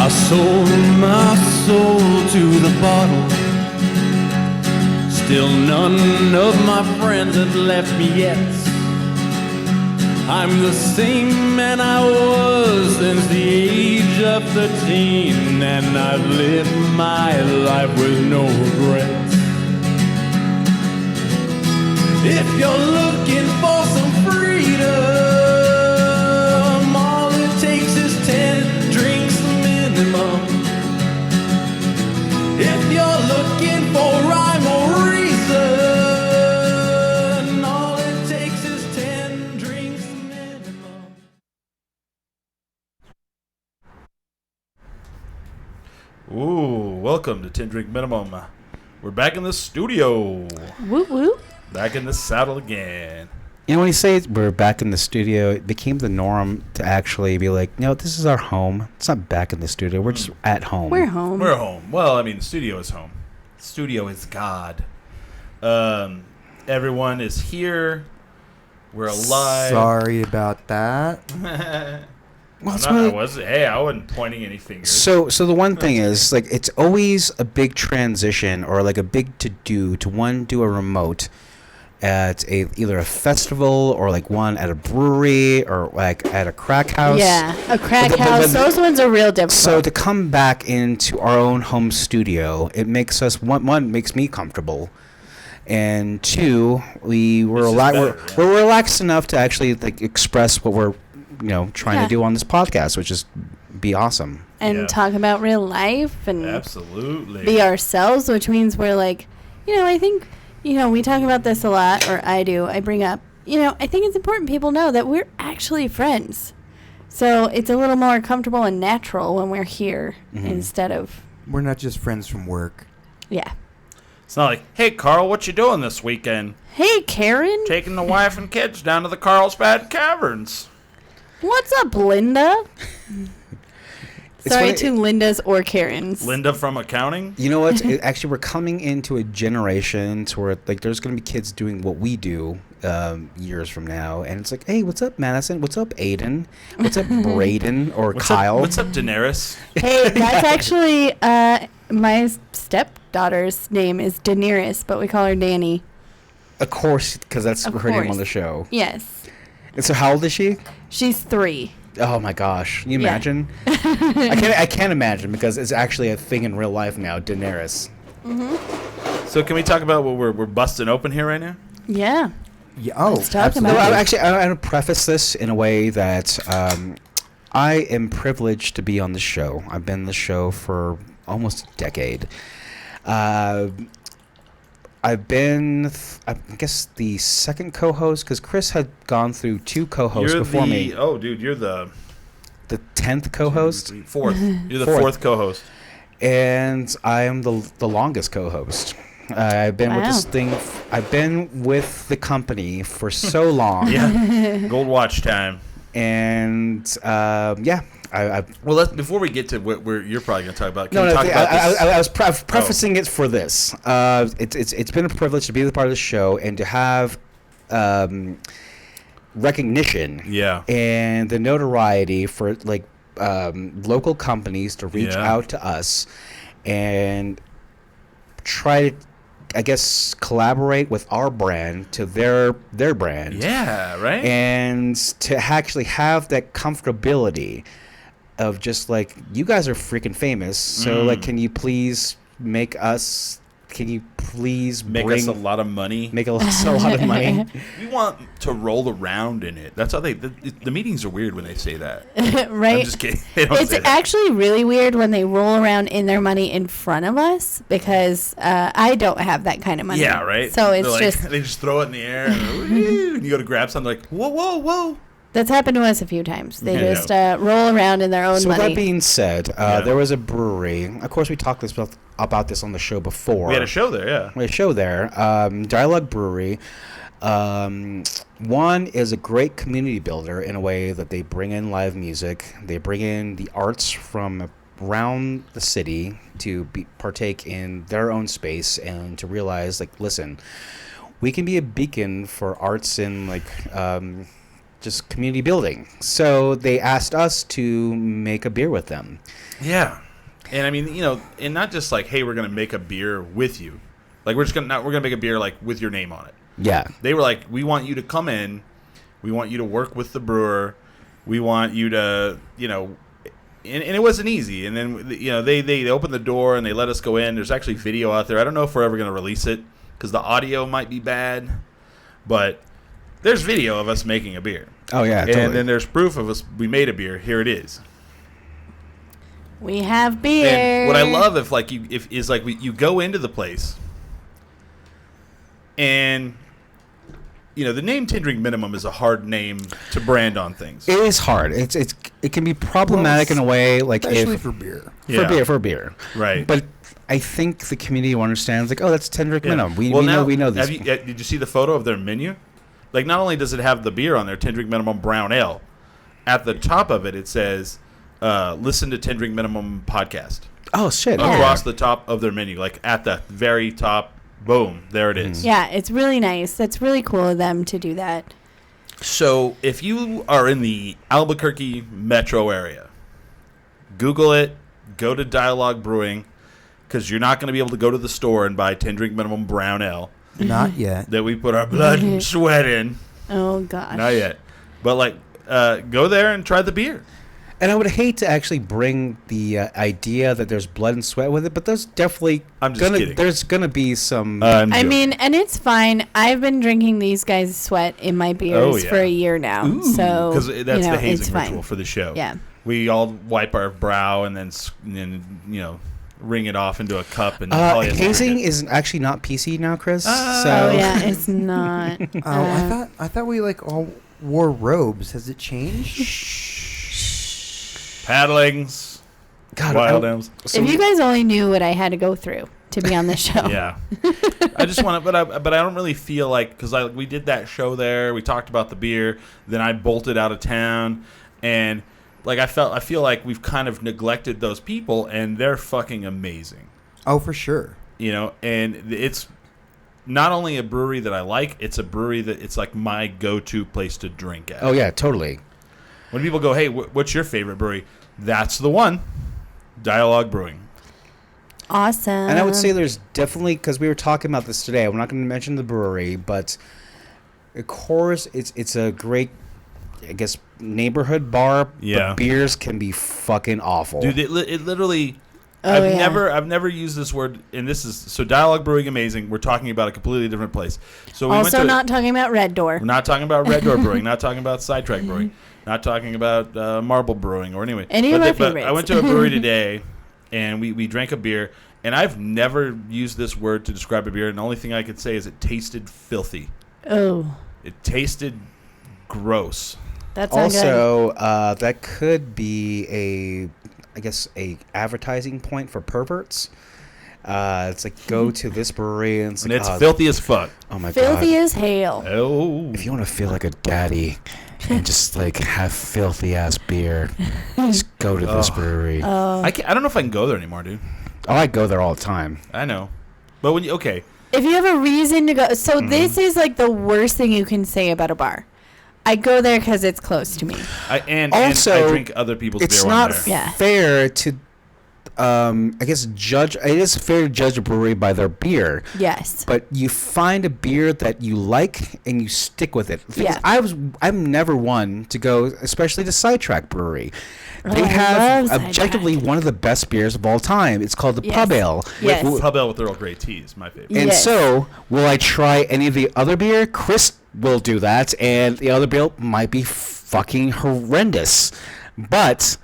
I sold my soul to the bottle. Still none of my friends have left me yet. I'm the same man I was since the age of 13, and I've lived my life with no regrets. If you're looking for some freedom, all it takes is 10 drinks minimum. If you're looking for rhyme or reason, all it takes is 10 drinks minimum. Ooh, welcome to 10 Drink Minimum. We're back in the studio. Woo woo. Back in the saddle again. You know, when you say we're back in the studio, it became the norm to actually be like, no, this is our home. It's not back in the studio. We're just at home. We're home. We're home. Well, I mean, the studio is home. Studio is God. Everyone is here. We're alive. Sorry about that. Well, I wasn't pointing any fingers. So the one thing is, like, it's always a big transition or like a big to-do to one do a remote at either a festival or like one at a brewery or like at a crack house. Yeah, a crack house. Those ones are real difficult. So to come back into our own home studio, it makes us one makes me comfortable, and two, we're relaxed enough to actually like express what we're trying to do on this podcast, which is be awesome and talk about real life and absolutely be ourselves, which means we're like, I think. We talk about this a lot, or I do. I bring up, I think it's important people know that we're actually friends. So it's a little more comfortable and natural when we're here instead of... We're not just friends from work. Yeah. It's not like, hey, Carl, what you doing this weekend? Hey, Karen. Taking the wife and kids down to the Carlsbad Caverns. What's up, Linda? Sorry to Lindas or Karens. Linda from accounting? You know what? Actually, we're coming into a generation to where like there's going to be kids doing what we do years from now. And it's like, hey, what's up, Madison? What's up, Aiden? What's up, Braden or Kyle? What's up, Daenerys? Hey, that's actually my stepdaughter's name is Daenerys, but we call her Danny. Of course, because that's her name on the show. Yes. And so how old is she? She's 3. Oh my gosh! Can you imagine? I can't imagine because it's actually a thing in real life now. Daenerys. Mm-hmm. So can we talk about what we're busting open here right now? Yeah. Yeah. Oh, let's talk absolutely. about it. Actually, I want to preface this in a way that I am privileged to be on the show. I've been on the show for almost a decade. I've been, I guess, the second co-host, because Chris had gone through 2 co-hosts before me. Oh, dude, you're the 10th co-host? 4th. You're the 4th co-host. And I am the longest co-host. I've been with this thing. I've been with the company for so long. Yeah. Gold watch time. And, well, before we get to what you're probably going to talk about, I was prefacing it for this. It's been a privilege to be a part of the show and to have recognition, and the notoriety for like local companies to reach out to us and try to, I guess, collaborate with our brand to their brand. Yeah, right. And to actually have that comfortability of just like, you guys are freaking famous, so like, can you please make us us a lot of money? Make us a lot of money. We want to roll around in it. That's how the meetings are weird when they say that. Right? I'm just kidding. It's actually really weird when they roll around in their money in front of us, because I don't have that kind of money. Yeah, right? So it's they just throw it in the air and you go to grab something like, whoa, whoa, whoa. That's happened to us a few times. They just roll around in their own money. So that being said, there was a brewery. Of course, we talked about this on the show before. We had a show there, yeah. We had a show there. Dialog Brewery. One is a great community builder in a way that they bring in live music. They bring in the arts from around the city to partake in their own space and to realize, like, listen, we can be a beacon for arts in, like, just community building. So they asked us to make a beer with them. Yeah. And I mean, and not just like, hey, we're going to make a beer with you. Like we're going to make a beer like with your name on it. Yeah. They were like, we want you to come in. We want you to work with the brewer. We want you to, and it wasn't easy. And then, they opened the door and they let us go in. There's actually video out there. I don't know if we're ever going to release it because the audio might be bad. But there's video of us making a beer. Oh, yeah, totally. And then there's proof of us. We made a beer. Here it is. We have beer. And what I love you go into the place and the name Tin Drink Minimum is a hard name to brand on things. It is hard. It can be problematic in a way, like especially for beer. For beer. Right. But I think the community understands, like, oh, that's Tin Drink Minimum. We know this. Did you see the photo of their menu? Like, not only does it have the beer on there, Tin Drink Minimum Brown Ale, at the top of it, it says, listen to Tin Drink Minimum podcast. Oh, shit. Across the top of their menu, like at the very top. Boom, there it is. Yeah, it's really nice. That's really cool of them to do that. So if you are in the Albuquerque metro area, Google it, go to Dialog Brewing, because you're not going to be able to go to the store and buy Tin Drink Minimum Brown Ale. Not yet. That we put our blood and sweat in. Oh, gosh. Not yet. But, go there and try the beer. And I would hate to actually bring the idea that there's blood and sweat with it, but there's definitely kidding. There's gonna be some. I mean, and it's fine. I've been drinking these guys' sweat in my beers for a year now, so because that's the hazing ritual fine. for the show. Yeah, we all wipe our brow and then wring it off into a cup and hazing is actually not PC now, Chris. Oh yeah, it's not. I thought we all wore robes. Has it changed? Paddlings, God, wild elms. If you guys only knew what I had to go through to be on this show. Yeah, I just want to, but I don't really feel like, because we did that show there. We talked about the beer. Then I bolted out of town, and I feel like we've kind of neglected those people, and they're fucking amazing. Oh, for sure. And it's not only a brewery that I like, it's a brewery that it's like my go-to place to drink at. Oh yeah, totally. When people go, hey, what's your favorite brewery? That's the one. Dialog Brewing. Awesome. And I would say there's definitely, because we were talking about this today, I'm not going to mention the brewery, but of course it's a great, I guess, neighborhood bar. Yeah. But beers can be fucking awful. Dude, it literally... Oh, I've never used this word, and this is so Dialog Brewing amazing. We're talking about a completely different place. So we also not talking about Red Door. We're not talking about Red Door Brewing. Not talking about Sidetrack Brewing. Not talking about Marble Brewing or anyway. Any of my favorites. But I went to a brewery today, and we drank a beer, and I've never used this word to describe a beer. And the only thing I could say is it tasted filthy. Oh. It tasted gross. That's not also that could be a advertising point for perverts. It's like, go to this brewery and it's filthy as fuck. Oh my god, filthy as hell. Oh, if you want to feel like a daddy and just have filthy ass beer, just go to this brewery. I don't know if I can go there anymore, dude. Oh, I go there all the time. I know, but when if you have a reason to go, so this is the worst thing you can say about a bar. I go there because it's close to me. And I drink other people's beer. It's when not I'm there. fair to, I guess, judge. It is fair to judge a brewery by their beer. Yes. But you find a beer that you like and you stick with it. Yeah. I'm never one to go, especially to Sidetrack Brewery. Oh, They I have love objectively Sidetrack. one of the best beers of all time. It's called the Pub Ale. Yes. Pub Ale with Earl Grey tea is my favorite. And so, will I try any of the other beer? Chris will do that, and the other beer might be fucking horrendous. But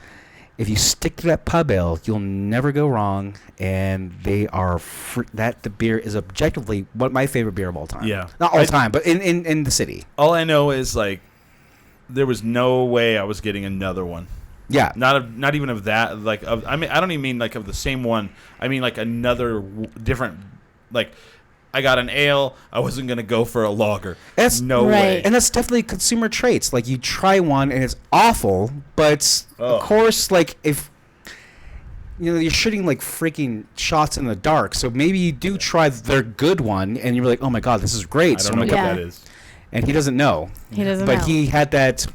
if you stick to that Pub Ale, you'll never go wrong, and they are the beer is objectively my favorite beer of all time. Yeah. Not all time, but in the city. All I know is there was no way I was getting another one. Yeah. Not even of that. I mean, I don't even mean of the same one. I mean another different. I got an ale. I wasn't gonna go for a lager. That's no way. And that's definitely consumer traits. You try one and it's awful, but of course, if you're shooting freaking shots in the dark, so maybe you do try their good one, and you're like, oh my god, this is great. I don't know what that is. and he doesn't know. He doesn't but know. he had that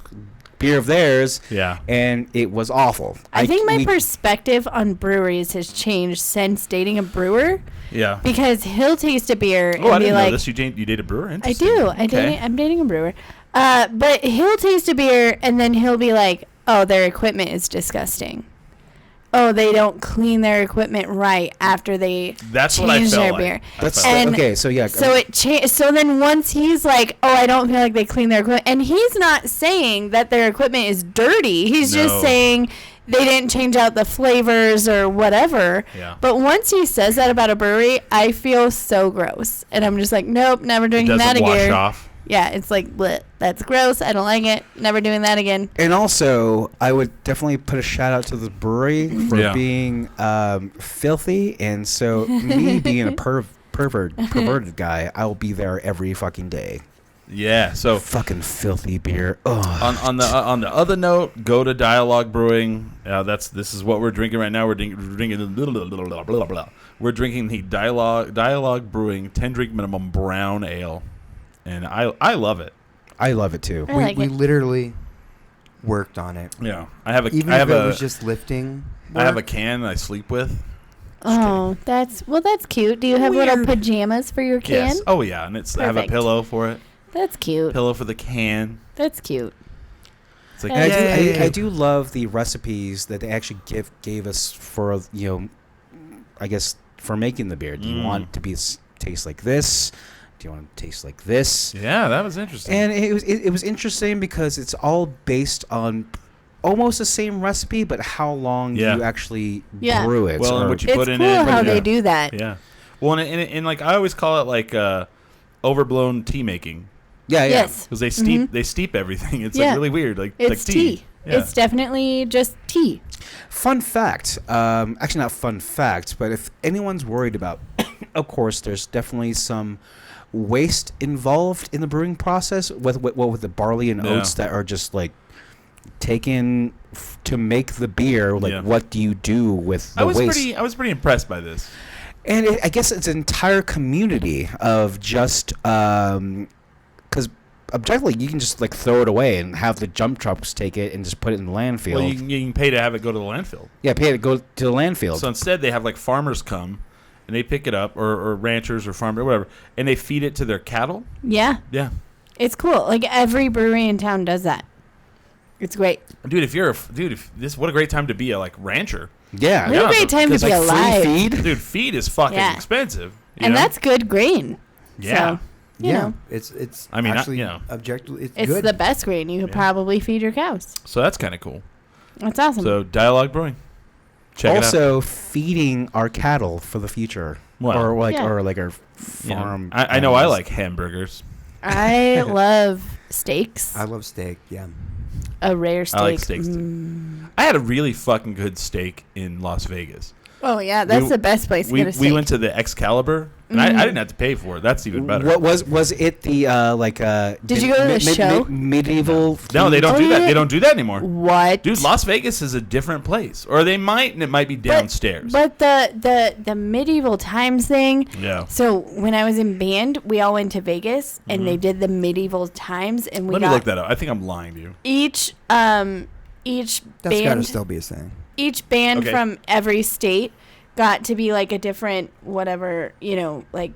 beer of theirs, Yeah. and it was awful. I think my perspective on breweries has changed since dating a brewer, Yeah. because he'll taste a beer and Oh, I be didn't like, know this. You date a brewer? I Interesting. do. Okay. I'm dating a brewer. But he'll taste a beer and then he'll be like, oh, their equipment is disgusting. Oh, they don't clean their equipment right after they That's what I change felt their like. beer. That's And okay. So yeah. So so then once he's like, oh, I don't feel like they clean their equipment, and he's not saying that their equipment is dirty. He's just No. saying they didn't change out the flavors or whatever. Yeah. But once he says that about a brewery, I feel so gross, and I'm just like, nope, never It drinking that doesn't wash again. off. Yeah, it's like, bleh, that's gross. I don't like it. Never doing that again. And also, I would definitely put a shout out to the brewery for Yeah. being filthy, and so me being a perverted guy, I will be there every fucking day. Yeah. So Fucking filthy beer. Ugh. on the other note, go to Dialog Brewing. This is what we're drinking right now. We're drinking blah, blah, blah. We're drinking the Dialog Brewing 10 drink minimum brown ale, and I love it. I love it too. I like we it. literally worked on it. Yeah. I have Even I if have it a was just lifting. I have a work. can I sleep with. Oh, that's cute. Do you have little Weird. pajamas for your can? Yes. Oh yeah, and I have a Perfect. pillow for it. That's cute. Pillow for the can. That's cute. It's like And I yay. do love the recipes that they actually gave us for, I guess, for making the beer. Do you want it to be taste like this? Do you want it to taste like this? Yeah, that was interesting. And it was interesting because it's all based on almost the same recipe, but how long Yeah. you actually Yeah. brew it. Well, and or- what you It's put in cool it. how yeah. they do that. Yeah. Well, and like I always call it like overblown tea making yeah. Yes. because they steep everything. It's Yeah. like really weird. Like It's like tea. Yeah. It's definitely just tea. Fun fact, actually not fun fact, but if anyone's worried about, of course, there's definitely some waste involved in the brewing process with the barley and Yeah. oats that are just like taken to make the beer. Like, Yeah. what do you do with the I was waste? pretty impressed by this. And I guess it's an entire community of just because objectively you can just like throw it away and have the dump trucks take it and just put it in the landfill. Well, you can pay to have it go to the landfill. Yeah, pay to go to the landfill. So instead, they have like farmers come and they pick it up, or ranchers or farmers or whatever, and they feed it to their cattle. Yeah. Yeah, It's cool. Like every brewery in town does that. It's great. dude. If this, what a great time to be a like rancher. yeah, What a great time to 'Cause, be like, alive. free feed. Dude, feed is fucking Yeah. expensive. you And know? that's good grain. Yeah. So, you know, It's I mean, actually you know. objectively it's it's good. the best grain you could probably feed your cows. So that's kind of cool. That's awesome. So Dialog Brewing. Check it out. Also, feeding our cattle for the future, Well, or like Yeah. our You know, farm. I know I animals. like hamburgers. I love steaks. I love steak. Yeah. A rare steak. I like steaks too. I had a really fucking good steak in Las Vegas. Oh yeah, that's We- the best place to We get a steak. went to the Excalibur, and I didn't have to pay for it. That's even better. What was it? The Did you go to the show? medieval? No, they don't Oh, do that. yeah. They don't do that anymore. What? Dude, Las Vegas is a different place, or they might, and it might be downstairs. But the medieval times thing. yeah. So when I was in band, we all went to Vegas and they did the medieval times, and we Let me got look that up. I think I'm lying to you. each That's got to band still be a thing. each band Okay. from every state got to be like a different whatever, like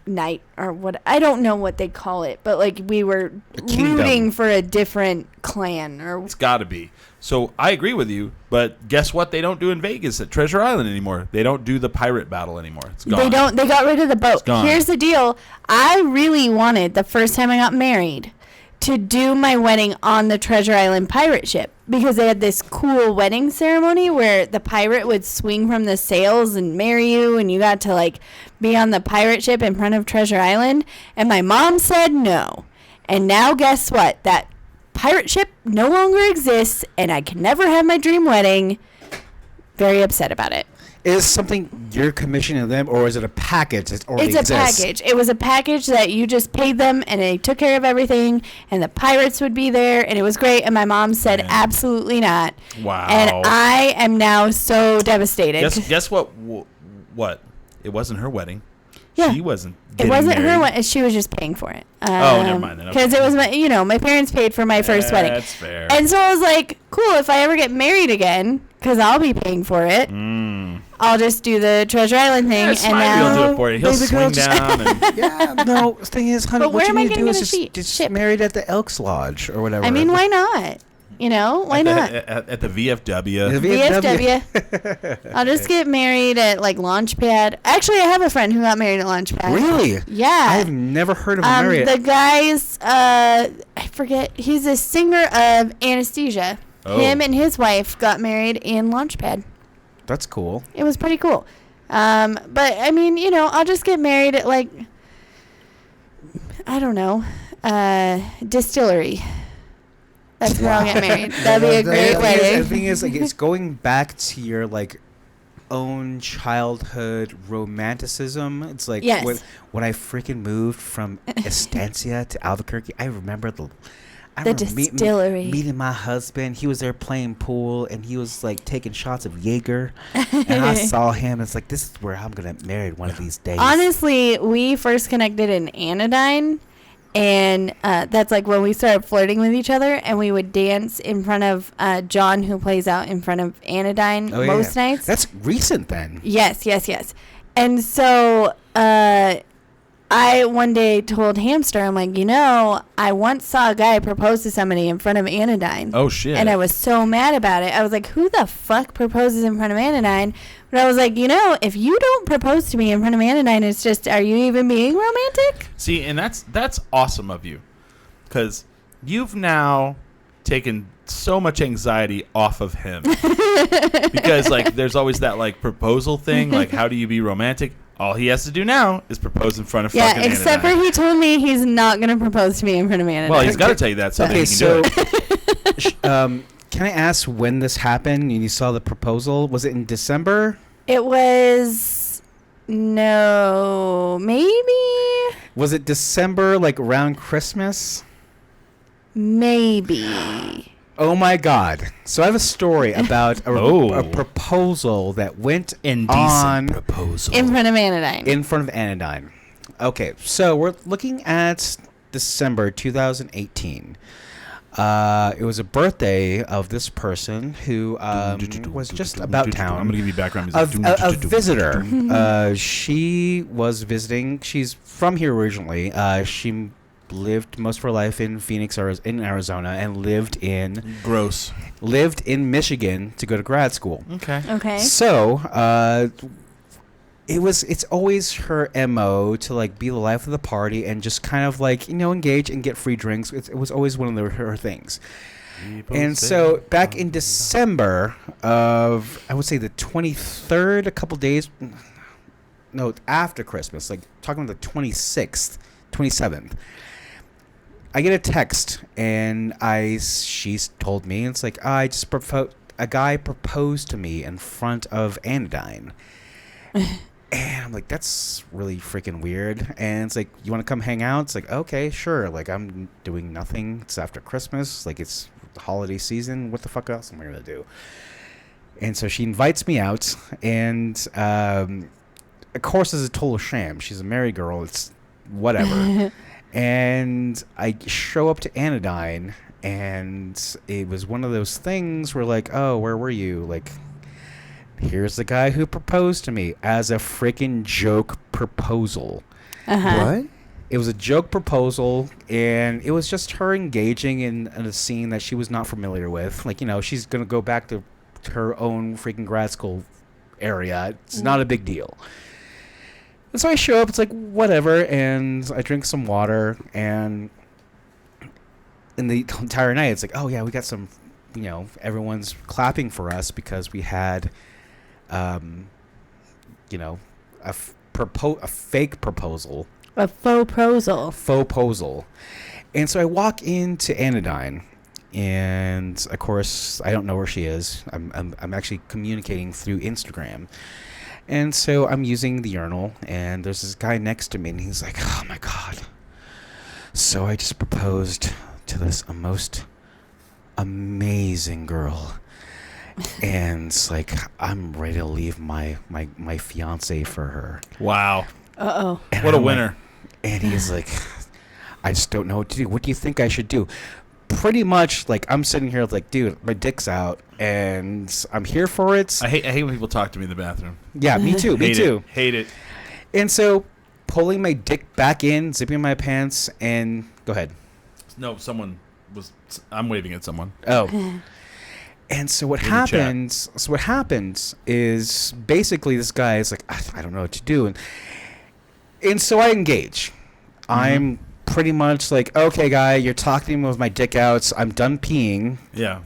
night or what, I don't know what they call it, but like we were kingdom. rooting for a different clan or It's got to be. So I agree with you, but guess what? They don't do in Vegas at Treasure Island anymore. They don't do the pirate battle anymore. It's gone. they got rid of the boat. gone. Here's the deal. I really wanted the first time I got married to do my wedding on the Treasure Island pirate ship because they had this cool wedding ceremony where the pirate would swing from the sails and marry you and you got to like be on the pirate ship in front of Treasure Island, and my mom said no. And now guess what? That pirate ship no longer exists and I can never have my dream wedding. Very upset about it. Is something you're commissioning them, or is it a package that already It's a exists? package. It was a package that you just paid them and they took care of everything and the pirates would be there and it was great, and my mom said Yeah. absolutely not. Wow. And I am now so devastated. Guess what? What? It wasn't her wedding. Yeah. She wasn't. It wasn't married. her one. She was just paying for it. Oh, never mind then. Because it was my parents paid for my first wedding. That's fair. And so I was like, cool, if I ever get married again, because I'll be paying for it, I'll just do the Treasure Island thing. Yeah, and now he'll do it for you. He'll baby swing girl, just- down. And Yeah, no, the thing is, honey, But what where you am I need to gonna do get is a just ship? married at the Elks Lodge or whatever. I mean, why not? Why not? At the VFW. The VFW. I'll just get married at like Launchpad. Actually, I have a friend who got married at Launchpad. Really? Yeah. I've never heard of a Marriott. The guy's, I forget, he's a singer of Anesthesia. Oh. Him and his wife got married in Launchpad. That's cool. It was pretty cool. But I mean, I'll just get married at like, I don't know, Distillery. That's where I'll get married. That'd be a great wedding. The thing is, like, it's going back to your like own childhood romanticism. It's like Yes. when I freaking moved from Estancia to Albuquerque, I remember The Distillery. Distillery. Meeting my husband. He was there playing pool, and he was like taking shots of Jaeger. And I saw him. It's like, this is where I'm gonna get married one of these days. Honestly, we first connected in Anodyne. And that's like when we started flirting with each other, and we would dance in front of John, who plays out in front of Anodyne most nights. That's recent then. Yes. And so I one day told Hamster, I'm like, I once saw a guy propose to somebody in front of Anodyne. Oh, shit. And I was so mad about it. I was like, who the fuck proposes in front of Anodyne? But I was like, if you don't propose to me in front of Anodyne, it's just, are you even being romantic? See, and that's awesome of you, because you've now taken so much anxiety off of him. Because like, there's always that like proposal thing. Like, how do you be romantic? All he has to do now is propose in front of fucking Yeah, except for Anodyne. he told me he's not going to propose to me in front of Anodyne. Well, he's got to tell you that so that he can do it. Can I ask when this happened and you saw the proposal? Was it in December? It was, no, maybe? Was it December, like around Christmas? Maybe. Oh my God! So I have a story about a proposal that went on proposal In front of Anodyne. in front of Anodyne. Okay, so we're looking at December 2018. It was a birthday of this person who was just about town. I'm gonna give you background music. A visitor. She was visiting. She's from here originally. She lived most of her life in Phoenix, in Arizona, and lived in Michigan to go to grad school. Okay. So, it's always her MO to like be the life of the party and just kind of like, engage and get free drinks. It was always one of her things. And so back in December of, I would say the 23rd, a couple days, no, after Christmas, like talking about the 26th, 27th, I get a text and she's told me, it's like, a guy proposed to me in front of Anodyne. And I'm like, that's really freaking weird. And it's like, you want to come hang out? It's like, okay, sure. Like, I'm doing nothing. It's after Christmas. Like, it's the holiday season. What the fuck else am I going to do? And so she invites me out. And, of course, it's a total sham. She's a married girl. It's whatever. And I show up to Anodyne. And it was one of those things where, like, oh, where were you? Like, here's the guy who proposed to me as a freaking joke proposal. What? It was a joke proposal, and it was just her engaging in a scene that she was not familiar with. Like, she's going to go back to her own freaking grad school area. It's not a big deal. And so I show up, it's like, whatever, and I drink some water, and in the entire night, it's like, oh, yeah, we got some, everyone's clapping for us because we had... a fake proposal. A faux proposal. Faux proposal. And so I walk into Anodyne, and of course I don't know where she is. I'm actually communicating through Instagram. And so I'm using the urinal, and there's this guy next to me, and he's like, oh my God. So I just proposed to this most amazing girl. And it's like, I'm ready to leave my fiance for her. Wow. Uh-oh. What a winner. And he's like, I just don't know what to do. What do you think I should do? Pretty much, like, I'm sitting here like, dude, my dick's out, and I'm here for it. I hate when people talk to me in the bathroom. Yeah, me too. Me too. Hate it. And so, pulling my dick back in, zipping my pants, and go ahead. No, I'm waving at someone. Oh. And so what happens? So what happens is basically this guy is like, I don't know what to do, and so I engage. Mm-hmm. I'm pretty much like, okay, guy, you're talking to me with my dick out. I'm done peeing. Yeah.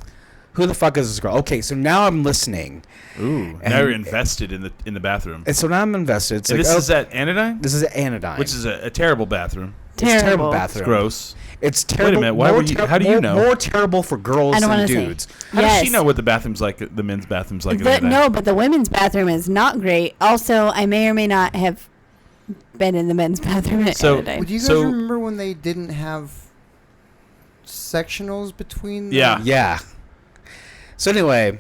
Who the fuck is this girl? Okay, so now I'm listening. Ooh. Now you're invested in the bathroom. And so now I'm invested. It's and like, this is at Anodyne? This is at Anodyne. Which is a terrible bathroom. It's a terrible bathroom. It's gross. It's terrible. Wait a minute. Why were you? How do you know? More terrible for girls than dudes. How does she know what the bathroom's like? The men's bathroom's like. But the women's bathroom is not great. Also, I may or may not have been in the men's bathroom at Anodyne. Would you guys remember when they didn't have sectionals between? Yeah. So anyway,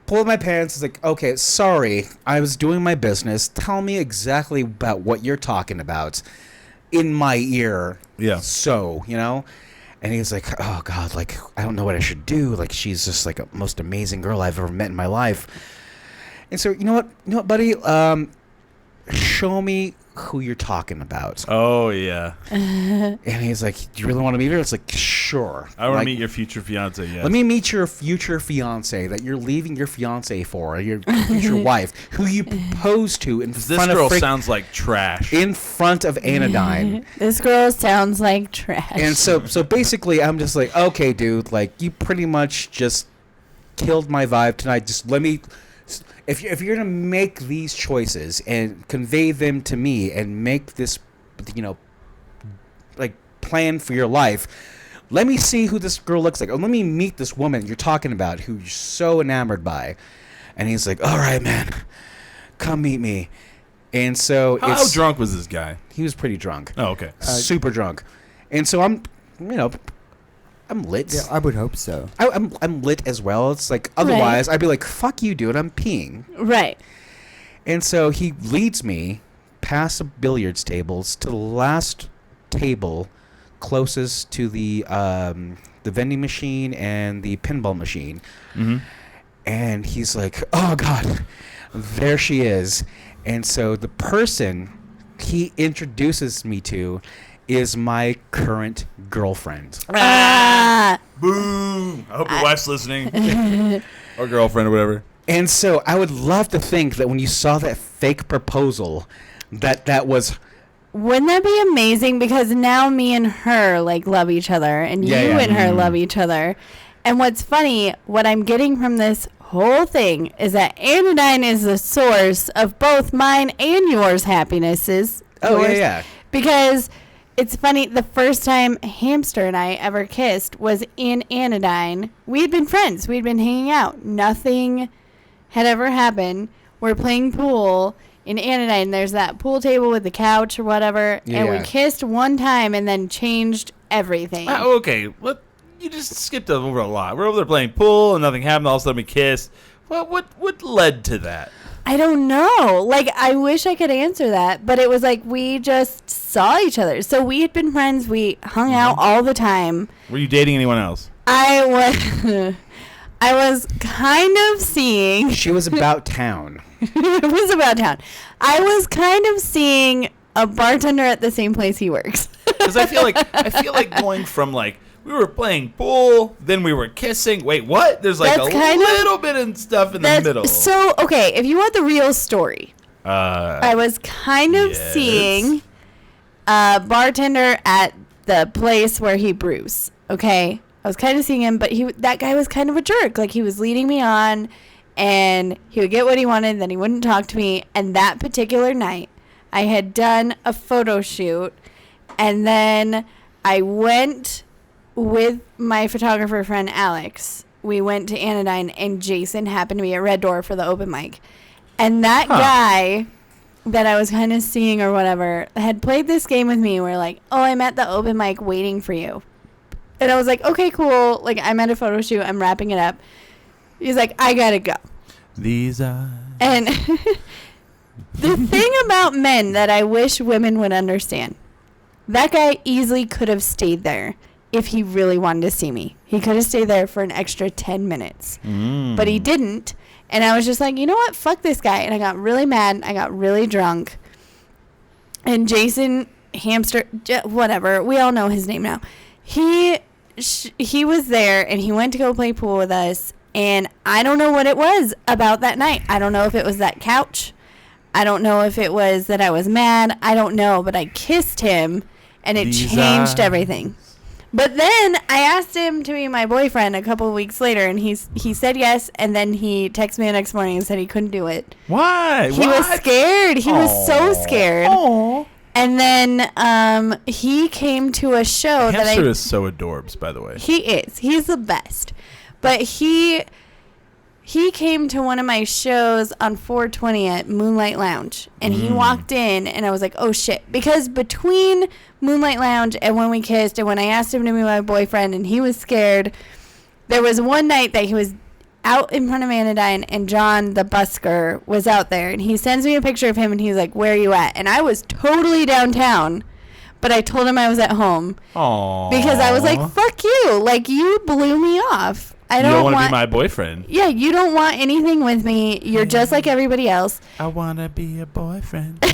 pulled my pants. It's like, okay, sorry, I was doing my business. Tell me exactly about what you're talking about. In my ear. Yeah. So, and he's like, oh God, like, I don't know what I should do. Like, she's just like a most amazing girl I've ever met in my life. And so, you know what, buddy? Show me who you're talking about. Oh, yeah. And he's like, do you really want to meet her? It's like, sure. I want to meet your future fiance, yes. Let me meet your future fiance that you're leaving your fiance for, your future wife, who you proposed to in front of... This girl sounds like trash. In front of Anodyne. This girl sounds like trash. And so basically, I'm just like, okay, dude, like, you pretty much just killed my vibe tonight. Just let me... If you're going to make these choices and convey them to me and make this, like, plan for your life, let me see who this girl looks like. Or let me meet this woman you're talking about who you're so enamored by. And he's like, all right, man, come meet me. And so How drunk was this guy? He was pretty drunk. Oh, okay. Super drunk. And so I'm lit. Yeah, I would hope so. I'm lit as well. It's like, otherwise, I'd be like, fuck you, dude, I'm peeing. Right. And so he leads me past the billiards tables to the last table closest to the vending machine and the pinball machine. Mm-hmm. And he's like, oh, God, there she is. And so the person he introduces me to is my current girlfriend. Boom! I hope your wife's listening. Or girlfriend or whatever. And so I would love to think that when you saw that fake proposal, that was... Wouldn't that be amazing? Because now me and her, like, love each other. And you and her love each other. And what's funny, what I'm getting from this whole thing is that Anodyne is the source of both mine and yours happinesses. Oh, yeah. Because... It's funny, the first time Hamster and I ever kissed was in Anodyne. We had been friends. We'd been hanging out. Nothing had ever happened. We're playing pool in Anodyne. There's that pool table with the couch or whatever. Yeah. And we kissed one time and then changed everything. Okay. You just skipped over a lot. We're over there playing pool and nothing happened. All of a sudden we kissed. What led to that? I don't know. Like, I wish I could answer that, but it was like we just saw each other. So we had been friends. We hung out all the time. Were you dating anyone else? I was kind of seeing. She was about town. It was about town. I was kind of seeing a bartender at the same place he works. Because I feel like going from like, we were playing pool, then we were kissing. Wait, what? There's like little bit of stuff in the middle. So, okay, if you want the real story, I was kind of seeing a bartender at the place where he brews, okay? I was kind of seeing him, but that guy was kind of a jerk. Like, he was leading me on, and he would get what he wanted, then he wouldn't talk to me. And that particular night, I had done a photo shoot, and then I went... with my photographer friend Alex, we went to Anodyne, and Jason happened to be at Red Door for the open mic. And that guy that I was kind of seeing or whatever had played this game with me. We're like, oh, I'm at the open mic waiting for you. And I was like, okay, cool. Like, I'm at a photo shoot. I'm wrapping it up. He's like, I gotta go. These eyes. And The thing about men that I wish women would understand, that guy easily could have stayed there if he really wanted to see me. He could have stayed there for an extra 10 minutes. But he didn't. And I was just like, you know what? Fuck this guy. And I got really mad. I got really drunk. And Jason Hamster, whatever. We all know his name now. He was there, and he went to go play pool with us. And I don't know what it was about that night. I don't know if it was that couch. I don't know if it was that I was mad. I don't know. But I kissed him, and it changed everything. But then I asked him to be my boyfriend a couple of weeks later, and he said yes, and then he texted me the next morning and said he couldn't do it. Why? He was scared. He was so scared. Aww. And then he came to a show that Hamster is so adorbs, by the way. He is. He's the best. But he came to one of my shows on 420 at Moonlight Lounge, and he walked in, and I was like, oh, shit. Because between Moonlight Lounge and when we kissed and when I asked him to be my boyfriend and he was scared, there was one night that he was out in front of Anodyne, and John, the busker, was out there. And he sends me a picture of him, and he's like, where are you at? And I was totally downtown, but I told him I was at home. Aww. Because I was like, fuck you. Like, you blew me off. I don't want to be my boyfriend. Yeah, you don't want anything with me. You're just like everybody else. I want to be a boyfriend.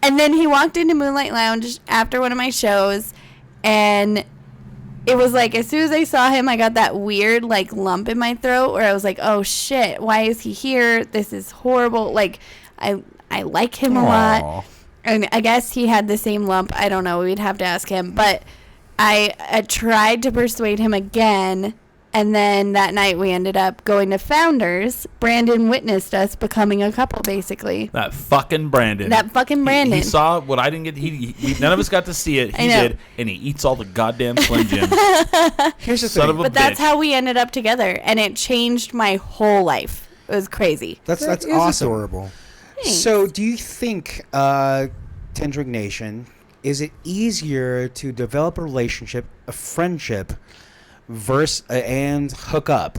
And then he walked into Moonlight Lounge after one of my shows, and it was like, as soon as I saw him, I got that weird, like, lump in my throat where I was like, oh, shit, why is he here? This is horrible. Like, I like him a lot. And I guess he had the same lump. I don't know. We'd have to ask him. But I tried to persuade him again. And then that night we ended up going to Founders. Brandon witnessed us becoming a couple, basically. That fucking Brandon. He saw what I didn't get. None of us got to see it. He did. And he eats all the goddamn Slim Jims. Here's the thing. But that's how we ended up together. And it changed my whole life. It was crazy. That's awesome. Adorable. Thanks. So do you think, Tendrick Nation, is it easier to develop a relationship, a friendship, and hook up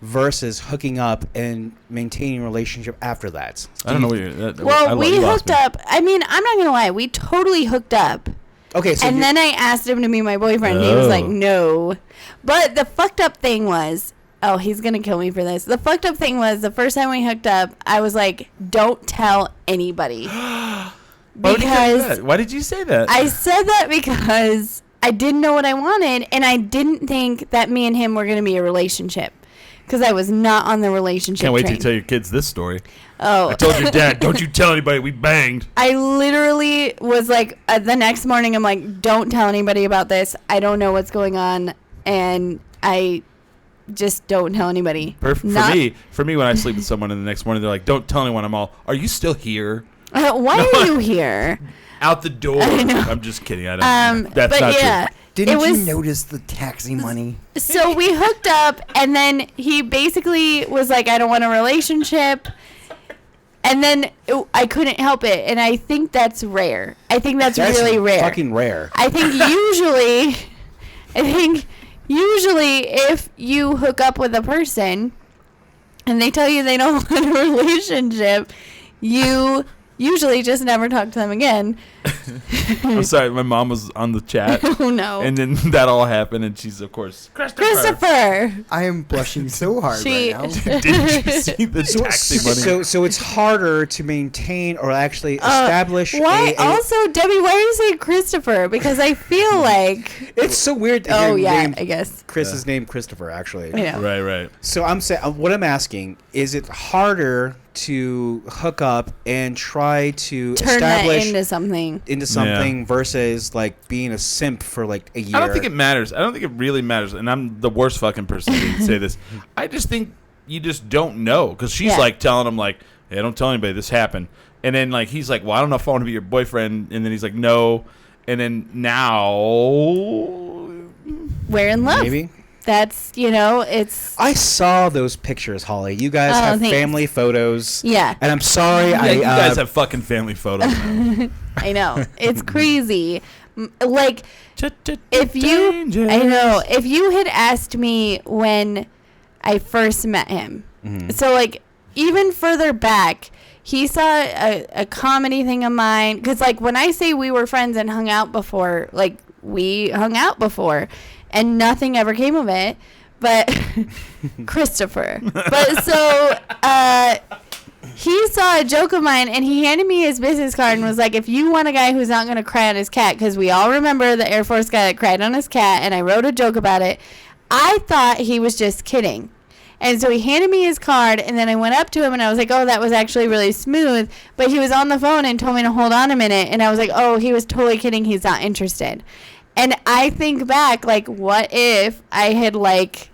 versus hooking up and maintaining a relationship after that? I don't know what you're... Well, we hooked up. I mean, I'm not going to lie. We totally hooked up. Okay, so and then I asked him to be my boyfriend. And he was like, no. But the fucked up thing was... Oh, he's going to kill me for this. The fucked up thing was the first time we hooked up, I was like, don't tell anybody. Why did you say that? I said that because I didn't know what I wanted, and I didn't think that me and him were going to be a relationship because I was not on the relationship Can't wait train. to tell your kids this story. Oh. I told your dad, don't you tell anybody we banged. I literally was like, the next morning, I'm like, don't tell anybody about this. I don't know what's going on, and I just don't tell anybody. For me, when I sleep with someone and the next morning they're like, don't tell anyone, I'm all, are you still here? Why are you here? Out the door. I'm just kidding. I don't. That's not true. Didn't you notice the taxi money? So we hooked up, and then he basically was like, I don't want a relationship. And then I couldn't help it, and I think that's rare. I think that's really rare. Fucking rare. I think usually if you hook up with a person and they tell you they don't want a relationship, you usually just never talk to them again. I'm sorry, my mom was on the chat. Oh, no. And then that all happened, and she's, of course, Christopher! I am blushing so hard right now. Didn't you see the taxi money? So it's harder to maintain or actually establish why? Also, Debbie, why are you saying Christopher? Because I feel like... It's so weird to Oh, hear yeah, I guess. Chris's name Christopher, actually. Yeah. Right. So I'm saying, what I'm asking, is it harder to hook up and try to Turn establish that into something versus like being a simp for like a year? I don't think it matters. I don't think it really matters. And I'm the worst fucking person to say this. I just think you just don't know. Because she's like telling him like, hey, don't tell anybody this happened. And then like he's like, well, I don't know if I want to be your boyfriend. And then he's like, no. And then now we're in love. Maybe. That's, it's... I saw those pictures, Holly. You guys have family photos. Yeah. And I'm sorry. You guys have fucking family photos now. I know. It's crazy. Like, if you had asked me when I first met him, so like even further back, he saw a comedy thing of mine. Because, like, when I say we were friends and hung out before, like, we hung out before. And nothing ever came of it. But Christopher. But so he saw a joke of mine, and he handed me his business card and was like, if you want a guy who's not going to cry on his cat, because we all remember the Air Force guy that cried on his cat, and I wrote a joke about it. I thought he was just kidding. And so he handed me his card, and then I went up to him, and I was like, oh, that was actually really smooth. But he was on the phone and told me to hold on a minute, and I was like, oh, he was totally kidding. He's not interested. And I think back, like, what if I had, like,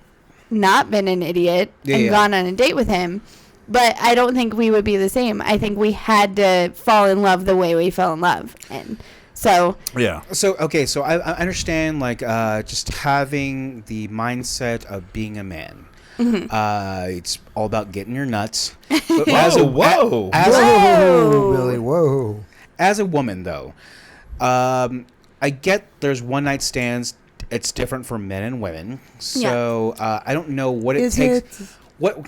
not been an idiot and gone on a date with him? But I don't think we would be the same. I think we had to fall in love the way we fell in love. And so... Yeah. So, okay, so I understand, like, just having the mindset of being a man. Mm-hmm. It's all about getting your nuts. But Whoa. Billy, whoa. As a woman, though, I get there's one-night stands. It's different for men and women. So I don't know what it takes. Well,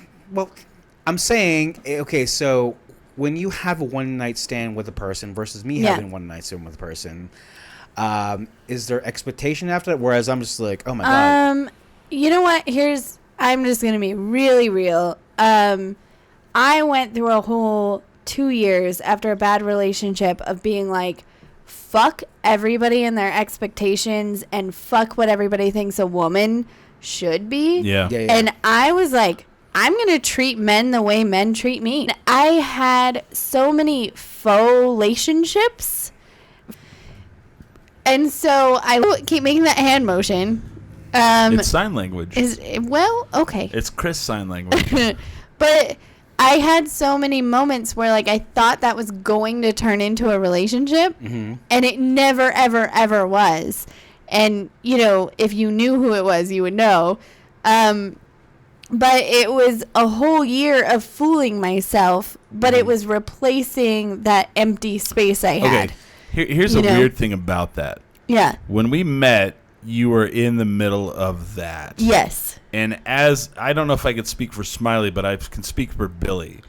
I'm saying, okay, so when you have a one-night stand with a person versus me having one-night stand with a person, is there expectation after that? Whereas I'm just like, oh my God. You know what? I'm just going to be really real. I went through a whole 2 years after a bad relationship of being like, fuck everybody and their expectations and fuck what everybody thinks a woman should be. Yeah. And I was like, I'm going to treat men the way men treat me. I had so many faux relationships. And so I keep making that hand motion. It's sign language. Okay. It's Chris sign language. But I had so many moments where, like, I thought that was going to turn into a relationship, and it never, ever, ever was. And, you know, if you knew who it was, you would know. But it was a whole year of fooling myself, but it was replacing that empty space I had. Okay, here's a weird thing about that. Yeah. When we met, you were in the middle of that. Yes. And I don't know if I could speak for Smiley, but I can speak for Billy.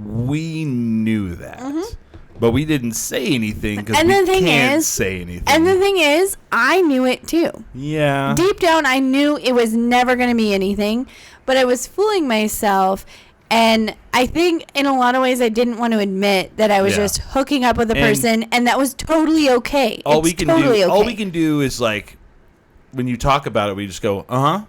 We knew that. But we didn't say anything because we can't say anything. And the thing is, I knew it too. Yeah. Deep down, I knew it was never going to be anything, but I was fooling myself. And I think in a lot of ways, I didn't want to admit that I was just hooking up with a person, and that was totally okay. All we can do is, like, when you talk about it, we just go, uh-huh.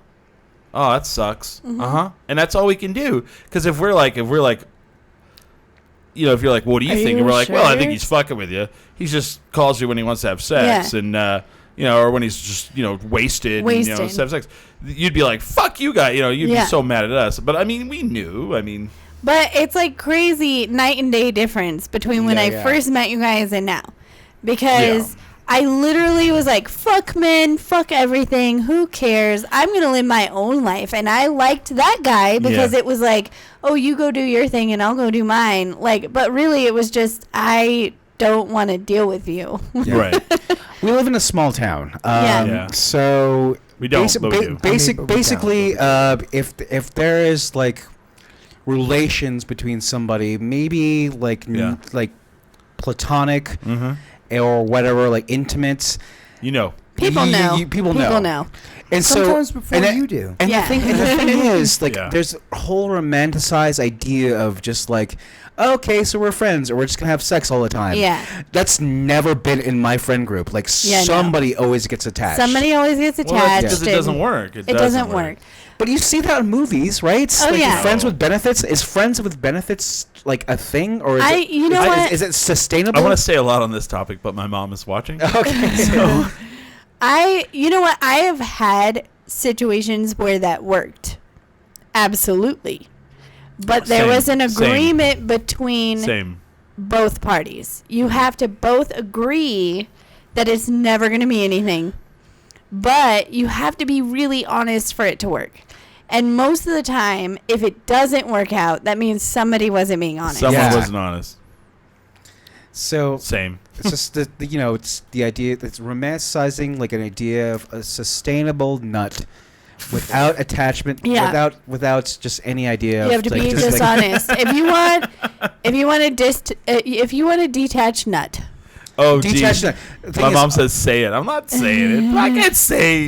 Oh, that sucks. Uh-huh. And that's all we can do. Because if we're like, you know, if you're like, what do you think? And we're like, well, I think he's fucking with you. He just calls you when he wants to have sex. And, you know, or when he's just, you know, wasted. And, you know, have sex. You'd be like, fuck you guys. You know, you'd be so mad at us. But, I mean, we knew. But it's like crazy night and day difference between when I first met you guys and now. Because... I literally was like, fuck men, fuck everything, who cares? I'm going to live my own life. And I liked that guy because it was like, oh, you go do your thing and I'll go do mine. Like, but really it was just, I don't want to deal with you. Right. We live in a small town. So we don't, but we do. Basically, if there is, like, relations between somebody, maybe like platonic, or whatever, like intimate. You know. People know. People know. And sometimes so, before you do. And the thing is, like, there's a whole romanticized idea of just like, okay, so we're friends, or we're just gonna have sex all the time. Yeah. That's never been in my friend group. Like, somebody always gets attached. Somebody always gets attached. Well, because it doesn't work. It doesn't work. But you see that in movies, right? Oh, like Friends with benefits. Is friends with benefits like a thing, or is it sustainable? I want to say a lot on this topic, but my mom is watching. Okay. So you know what? I have had situations where that worked. Absolutely. But there was an agreement between both parties. You have to both agree that it's never going to be anything. But you have to be really honest for it to work. And most of the time, if it doesn't work out, that means somebody wasn't being honest. Someone wasn't honest. So same. It's just it's the idea that's romanticizing like an idea of a sustainable nut without attachment, Yeah. without just any idea. You have to like, be just like- dishonest. If you want a detached nut. Oh, Detached. geez. The thing My is- mom says say it. I'm not saying it. But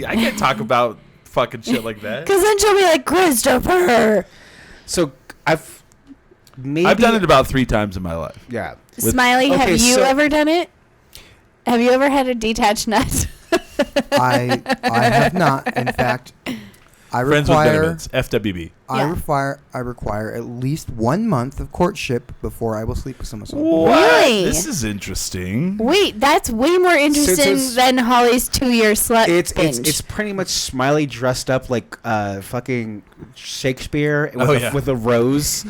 I can't talk about fucking shit like that. Because then she'll be like, Christopher. So I've done it about 3 times in my life. Yeah. Smiley, have okay, you so- ever done it? Have you ever had a detached nut? I have not. In fact, I Friends with require benefits. FWB. I require at least 1 month of courtship before I will sleep with someone. Really? This is interesting. Wait, that's way more interesting it's- than Holly's 2-year slut It's binge. pretty much Smiley dressed up like fucking Shakespeare with, Oh, yeah. with a rose.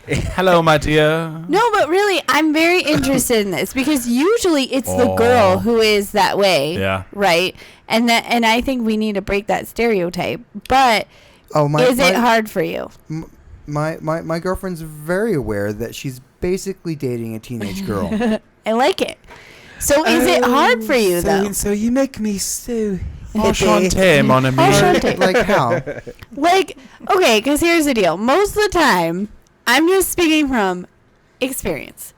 Hello, my dear. No, but really, I'm very interested in this because usually it's the girl who is that way. Yeah. Right? And I think we need to break that stereotype. But is it hard for you? My girlfriend's very aware that she's basically dating a teenage girl. I like it. So is it hard for you, though? So you make me so Enchanté, mon ami. Enchanté. Like how? Like, okay, because here's the deal. Most of the time, I'm just speaking from experience.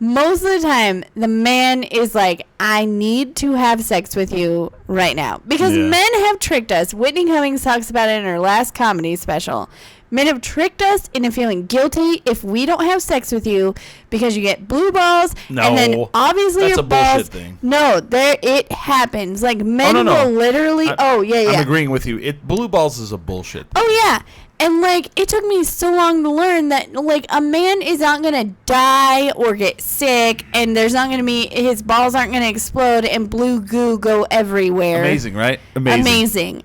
Most of the time, the man is like, I need to have sex with you right now. Because men have tricked us. Whitney Cummings talks about it in her last comedy special. Men have tricked us into feeling guilty if we don't have sex with you because you get blue balls. No. And then obviously That's your a bullshit balls. thing. No, it happens. Like men no. will literally. I'm agreeing with you. Blue balls is a bullshit. Oh, yeah. And, like, it took me so long to learn that, like, a man is not going to die or get sick, and there's not going to be, his balls aren't going to explode and blue goo go everywhere. Amazing, right? Amazing.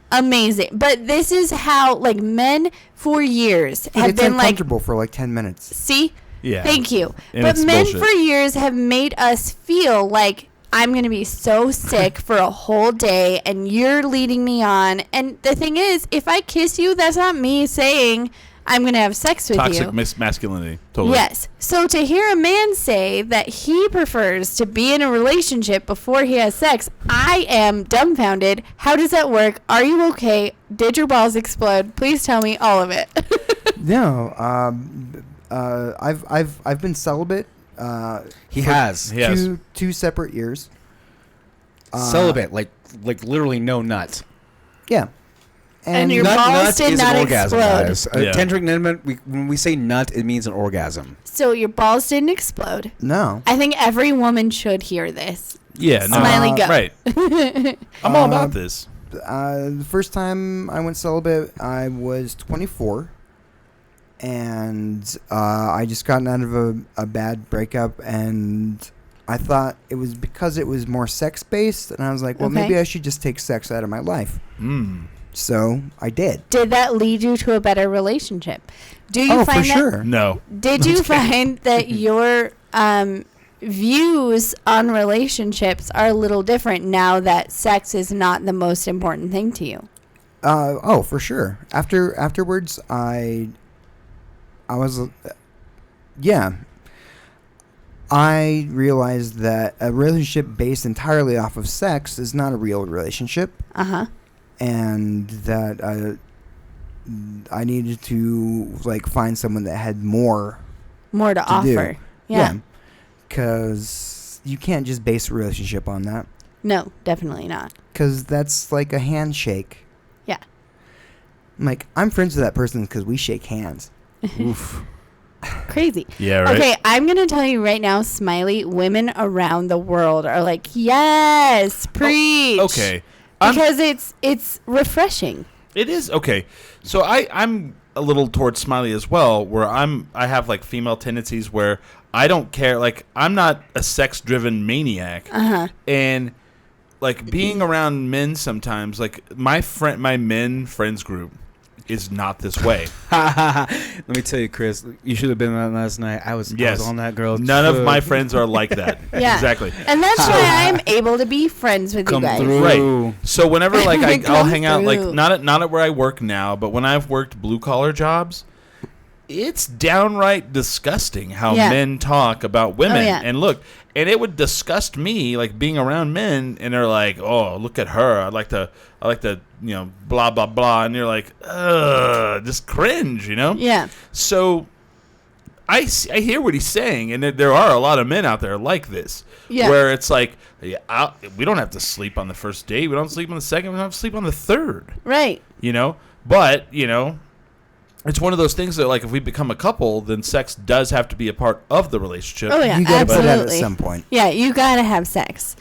But this is how, like, men for years have It's been, like, uncomfortable for like 10 minutes. see? Yeah. Thank you. And But it's men bullshit. for years have made us feel like I'm going to be so sick for a whole day and you're leading me on. And the thing is, if I kiss you, that's not me saying I'm going to have sex with you. Toxic masculinity. Totally. Yes. So to hear a man say that he prefers to be in a relationship before he has sex, I am dumbfounded. How does that work? Are you okay? Did your balls explode? Please tell me all of it. No, I've been celibate. He has. Two separate years. Celibate, like literally no nut. Yeah. And your Nut balls did is not an orgasm, explode. guys. Yeah. Tantric nut, when we say nut, it means an orgasm. So your balls didn't explode. No. I think every woman should hear this. Yeah. No. Smiley, go. Right. I'm all about this. The first time I went celibate, I was 24. And I just gotten out of a bad breakup, and I thought it was because it was more sex-based, and I was like, well, Okay. maybe I should just take sex out of my life. So I did. Did that lead you to a better relationship? Do you Oh, find for that? sure. No. Did you find that your views on relationships are a little different now that sex is not the most important thing to you? Oh, for sure. Afterwards, I was, yeah. I realized that a relationship based entirely off of sex is not a real relationship. Uh-huh. And that I needed to like find someone that had more More to to offer. do. Yeah. Because you can't just base a relationship on that. No, definitely not. Because that's like a handshake. Yeah. I'm like, I'm friends with that person because we shake hands. Oof. Crazy. Yeah, right. Okay, I'm going to tell you right now, Smiley, women around the world are like, yes, preach. Okay. Because it's refreshing. It is okay. So I'm a little towards Smiley as well, where I have like female tendencies where I don't care. Like I'm not a sex-driven maniac, and like being around men sometimes, like my men friends group is not this way. Let me tell you, Chris, you should have been on last night. I was on that girl. None of my friends are like that. Yeah. Exactly. And that's why I'm able to be friends with you guys. Right. So whenever like I'll Come hang out, like through. not at where I work now, but when I've worked blue collar jobs, it's downright disgusting how Yeah. men talk about women. Oh, yeah. And look, and it would disgust me, like being around men, and they're like, "Oh, look at her. I like to, blah blah blah," and you're like, "Ugh," just cringe, Yeah. So I hear what he's saying, and there are a lot of men out there like this, Yeah. where it's like, we don't have to sleep on the first date, we don't sleep on the second, we don't have to sleep on the third, Right. But it's one of those things that, like, if we become a couple, then sex does have to be a part of the relationship. Oh, yeah. You got to put absolutely. that at some point. Yeah, you gotta have sex.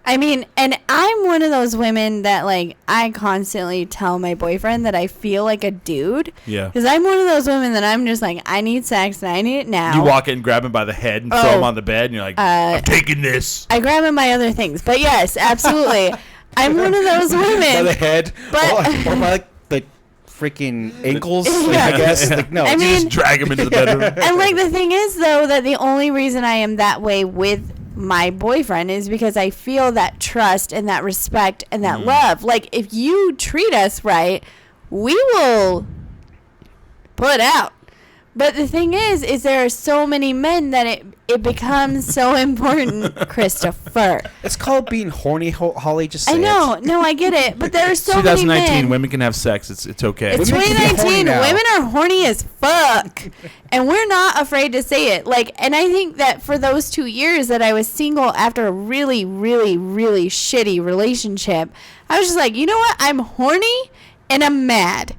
I mean, and I'm one of those women that, like, I constantly tell my boyfriend that I feel like a dude. Yeah. Because I'm one of those women that I'm just like, I need sex and I need it now. You walk in, grab him by the head, and throw him on the bed, and you're like, I'm taking this. I grab him by other things. But yes, absolutely. I'm one of those By women. the head, But- or by like the freaking ankles. Yeah. I guess. Like, no, I You mean- just drag him into the bedroom. And, like, the thing is, though, that the only reason I am that way with my boyfriend is because I feel that trust and that respect and that love. Like, if you treat us right, we will put out. But the thing is there are so many men that it becomes so important, Christopher. it's called being horny, Holly. Just say I know. it. No, I get it. But there are so many 2019, men. women can have sex. It's okay. It's Women can be horny 2019. now. Women are horny as fuck. And we're not afraid to say it. Like, and I think that for those 2 years that I was single after a really, really, really shitty relationship, I was just like, you know what? I'm horny and I'm mad.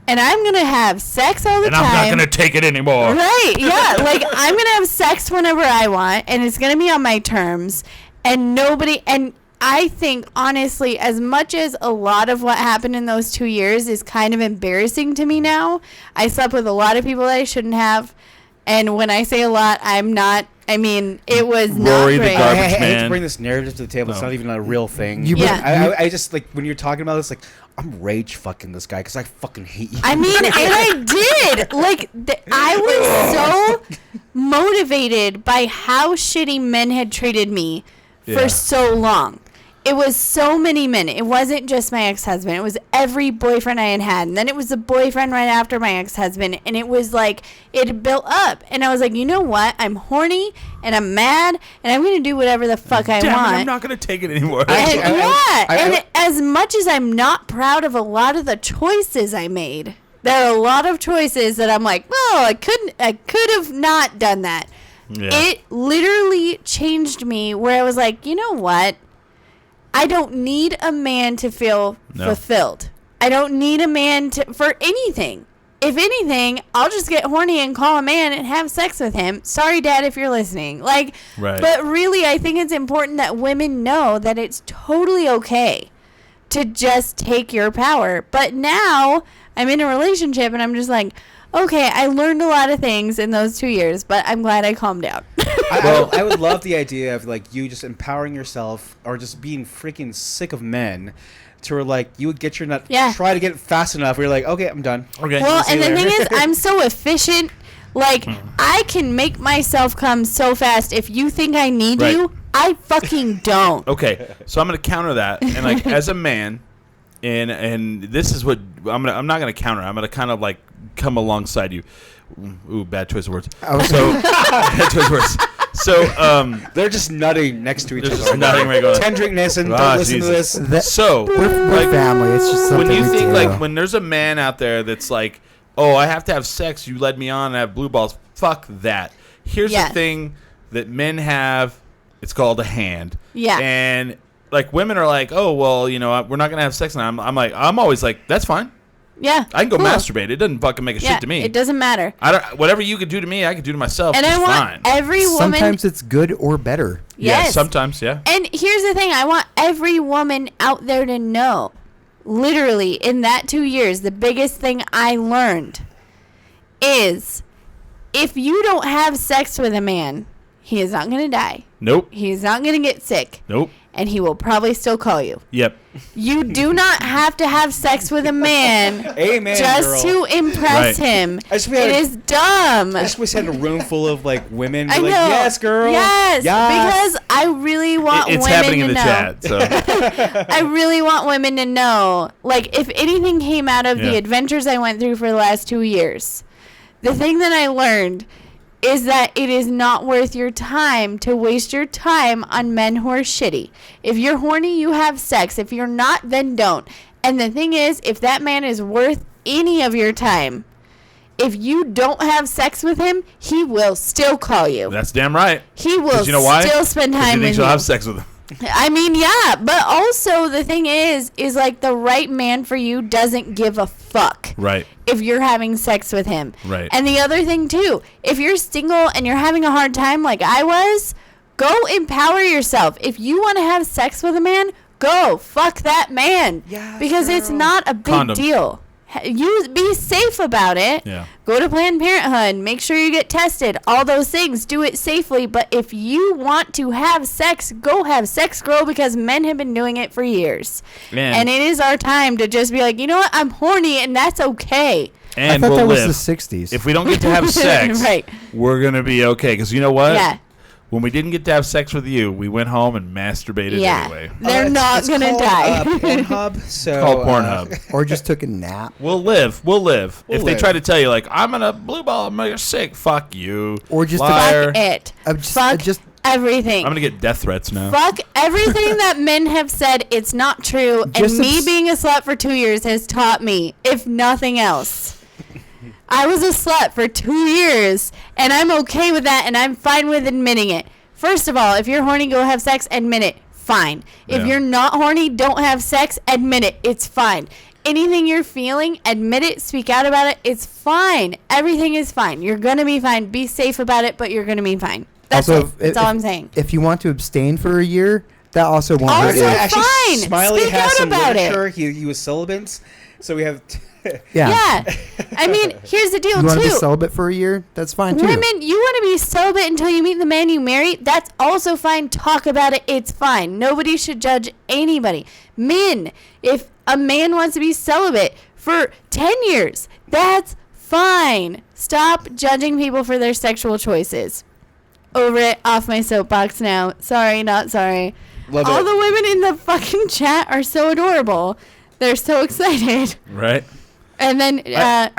And I'm going to have sex all the and time. I'm not going to take it anymore. Right, yeah. Like, I'm going to have sex whenever I want, and it's going to be on my terms. And I think, honestly, as much as a lot of what happened in those 2 years is kind of embarrassing to me now, I slept with a lot of people that I shouldn't have. And when I say a lot, it was not Rory the great. garbage I hate man. to bring this narrative to the table. It's No. not even a real thing. Yeah. I just, like, when you're talking about this, like, I'm rage fucking this guy because I fucking hate you. I mean, and I did. Like, I was so motivated by how shitty men had treated me Yeah. for so long. It was so many men. It wasn't just my ex-husband. It was every boyfriend I had had. And then it was the boyfriend right after my ex-husband. And it was like, it built up. And I was like, you know what? I'm horny and I'm mad and I'm going to do whatever the fuck I Damn it, want. I'm not going to take it anymore. And, I- as much as I'm not proud of a lot of the choices I made, there are a lot of choices that I'm like, oh, I could have not done that. Yeah. It literally changed me where I was like, you know what? I don't need a man to feel fulfilled. I don't need a man for anything. If anything, I'll just get horny and call a man and have sex with him. Sorry, Dad, if you're listening. Like, Right. But really, I think it's important that women know that it's totally okay to just take your power. But now I'm in a relationship and I'm just like, okay, I learned a lot of things in those 2 years, but I'm glad I calmed down. I would love the idea of, like, you just empowering yourself or just being freaking sick of men to where, like, you would get your nut, Yeah. try to get it fast enough where you're like, okay, I'm done. Okay. Well, See you and the later. thing is, I'm so efficient. Like, I can make myself come so fast. If you think I need Right. you, I fucking don't. Okay, so I'm going to counter that, and, like, as a man, and this is what I'm not going to counter. I'm going to kind of, like, come alongside you. Ooh, bad choice of words. So bad choice of words. So They're just nutting next to each They're other. just nutting right going. 10 drink Nathan, Ah, don't listen Jesus. to this. So We're like, family. It's just something when you we think do. like when there's a man out there that's like, oh, I have to have sex, you led me on and I have blue balls. Fuck that. Here's Yeah. the thing that men have. It's called a hand. Yeah. And like women are like, oh well, we're not gonna have sex now. I'm always like, that's fine. Yeah. I can go cool. masturbate. It doesn't fucking make a Yeah, shit to me. it doesn't matter. Whatever you could do to me, I could do to myself. And I It's want fine. every woman. Sometimes it's good or better. Yeah, Yes. sometimes, yeah. And here's the thing, I want every woman out there to know, literally, in that 2 years, the biggest thing I learned is if you don't have sex with a man, he is not going to die. Nope. He is not going to get sick. Nope. And he will probably still call you. Yep. You do not have to have sex with a man Amen, just girl. to impress Right. him. I just- we It had a- is dumb. I just wish I had a room full of, like, women. I Be know. like, yes, girl. Yes, because I really want It's women happening in to the know. chat. So I really want women to know, like, if anything came out of Yeah. the adventures I went through for the last 2 years, The thing that I learned is that it is not worth your time to waste your time on men who are shitty. If you're horny, you have sex. If you're not, then don't. And the thing is, if that man is worth any of your time, if you don't have sex with him, he will still call you. That's damn right. He will you know why? still spend time he with thinks you. you'll have sex with him. I mean, yeah, but also the thing is like the right man for you doesn't give a fuck. Right. If you're having sex with him. Right. And the other thing too, if you're single and you're having a hard time like I was, go empower yourself. If you want to have sex with a man, go fuck that man. Yeah, because it's girl. not a big Condoms. deal. You be safe about it. Yeah. Go to Planned Parenthood. Make sure you get tested. All those things. Do it safely. But if you want to have sex, go have sex, girl, because men have been doing it for years. And it is our time to just be like, you know what? I'm horny, and that's okay. And I thought we'll that live. was the 60s. If we don't get to have sex, Right. we're going to be okay. Because you know what? Yeah. When we didn't get to have sex with you, we went home and masturbated Yeah. anyway. They're not it's going to called, die. Pornhub. So, Called Pornhub. Or just took a nap. We'll live. We'll live. We'll if they live. try to tell you, like, I'm going to blue ball, I'm going to get sick, fuck you. Or just liar. Fuck it. Just- Fuck just- everything. I'm going to get death threats now. Fuck everything that men have said. It's not true. Just And me abs- being a slut for 2 years has taught me, if nothing else. I was a slut for 2 years, and I'm okay with that, and I'm fine with admitting it. First of all, if you're horny, go have sex, admit it. Fine. If Yeah. you're not horny, don't have sex, admit it. It's fine. Anything you're feeling, admit it, speak out about it. It's fine. Everything is fine. You're going to be fine. Be safe about it, but you're going to be fine. That's Also, it. That's all I'm saying. If you want to abstain for a year, that also won't hurt Also, you. Actually, fine. Smiley Speak has out some about it. literature. He was celibate, so we have. Yeah. I mean, here's the deal, You want to be too. celibate for a year? That's fine, too. Women, you want to be celibate until you meet the man you marry? That's also fine. Talk about it. It's fine. Nobody should judge anybody. Men, if a man wants to be celibate for 10 years, that's fine. Stop judging people for their sexual choices. Over it. Off my soapbox now. Sorry, not sorry. Love All it. the women in the fucking chat are so adorable. They're so excited. Right? And then yeah.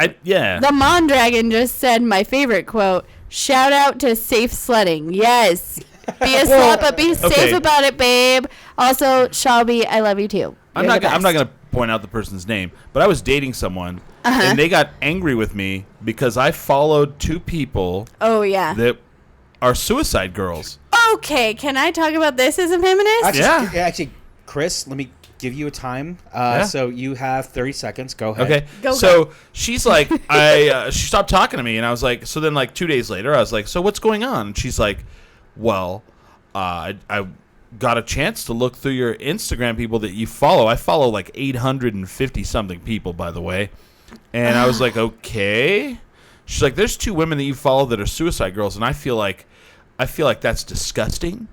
the Mondragon just said my favorite quote, shout out to safe sledding. Yes. Be a slut, but be safe okay. about it, babe. Also, Shelby, I love you too. I'm You're not the going best. to point out the person's name, but I was dating someone, and they got angry with me because I followed two people Oh, yeah. that are suicide girls. Okay, can I talk about this as a feminist? Actually, Chris, let me give you a time. Yeah. So you have 30 seconds. Go ahead. Okay. Go. She's like, she stopped talking to me, and I was like, so then like 2 days later, I was like, so what's going on? And she's like, well, I got a chance to look through your Instagram people that you follow. I follow like 850 something people, by the way. And I was like, okay. She's like, there's two women that you follow that are suicide girls, and I feel like that's disgusting.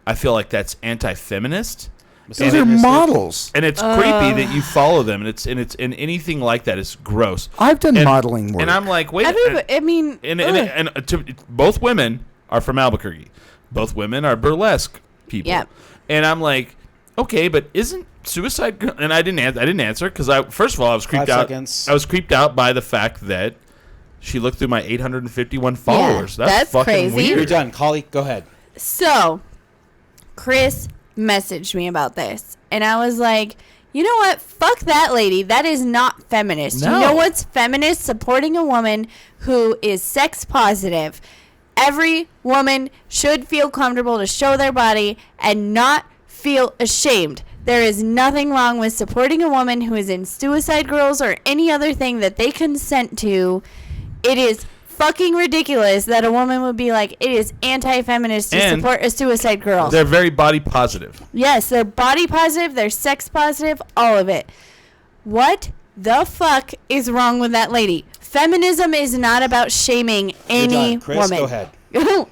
I feel like that's anti-feminist. These are models. And it's creepy that you follow them, and anything like that is gross. I've done modeling work. And I'm like, wait. I mean, Both women are from Albuquerque. Both women are burlesque people. Yep. And I'm like, okay, but isn't suicide? And I didn't answer because first of all, I was creeped 5 out. seconds. I was creeped out by the fact that she looked through my 851 followers. that's fucking crazy. weird. You're done. Holly, go ahead. So, Chris messaged me about this, and I was like, you know what? Fuck that lady. That is not feminist. No. You know what's feminist? Supporting a woman who is sex positive. Every woman should feel comfortable to show their body and not feel ashamed. There is nothing wrong with supporting a woman who is in Suicide Girls or any other thing that they consent to. It is fucking ridiculous that a woman would be like, it is anti-feminist to And support a suicide girl. They're very body positive. Yes, they're body positive, they're sex positive, all of it. What the fuck is wrong with that lady? Feminism is not about shaming any You're done. Chris, woman. go ahead.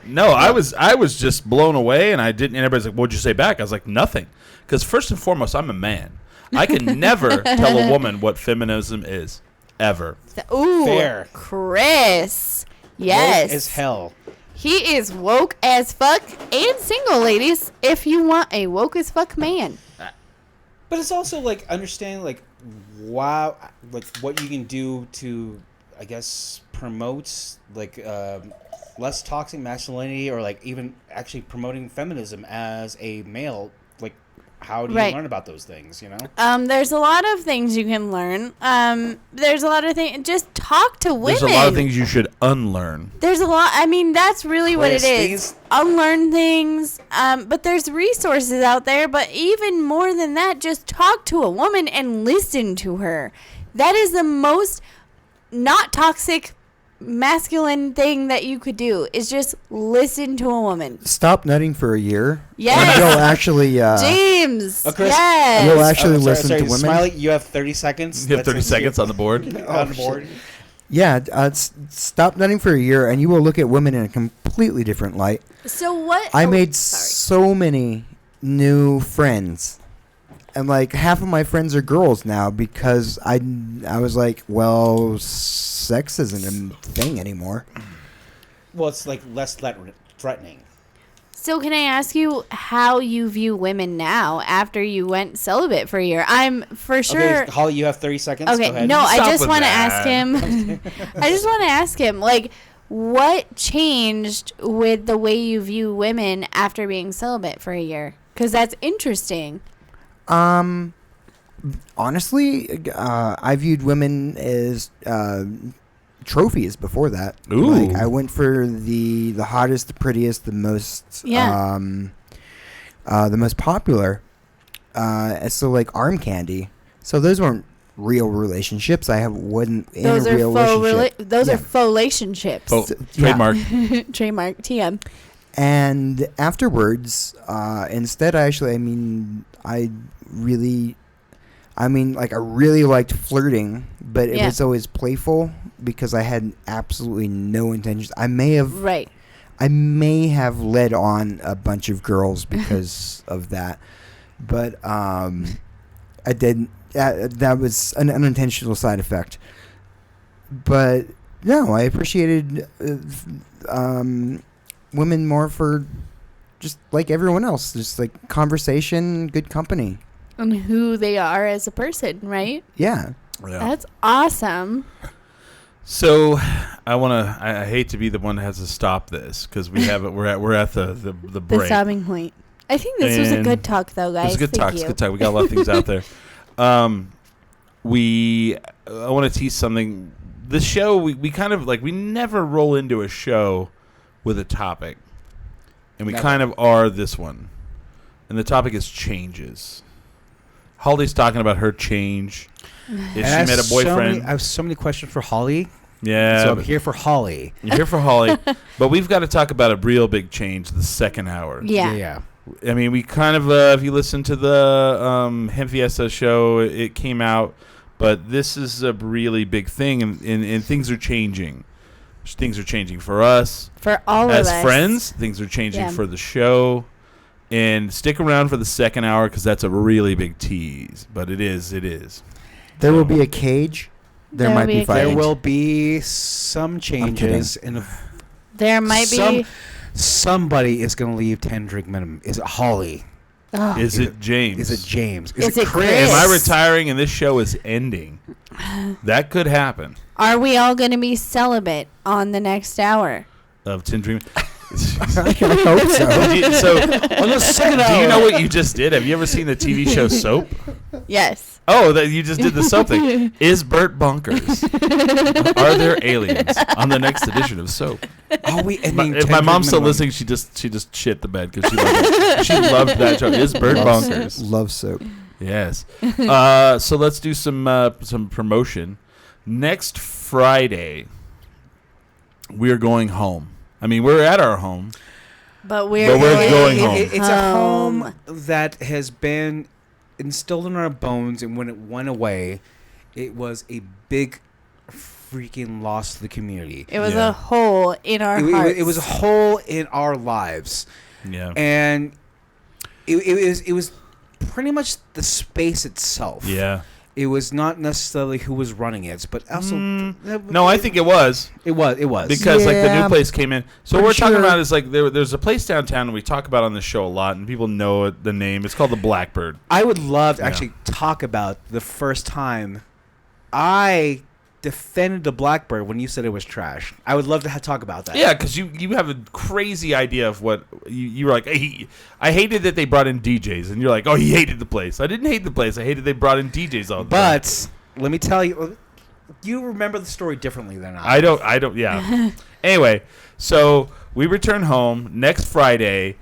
No, I was just blown away, and I didn't. And everybody's like, "What'd you say back?" I was like, "Nothing," because first and foremost, I'm a man. I can never tell a woman what feminism is, ever. Ooh, Fair. Chris. Yes. Woke as hell. He is woke as fuck and single, ladies, if you want a woke as fuck man. But it's also like understanding like wow, like what you can do to I guess, promotes like less toxic masculinity, or like even actually promoting feminism as a male. Like, how do you Right. learn about those things? You know. There's a lot of things you can learn. There's a lot of things. Just talk to women. There's a lot of things you should unlearn. There's a lot. I mean, that's really what it is. Things- Unlearn things. But there's resources out there. But even more than that, just talk to a woman and listen to her. That is the most not toxic masculine thing that you could do, is just listen to a woman. Stop nutting for a year. Yes. And you'll actually James. Chris, Yes. You'll actually listen to women. Smiley, you have 30 seconds. You have 30 That's it. seconds on the board. On the board. stop nutting for a year, and you will look at women in a completely different light. So what? I oh, made sorry. so many new friends, and like half of my friends are girls now because I was like, well, sex isn't a thing anymore. Well, it's like less threatening. So can I ask you how you view women now after you went celibate for a year? I'm for sure. Okay, Holly, you have 30 seconds. Go Okay, ahead. no, I Stop just with want to that. ask him. I just want to ask him, like, what changed with the way you view women after being celibate for a year? Because that's interesting. Honestly, I viewed women as trophies before that. Ooh. Like, I went for the hottest, the prettiest, the most the most popular. So like arm candy. So those weren't real relationships. I wasn't in Those a are real faux relationship. those Yeah. are faux relationships. Oh, Yeah. trademark. Trademark TM. And afterwards, instead, I really liked flirting, but it Yeah. was always playful because I had absolutely no intentions. I may have led on a bunch of girls because of that, but I didn't. That was an unintentional side effect. But no, I appreciated women more for just like everyone else, just like conversation, good company. And who they are as a person, right? Yeah. Yeah. That's awesome. So, I hate to be the one that has to stop this because we have it. We're at the The break. stopping point. I think this was a And good talk, though, guys. It's a good Thank talk. you. It's a good talk. We got a lot of things out there. I want to tease something. This show, we kind of like, we never roll into a show with a topic, and we Never. kind of are this one. And the topic is changes. Holly's talking about her change. If she And met a boyfriend, I have so many questions for Holly. yeah, So I'm here for Holly. you're here for Holly, but we've got to talk about a real big change the second hour. Yeah. I mean, we kind of, if you listen to the Hemp Fiesta show, it came out, but this is a really big thing, and things are changing. Things are changing for us. For all As of us. friends, things are changing Yeah. for the show. And stick around for the second hour because that's a really big tease. But it is. There will be a cage. There There might will be be a fighting. There will be some changes in the There might be. somebody is going to leave 10 drink minimum. Is it Holly? Oh, Is it James? Is it James? Is it Chris? Am I retiring and this show is ending? That could happen. Are we all going to be celibate on the next hour? Of 10 Dream. I hope so. So, On the second do you hour. know what you just did? Have you ever seen the TV show Soap? Yes. Oh, that you just did the Soap thing. Is Bert bonkers? Are there aliens on the next edition of Soap? Are we ending If 10 my drink mom's still minimum? listening, she just shit the bed because she loved it. She loved that show. Is Bert bonkers? Love soap. Yes. So let's do some promotion. Next Friday, we're going home. I mean, we're at our home. But we're going home. It's a Home. home that has been instilled in our bones, and when it went away, it was a big freaking loss to the community. It was Yeah. a hole in our hearts. It was a hole in our lives, Yeah. and it was pretty much the space itself. Yeah. It was not necessarily who was running it, but also No, I think it was. it was Because like the new Yeah, place came in. So what pretty we're talking sure. about is like there's a place downtown we talk about on the show a lot, and people know it, the name. It's called the Blackbird. I would love to Yeah. actually talk about the first time I defended the Blackbird when you said it was trash. I would love to talk about that. Yeah, because you have a crazy idea of what you were like. I hated that they brought in DJs, and you're like, oh, he hated the place. I didn't hate the place. I hated they brought in DJs all the time. But let me tell you, you remember the story differently than I don't. Yeah. Anyway, so we return home next Friday.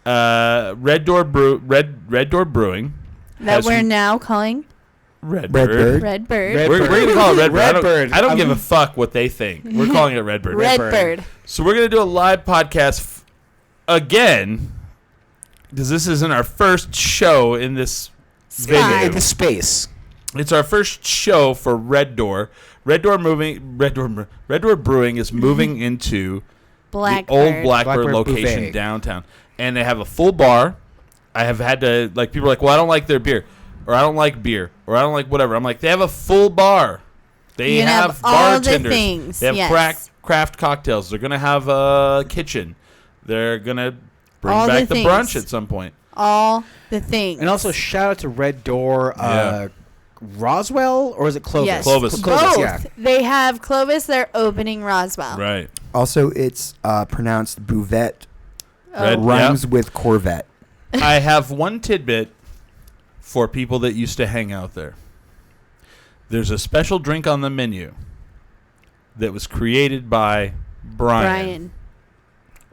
Red Door Brewing. That we're now calling Redbird. Redbird. We're going to call it Redbird. Redbird. I don't give a fuck what they think. We're calling it Redbird. Redbird. So we're going to do a live podcast again, because this isn't our first show in this venue. in the space. It's our first show for Red Door. Red Door Brewing is moving into Blackbird. the old Blackbird Blackbird location Buffet. downtown, and they have a full bar. I have had to, like, people are like, well, I don't like their beer, or I don't like beer, or I don't like whatever. I'm like, they have a full bar. They You can have have all the bartenders. things, They have yes. craft cocktails. They're gonna have a kitchen. They're gonna bring All back the the brunch things. at some point. All the things. And also, shout out to Red Door. Yeah. Roswell, or is it Clovis? Yes. Clovis. Both. Yeah. They have Clovis. They're opening Roswell. Right. Also, it's pronounced buvette. Red- Rhymes with Corvette. I have one tidbit for people that used to hang out there. There's a special drink on the menu that was created by Brian.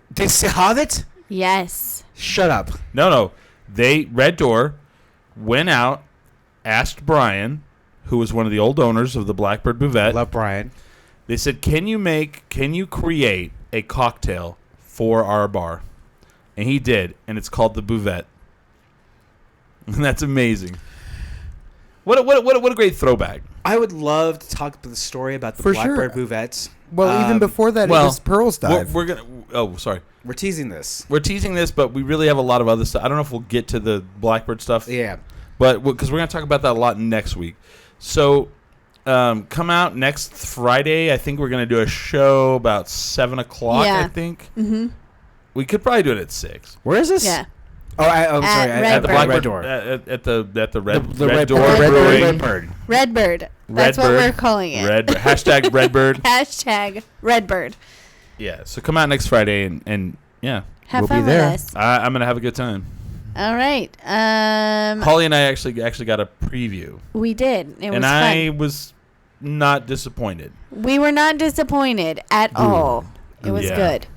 They still have it? Yes. Shut up. No. Red Door went out, asked Brian, who was one of the old owners of the Blackbird Buvette. Love Brian. They said, can you create a cocktail for our bar? And he did, and it's called the Buvette. And that's amazing. What a great throwback. I would love to talk about the story about the For sure. Blackbird Buvettes. Well, even before that, it was Pearl's Dive. We're gonna. Oh, sorry. We're teasing this. We're teasing this, but we really have a lot of other stuff. I don't know if we'll get to the Blackbird stuff. Yeah. But because we're going to talk about that a lot next week. So come out next Friday. I think we're going to do a show about 7 o'clock, Yeah. I think. Mm-hmm. We could probably do it at 6. Where is this? Yeah. Oh, I'm sorry. Red At the Bird. Blackbird Red Door. At the Red The Red Red Door Bird. Brewing. Redbird. Redbird. That's what Redbird. we're calling it. Hashtag Redbird. Hashtag Redbird. Yeah. So come out next Friday and yeah, Have We'll fun be with there. us. I'm gonna have a good time. All right. Holly and I actually got a preview, We did. It was and fun. I was not disappointed. We were not disappointed at all. It was Yeah. good.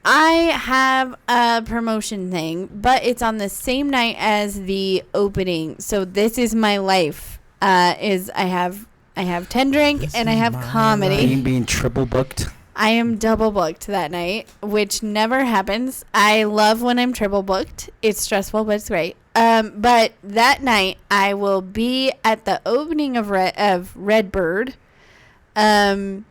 I have a promotion thing, but it's on the same night as the opening. So this is my life. I have 10 drink and I have comedy. Being triple booked. I am double booked that night, which never happens. I love when I'm triple booked. It's stressful, but it's great. But that night I will be at the opening of Redbird, doing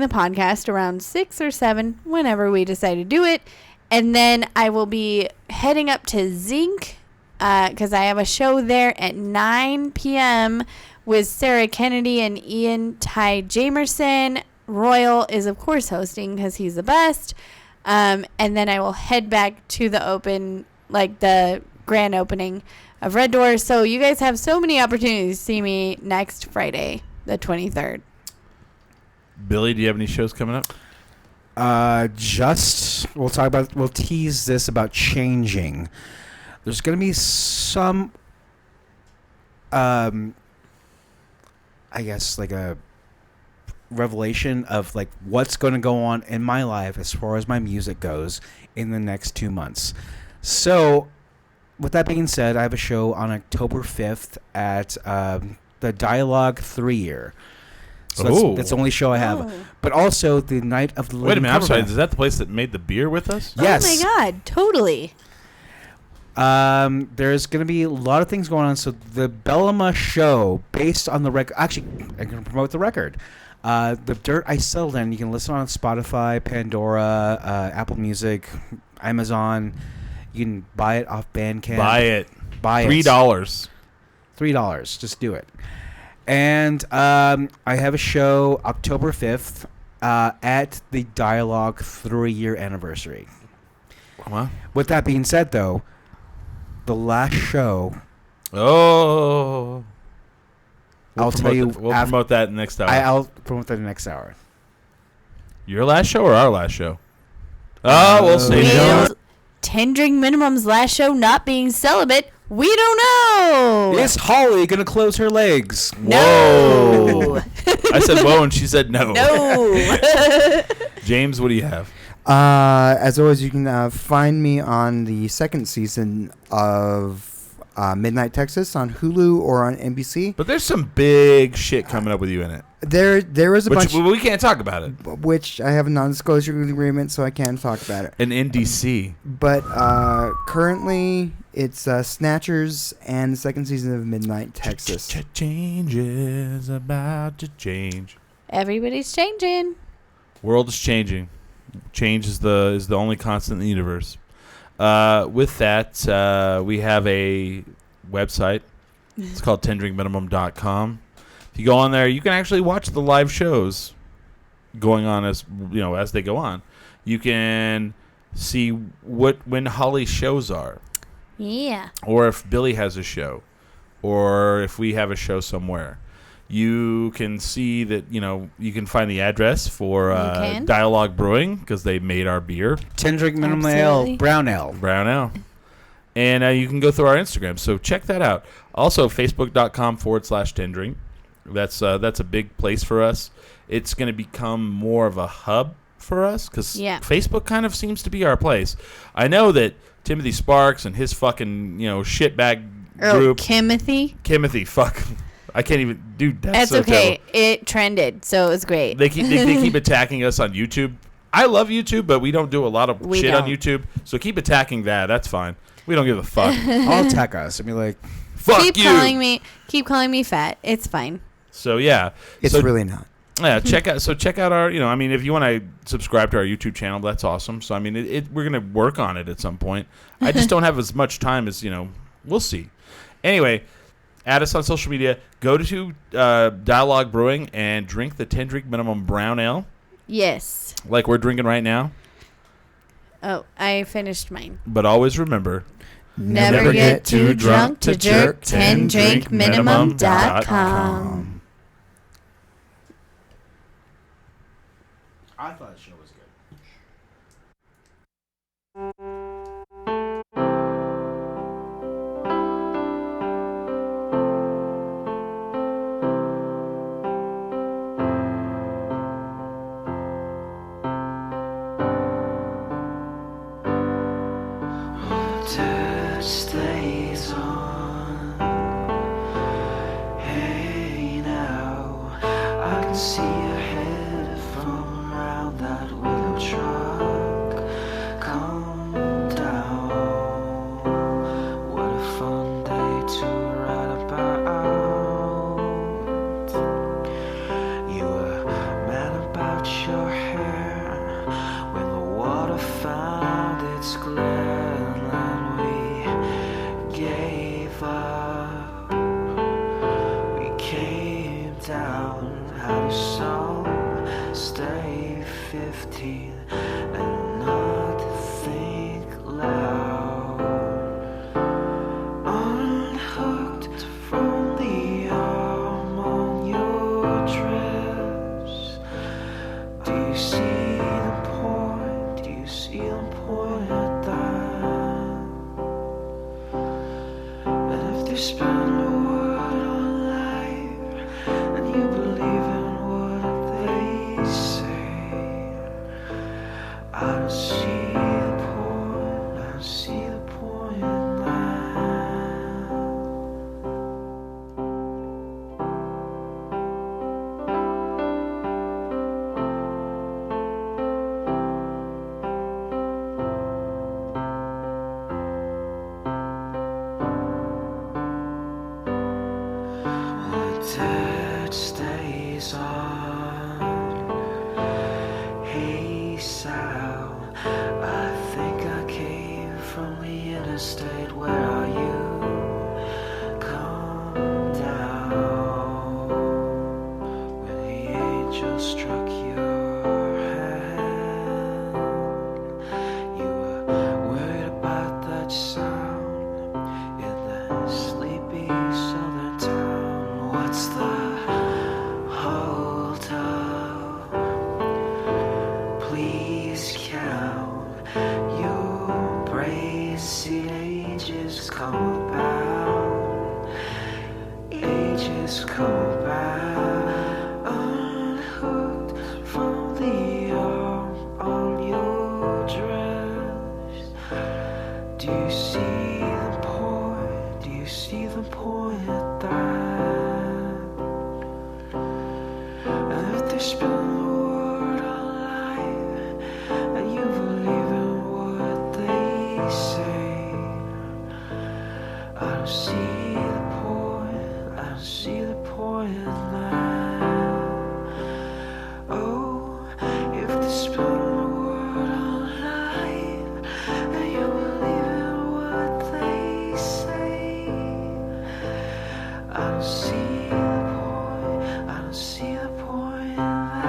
the podcast around 6 or 7, whenever we decide to do it. And then I will be heading up to Zinc, because I have a show there at 9 p.m. with Sarah Kennedy and Ian Ty Jamerson. Royal is, of course, hosting because he's the best. And then I will head back to the grand opening of Red Door. So you guys have so many opportunities to see me next Friday, the 23rd. Billy, do you have any shows coming up? We'll tease this about changing. There's going to be some, I guess, like a revelation of like what's going to go on in my life as far as my music goes in the next 2 months. So, with that being said, I have a show on October 5th at the Dialog 3-year. So that's the only show I have. Oh. But also the night of the Wait a minute, I'm sorry. Cover Is that the place that made the beer with us? Yes. Oh, my God. Totally. There's going to be a lot of things going on. So the Bellama show, based on the record, actually, I'm going to promote the record. The Dirt I Settled In, you can listen on Spotify, Pandora, Apple Music, Amazon. You can buy it off Bandcamp. Buy it. Buy it. $3. $3. Just do it. And I have a show October 5th at the Dialog 3-year anniversary. Well, With that being said, though, the last show oh. I'll tell you. We'll promote that in the next hour. I'll promote that in the next hour. Your last show or our last show? Oh, we'll see. With 10 drink minimum's last show not being celibate, we don't know. Is Holly gonna close her legs? No. I said whoa, and she said no. No. James, what do you have? As always, you can find me on the second season of Midnight Texas on Hulu or on NBC. But there's some big shit coming up with you in it. There was a bunch, We can't talk about it. which I have a non-disclosure agreement, so I can't talk about it. An NDC. But currently, it's Snatchers and the second season of Midnight Texas. Change is about to change. Everybody's changing. World is changing. Change is the only constant in the universe. With that, we have a website. It's called tendrinkminimum.com. If you go on there, you can actually watch the live shows going on as they go on. You can see when Holly's shows are. Yeah. Or if Billy has a show, or if we have a show somewhere. You can see that, you can find the address for Dialog Brewing because they made our beer. 10 drink minimum Absolutely. ale, brown ale. Brown ale. And you can go through our Instagram. So check that out. Also, facebook.com/10drink. That's a big place for us. It's going to become more of a hub for us because Facebook kind of seems to be our place. I know that Timothy Sparks and his fucking, shitbag group. Kimothy, fuck. I can't even, dude. That's so okay. terrible. It trended, so it was great. They keep attacking us on YouTube. I love YouTube, but we don't do a lot of shit on YouTube. So keep attacking that. That's fine. We don't give a fuck. I'll attack us. I mean, like, fuck keep you. Keep calling me fat. It's fine. So yeah, it's really not. Yeah, check out our. If you want to subscribe to our YouTube channel, that's awesome. So we're gonna work on it at some point. I just don't have as much time as We'll see. Anyway. Add us on social media. Go to Dialog Brewing and drink the 10 drink minimum brown ale. Yes. Like we're drinking right now. Oh, I finished mine. But always remember, never get too drunk to jerk. 10drinkminimum.com. I thought the show was good. Stays on. Hey now, I can see ahead from around that willow truck. Come down. What a fun day to ride about. You were mad about your hair when the water found its glare. Gave up. We came down, had a song, stay 15 and not think loud. Unhooked from the arm on your dress. Do you see the point? Do you see the point at that? Spend a word on life, and you believe in what they say. I don't see the point. I don't see the point in Dead stays on. Hey Sal, I think I came from the interstate. Where are you? Come down. When the angel struck your hand, you were worried about that sound in that sleepy southern town. What's the come about, ages come about, unhooked from the arm on your dress. Do you see the point? Do you see the point at that? And if there's been a word on life, and you believe in what they say, I don't see the point, I don't see the point in that. Oh, if there's been a word on life, and you believe in what they say, I don't see the point, I don't see the point in that.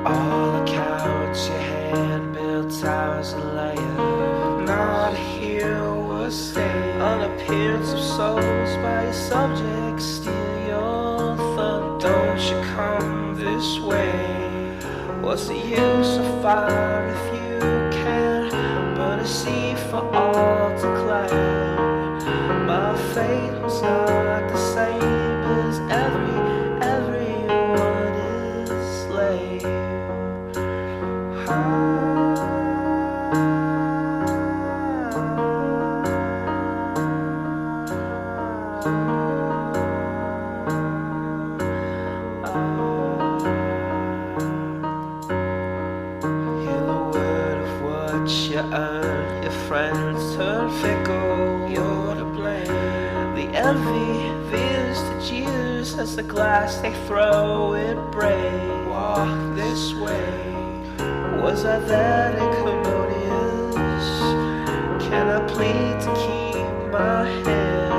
By all accounts, your hand-built towers and layers. Not a hero was saved. On appearance of souls by your subjects, steal your thumb. Don't you come this way. What's the use of fire if you can't burn a sea for all to claim? My fate was not the same as everyone is slave. Hear the word of what you earn. Your friends turn fickle, you're to blame. The envy veers to jeers as the glass they throw it breaks. Walk this way. Was I that incommodious? Can I plead to keep my head?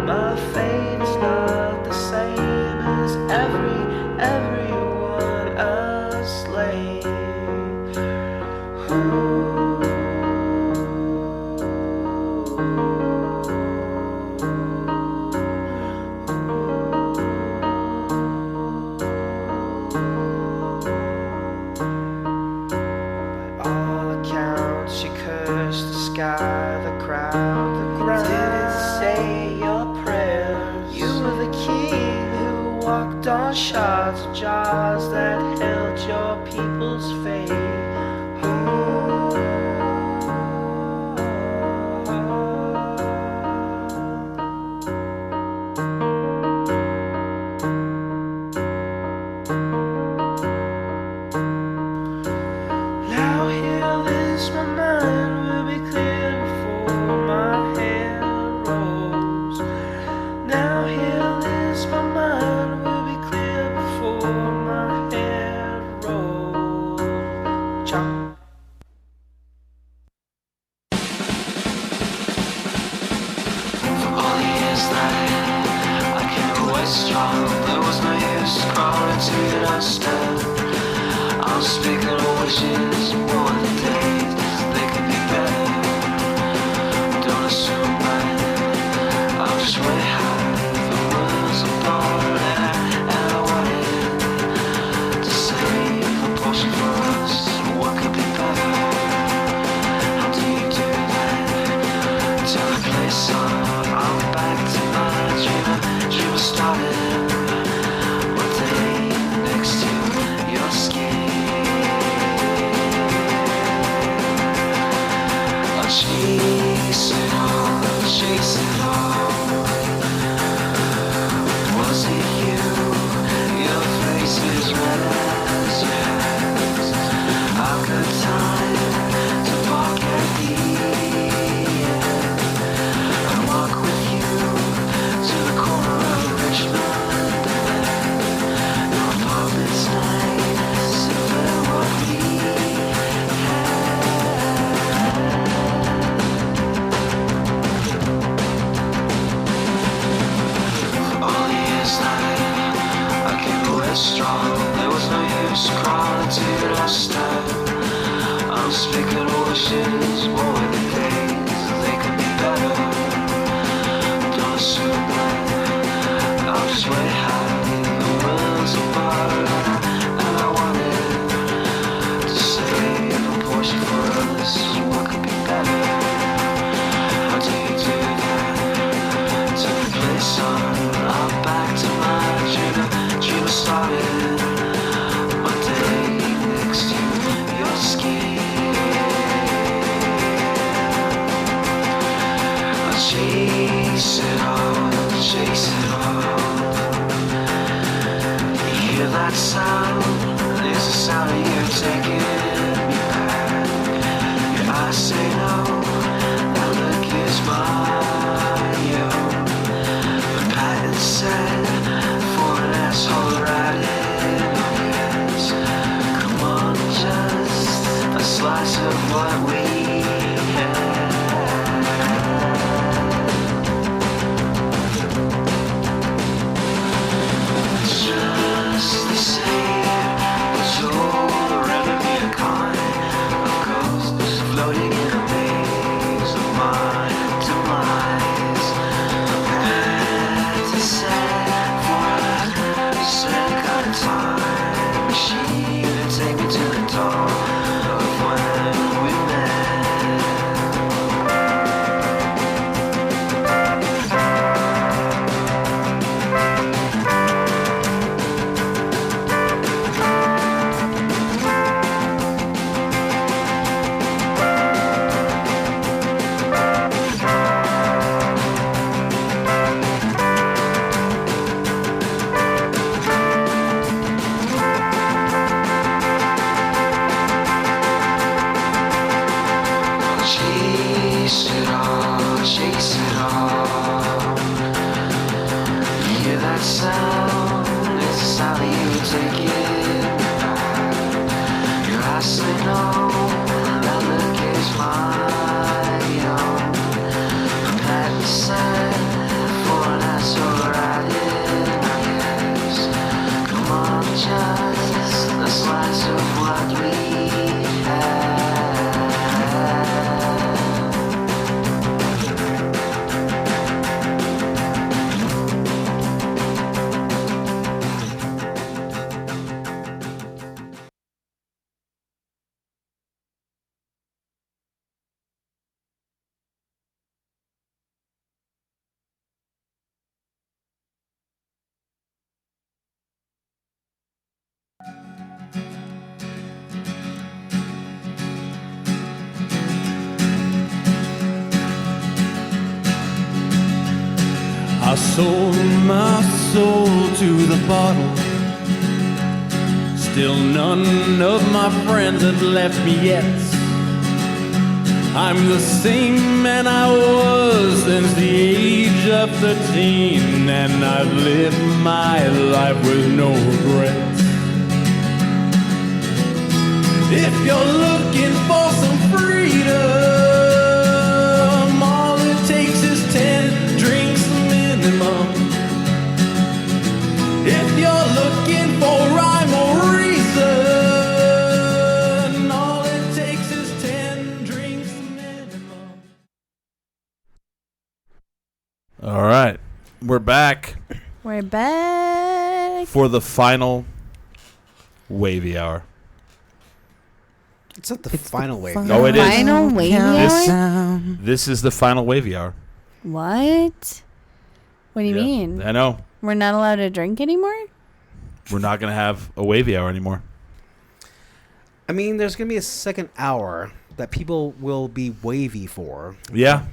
My fate is not the same as everyone I slay. All accounts, you cursed the sky, the crowd, the ground. Didn't say your prayers. You were the king who walked on shards of jars that held your people's fate. Now here is my mind will be clear before my head rolls. Now here is my mind will be clear before my head rolls. Chop. For all the years that I kept away strong, there was no use crawling to the unstable. I was speaking of wishes, more than days, they could be better. Don't assume I'm just way high. The world's apart, and I wanted to save a portion for us. What could be better? How do you do that? Till the place I'm back to my dream started. One day next to your skin. Chase it all. Was it you? Your face is red as your hands. I've got time to walk at the end and walk unspeakable wishes, more the days they could be better. Don't assume that I'll just wait high, the world's apart, and I wanted to save a portion for us. What could be better? How do you do that? Took the place on our back to my dream started. One day next to your skin, I'll chase it all, chase it all. You hear that sound? It's the sound of you taking me back. Your eyes say no, that look is mine. The pattern said for an asshole right in your ears. Come on, just a slice of what we had. Just the same, but you'll rather be a kind of ghost floating in a maze of my demise. Had to set for a certain kind of time machine to take me to the dawn of when we met. Chase it all, chase it all. You hear that sound? It's the sound of you taking me back. Your eyes say no, that look is mine. I'm happy sad for an asshole right in my ears. Come on, just a slice of what we had. I sold my soul to the bottle. Still none of my friends have left me yet. I'm the same man I was since the age of 13, and I've lived my life with no regrets. If you're looking for some freedom, all it takes is 10 drinks minimum. If you're looking for rhyme or reason, all it takes is 10 drinks minimum. All right, we're back We're back. for the final wavy hour. It's not the final wave. No, it is. Final wavy hour? This is the final wavy hour. What? What do you Yeah, mean? I know. We're not allowed to drink anymore? We're not going to have a wavy hour anymore. I mean, there's going to be a second hour that people will be wavy for. Yeah,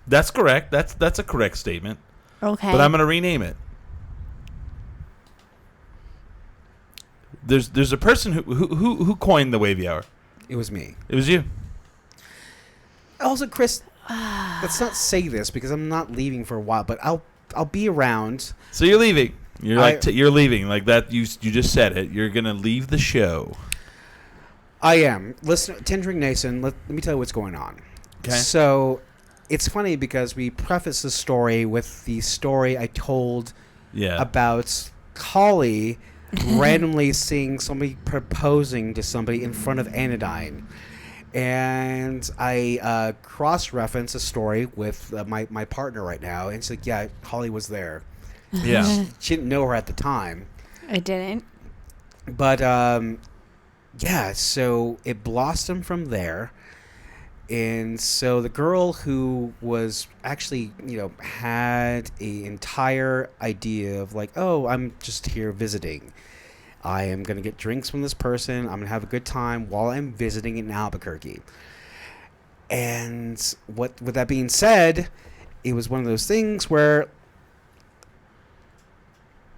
that's correct. That's a correct statement. Okay. But I'm going to rename it. There's a person who coined the wavy hour. It was me. It was you. Also, Chris, let's not say this because I'm not leaving for a while, but I'll be around. So you're leaving. You're leaving like that. You just said it. You're gonna leave the show. I am. Listen, Tendering Nason, let me tell you what's going on. Okay. So it's funny because we preface the story with the story I told about Collie randomly seeing somebody proposing to somebody in front of Anodyne. And I cross-reference a story with my partner right now, and she's like, "Yeah, Holly was there." Yeah. She didn't know her at the time, I didn't. but yeah. So it blossomed from there, and so the girl who was actually, had a entire idea of like, "Oh, I'm just here visiting. I am going to get drinks from this person. I'm going to have a good time while I'm visiting in Albuquerque." And with that being said, it was one of those things where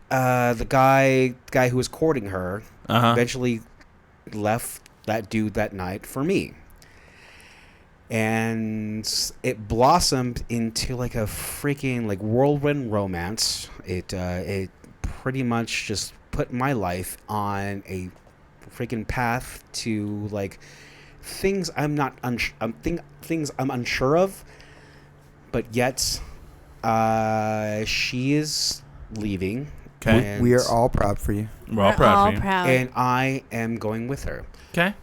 the guy who was courting her eventually left that dude that night for me. And it blossomed into like a freaking like whirlwind romance. It pretty much just put my life on a freaking path to like things I'm unsure of, but yet she is leaving. Okay. We are all proud for you. We're all proud for you. And I am going with her. Okay.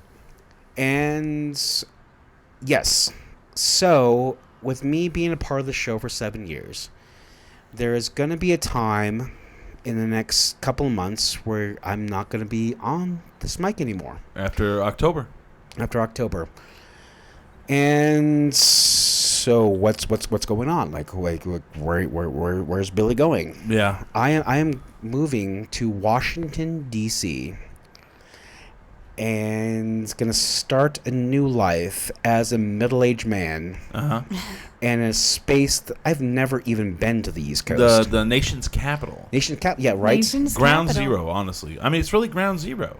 And yes, so with me being a part of the show for 7 years, there is going to be a time in the next couple of months where I'm not going to be on this mic anymore. After October. And so what's going on? Like where's Billy going? Yeah. I am moving to Washington, D.C., and going to start a new life as a middle-aged man in a space that I've never even been to the East Coast. The nation's capital. Yeah, right? Nation's Ground capital. zero, honestly. I mean, it's really ground zero.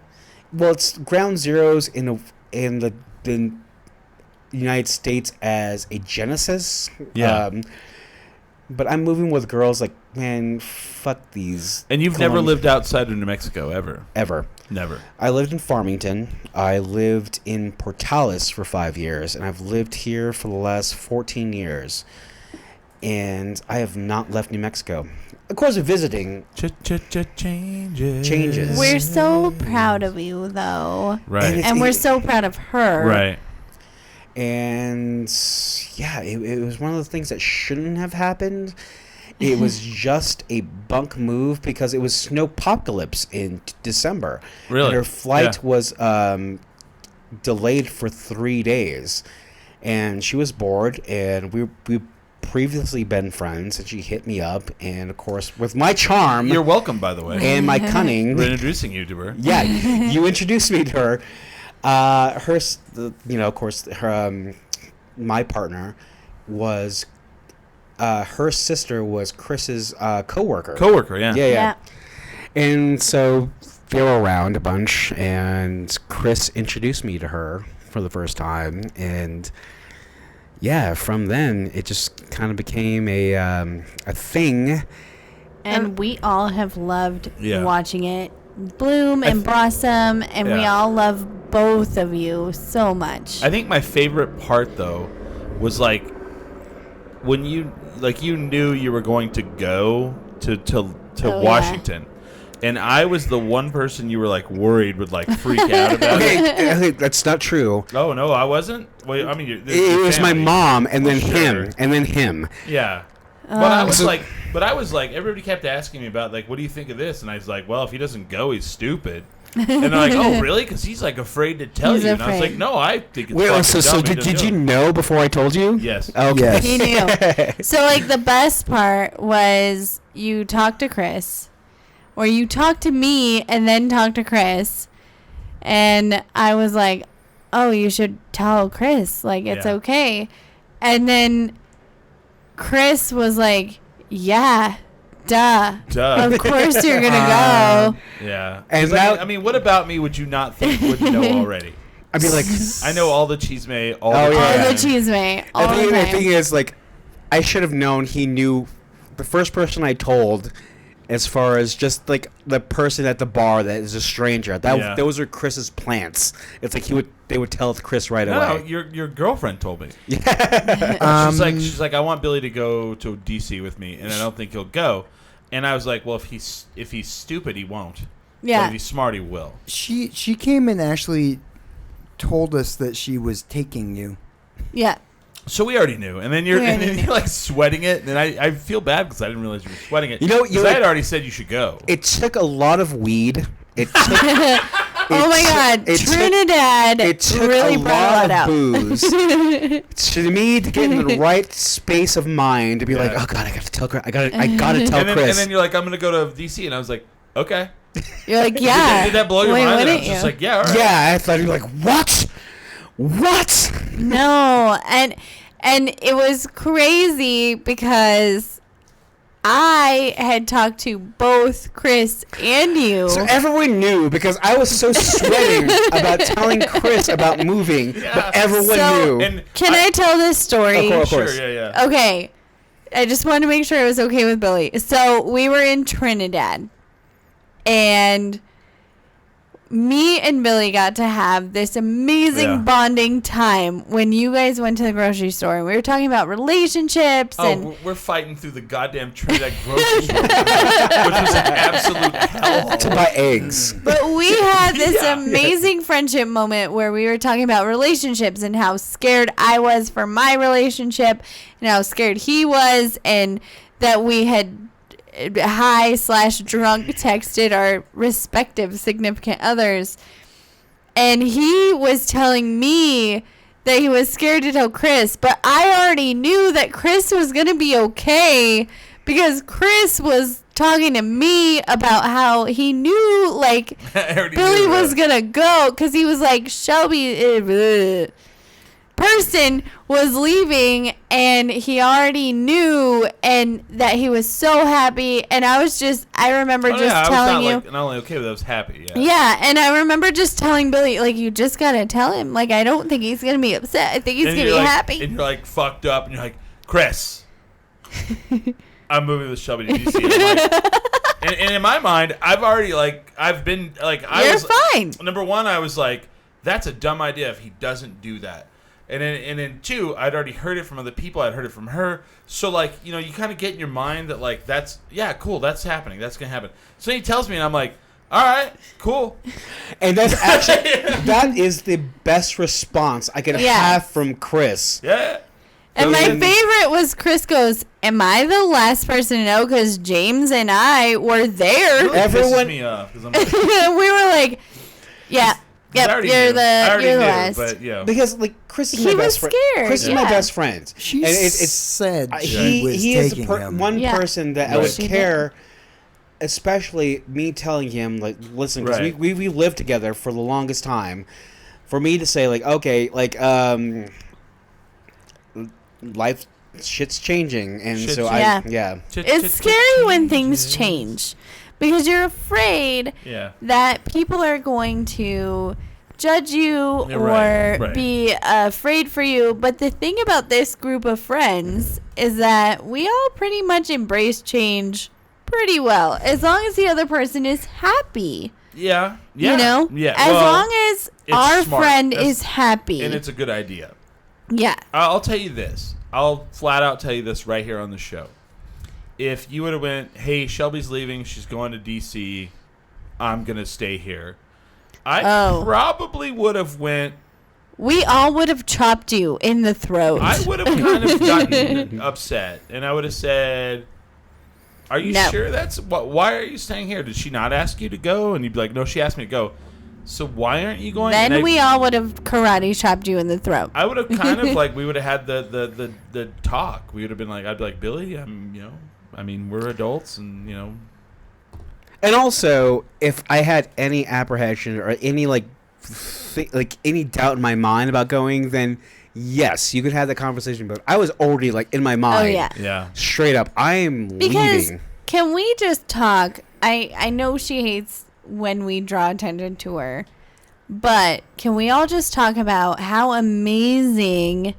Well, it's ground zeros in the United States as a genesis. Yeah. But I'm moving with girls like, man, fuck these. And you've never lived outside of New Mexico, ever? Ever. Never. I lived in Farmington. I lived in Portales for 5 years, and I've lived here for the last 14 years. And I have not left New Mexico. Of course, visiting changes. We're so proud of you, though. Right. And we're so proud of her. Right. And yeah, it was one of the things that shouldn't have happened. It was just a bunk move because it was snowpocalypse in December. Really? And her flight was delayed for 3 days. And she was bored, and we previously been friends, and she hit me up. And, of course, with my charm... You're welcome, by the way. And my cunning... We're introducing you to her. Yeah, you introduced me to her. Of course, her, my partner was, her sister was Chris's coworker. Yeah. And so they were around a bunch, and Chris introduced me to her for the first time, and yeah, from then it just kind of became a thing. And we all have loved Yeah. watching it bloom and blossom, and we Yeah. all love both of you so much. I think my favorite part, though, was like when you knew you were going to go to Oh, Washington, and I was the one person you were like worried would like freak out about it. Okay, that's not true. Oh no, I wasn't. Well, I mean, It was my mom, and then sure. him, and then him. Yeah. But I was like, everybody kept asking me about, like, what do you think of this? And I was like, well, if he doesn't go, he's stupid. And they're like, oh, really? Because he's, like, afraid to tell He's you. And I was afraid. like, no, I think it's Wait, fucking so dumb. He did doesn't you do it. know before I told you? Yes. Okay. Yes. He knew. So, like, the best part was you talked to Chris, or you talked to me and then talked to Chris, and I was like, oh, you should tell Chris. Like, it's Yeah. okay. And then Chris was like, yeah, duh. Of course you're going to go. Yeah. And 'Cause that- I mean, what about me would you not think would know already? I'd be like, I know all the chisme, all Oh, the yeah. All time. the cheese, mate. All the the thing time. is, like, I should have known he knew. The first person I told, as far as just like the person at the bar that is a stranger, Yeah. those are Chris's plants. It's like they would tell Chris right No, away. your girlfriend told me. Um, She's like, I want Billy to go to DC with me, and I don't think he'll go. And I was like, well, if he's stupid, he won't. But Yeah. if he's smart, he will. She came and actually told us that she was taking you. Yeah. So we already knew, and then you're like sweating it, and I feel bad because I didn't realize you were sweating it. I had already said you should go. It took a lot of weed. It took, oh my God, Trinidad! It took really a brought lot it of out. booze to me to get in the right space of mind to be like, oh God, I gotta tell Chris. I gotta tell Chris. And then you're like, I'm gonna go to DC, and I was like, okay. You're like, yeah. Did that blow your mind? And I was you? just like, yeah, all right. Yeah, I thought you were like, what? No, and it was crazy because I had talked to both Chris and you. So everyone knew because I was so sweating about telling Chris about moving, but everyone knew. And can I tell this story? Of course. Sure, yeah. Okay. I just wanted to make sure it was okay with Billy. So we were in Trinidad, and me and Billy got to have this amazing bonding time when you guys went to the grocery store, and we were talking about relationships. And we're fighting through the goddamn Trinidad grocery store, which was an absolute hell to buy eggs. But we had this amazing friendship moment where we were talking about relationships and how scared I was for my relationship and how scared he was, and that we had high/drunk texted our respective significant others, and he was telling me that he was scared to tell Chris, but I already knew that Chris was gonna be okay because Chris was talking to me about how he knew like Billy was gonna go because he was like, Shelby person was leaving, and he already knew, and that he was so happy. And I remember telling you, not only okay, but I was happy. Yeah, and I remember just telling Billy, like, you just gotta tell him, like, I don't think he's gonna be upset. I think he's gonna be happy. And you're like fucked up, and you're like, Chris, I'm moving with Shelby to DC. And in my mind, I've been You're fine. Number one, I was like, that's a dumb idea if he doesn't do that. And then two, I'd already heard it from other people. I'd heard it from her. So, like, you kind of get in your mind that, like, that's, yeah, cool, that's happening. That's going to happen. So he tells me, and I'm like, all right, cool. And that's actually, that is the best response I could have from Chris. Yeah. And my favorite was Chris goes, am I the last person to know? Because James and I were there. Really pisses me off. 'Cause I'm like, we were like, yeah. Yep, you're the last. But, because like Chris is my best friend. Scared. Chris is my best friend. She said he is one Yeah. person that I would care, especially me telling him like, listen, because we lived together for the longest time. For me to say like, okay, like life shit's changing, and Shit's so it's scary when things change. Because you're afraid that people are going to judge you or be afraid for you. But the thing about this group of friends is that we all pretty much embrace change pretty well. As long as the other person is happy. Yeah. You know? Yeah. As long as our friend is happy. And it's a good idea. Yeah. I'll tell you this. I'll flat out tell you this right here on the show. If you would have went, hey, Shelby's leaving, she's going to DC, I'm going to stay here, I probably would have went. We all would have chopped you in the throat. I would have kind of gotten upset, and I would have said, are you sure that's, why are you staying here? Did she not ask you to go? And you'd be like, no, she asked me to go. So why aren't you going? Then we all would have karate chopped you in the throat. I would have kind of like, we would have had the talk. We would have been like, I'd be like, Billy, we're adults, and And also, if I had any apprehension or any any doubt in my mind about going, then yes, you could have the conversation. But I was already like in my mind, straight up, I am leaving. Can we just talk? I know she hates when we draw attention to her, but can we all just talk about how amazing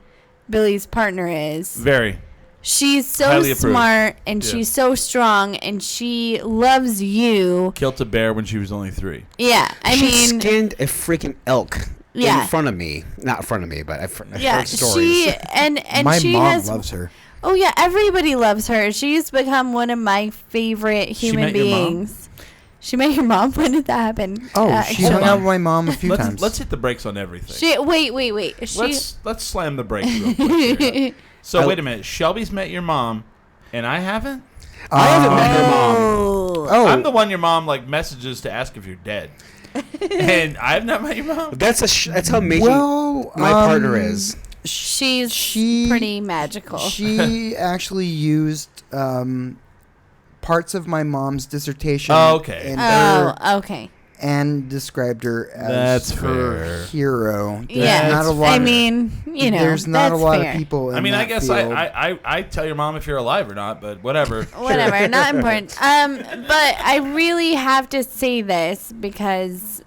Billy's partner is? Very. She's so smart, and she's so strong, and she loves you. Killed a bear when she was only 3. Yeah, she skinned a freaking elk in front of me. Not in front of me, but I've heard stories. My mom loves her. Oh, yeah, everybody loves her. She's become one of my favorite human beings. She met your mom? When did that happen? Oh, she hung out with my mom a few times. Let's hit the brakes on everything. Wait. Let's slam the brakes real quick here. So wait a minute. Shelby's met your mom, and I haven't? I haven't met her mom. Oh. I'm the one your mom messages to ask if you're dead. And I have not met your mom. That's how amazing my partner is. She's pretty magical. She actually used parts of my mom's dissertation. Oh, okay. Okay. And described her as her hero. Yeah, not a lot. I mean, there's not a lot fair. of people. In I mean, that I guess field. I tell your mom if you're alive or not, but whatever. Whatever, not important. But I really have to say this because,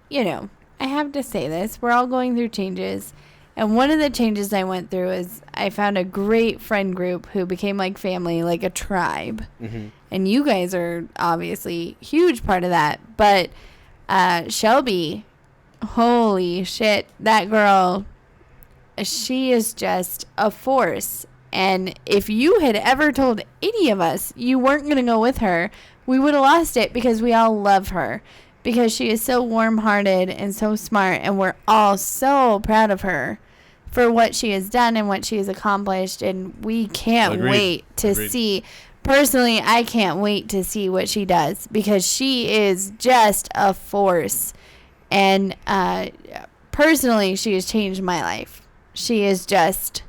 I have to say this. We're all going through changes. And one of the changes I went through is I found a great friend group who became like family, like a tribe. Mm-hmm. And you guys are obviously a huge part of that. But Shelby, holy shit, that girl, she is just a force. And if you had ever told any of us you weren't going to go with her, we would have lost it because we all love her. Because she is so warm-hearted and so smart. And we're all so proud of her for what she has done and what she has accomplished, and we can't wait to see. Personally, I can't wait to see what she does because she is just a force. And personally, she has changed my life. She is just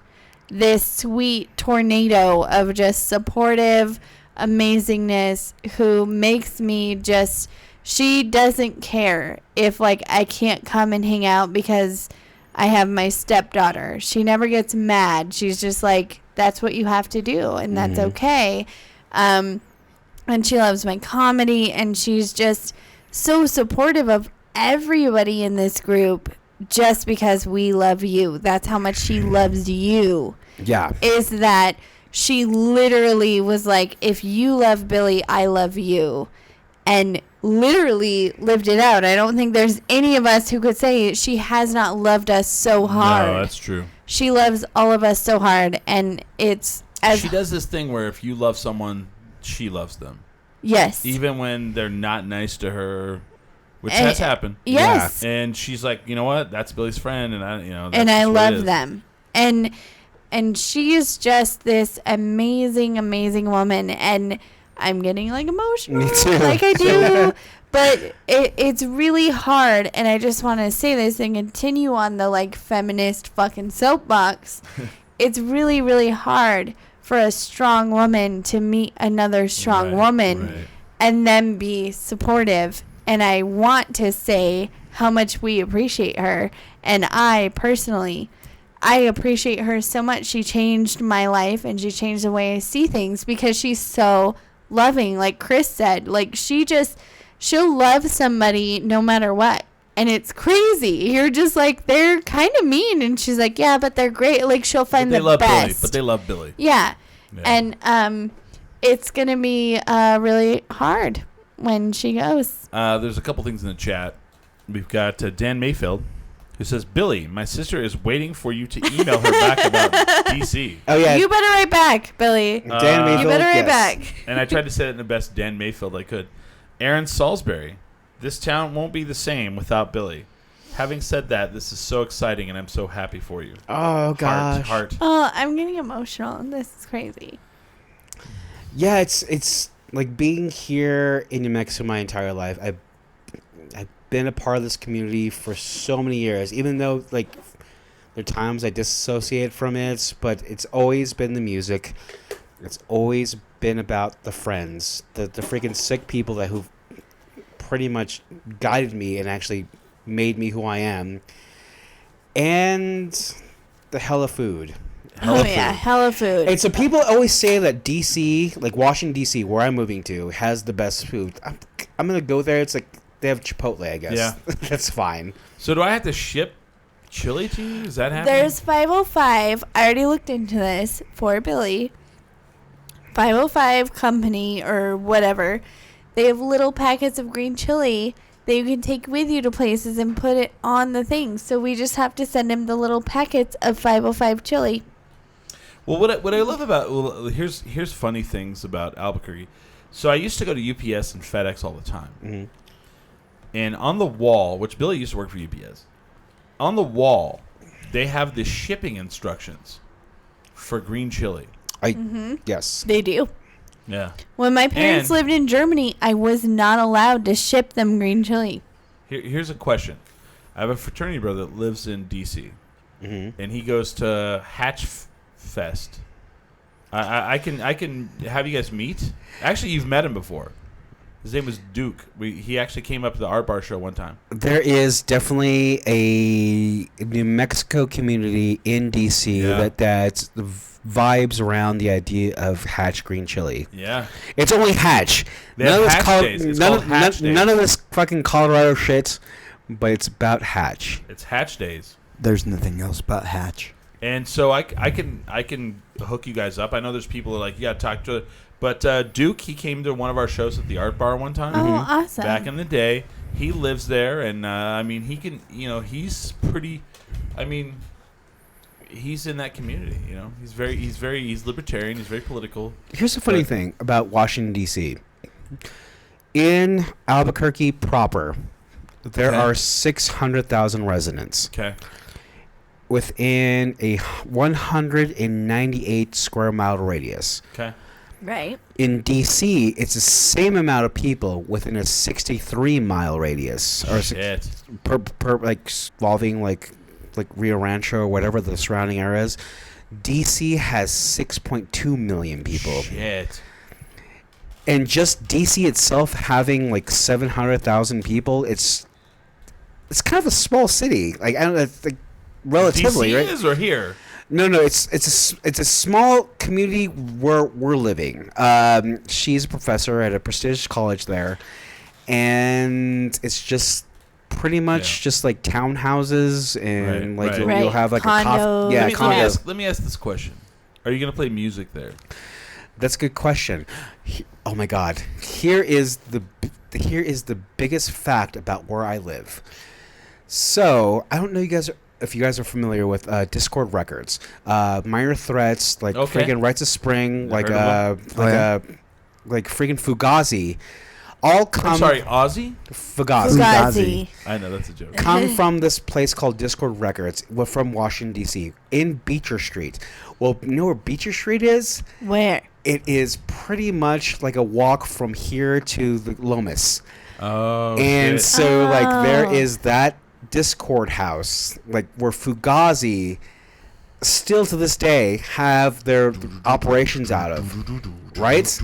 this sweet tornado of just supportive amazingness who makes me just... She doesn't care if, I can't come and hang out because I have my stepdaughter. She never gets mad. She's just like, that's what you have to do, and that's okay. And she loves my comedy, and she's just so supportive of everybody in this group just because we love you. That's how much she loves you. Yeah. Is that she literally was like, if you love Billy, I love you. And literally lived it out. I don't think there's any of us who could say she has not loved us so hard. No, that's true. She loves all of us so hard, and it's as she does this thing where if you love someone, she loves them. Yes. Even when they're not nice to her, which has happened. Yes. Yeah. And she's like, you know what? That's Billy's friend, and I love them. And she is just this amazing, amazing woman, and I'm getting emotional. Me too. Like I do. But it's really hard, and I just want to say this and continue on the feminist fucking soapbox. It's really, really hard for a strong woman to meet another strong woman and then be supportive. And I want to say how much we appreciate her. And I personally, I appreciate her so much. She changed my life, and she changed the way I see things because she's so loving. Like Chris said, she'll love somebody no matter what. And it's crazy. You're just they're kind of mean. And she's like, yeah, but they're great. She'll find the best. But they love Billy. Yeah. And it's going to be really hard when she goes. There's a couple things in the chat. We've got Dan Mayfield, who says, Billy, my sister is waiting for you to email her back about DC. Oh, yeah. You better write back, Billy. Dan Mayfield, you better write back. And I tried to say it in the best Dan Mayfield I could. Aaron Salisbury, this town won't be the same without Billy. Having said that, this is so exciting, and I'm so happy for you. Oh, gosh. Heart. Oh, I'm getting emotional. This is crazy. Yeah, it's like being here in New Mexico my entire life. I've been a part of this community for so many years, even though there are times I disassociate from it, but it's always been the music. It's always been about the friends, the freaking sick people who've pretty much guided me and actually made me who I am, and the hella food. Hella food. And so people always say that DC, Washington DC, where I'm moving to, has the best food. I'm gonna go there. It's they have Chipotle, I guess. Yeah. That's fine. So do I have to ship chili to you? Is that happening? There's 505. I already looked into this for Billy. 505 company or whatever. They have little packets of green chili that you can take with you to places and put it on the thing. So we just have to send him the little packets of 505 chili. Well, what I love about here's funny things about Albuquerque. So I used to go to UPS and FedEx all the time. Mm-hmm. And on the wall, which Billy used to work for UPS, on the wall, they have the shipping instructions for green chili. Yes. They do. Yeah. When my parents And- lived in Germany, I was not allowed to ship them green chili. Here's a question. I have a fraternity brother that lives in D.C. And he goes to Hatch Fest. I can have you guys meet. Actually, you've met him before. His name was Duke. He actually came up to the Art Bar show one time. There is definitely a New Mexico community in DC that vibes around the idea of Hatch green chili. Yeah. It's only Hatch. They have Hatch Days. It's called Hatch Days. None of this fucking Colorado shit, but it's about Hatch. It's Hatch Days. There's nothing else but Hatch. And so I can hook you guys up. I know there's people that are like, you got to talk to. But Duke, he came to one of our shows at the Art Bar one time. Oh, awesome. Back in the day. He lives there. And, I mean, he can, he's pretty, I mean, he's in that community, He's libertarian. He's very political. Here's the funny thing about Washington, D.C. In Albuquerque proper, there are 600,000 residents. Okay. Within a 198 square mile radius. Okay. Right. In D.C., it's the same amount of people within a 63-mile radius, or Shit. per like involving like Rio Rancho or whatever the surrounding areas. D.C. has 6.2 million people, Shit. and just D.C. itself having like 700,000 people. It's kind of a small city. Like I don't know, like relatively, DC right? is or here? No, it's a small community where we're living. She's a professor at a prestigious college there, and it's just pretty much just like townhouses and Right. You'll have like Condos. a coffee. Yeah, condos. Let me ask this question: are you gonna play music there? That's a good question. Oh my God! Here is the biggest fact about where I live. So I don't know if you guys are familiar with Discord Records, Minor Threats, like friggin' Rites of Spring, like friggin' Fugazi, all come. I'm sorry, Ozzy? Fugazi. I know that's a joke. Come from this place called Discord Records, from Washington D.C. in Beecher Street. Well, you know where Beecher Street is? Where? It is pretty much like a walk from here to the Lomas. Oh, And shit. so, like, there is that Discord house, like, where Fugazi still to this day have their operations out of, right?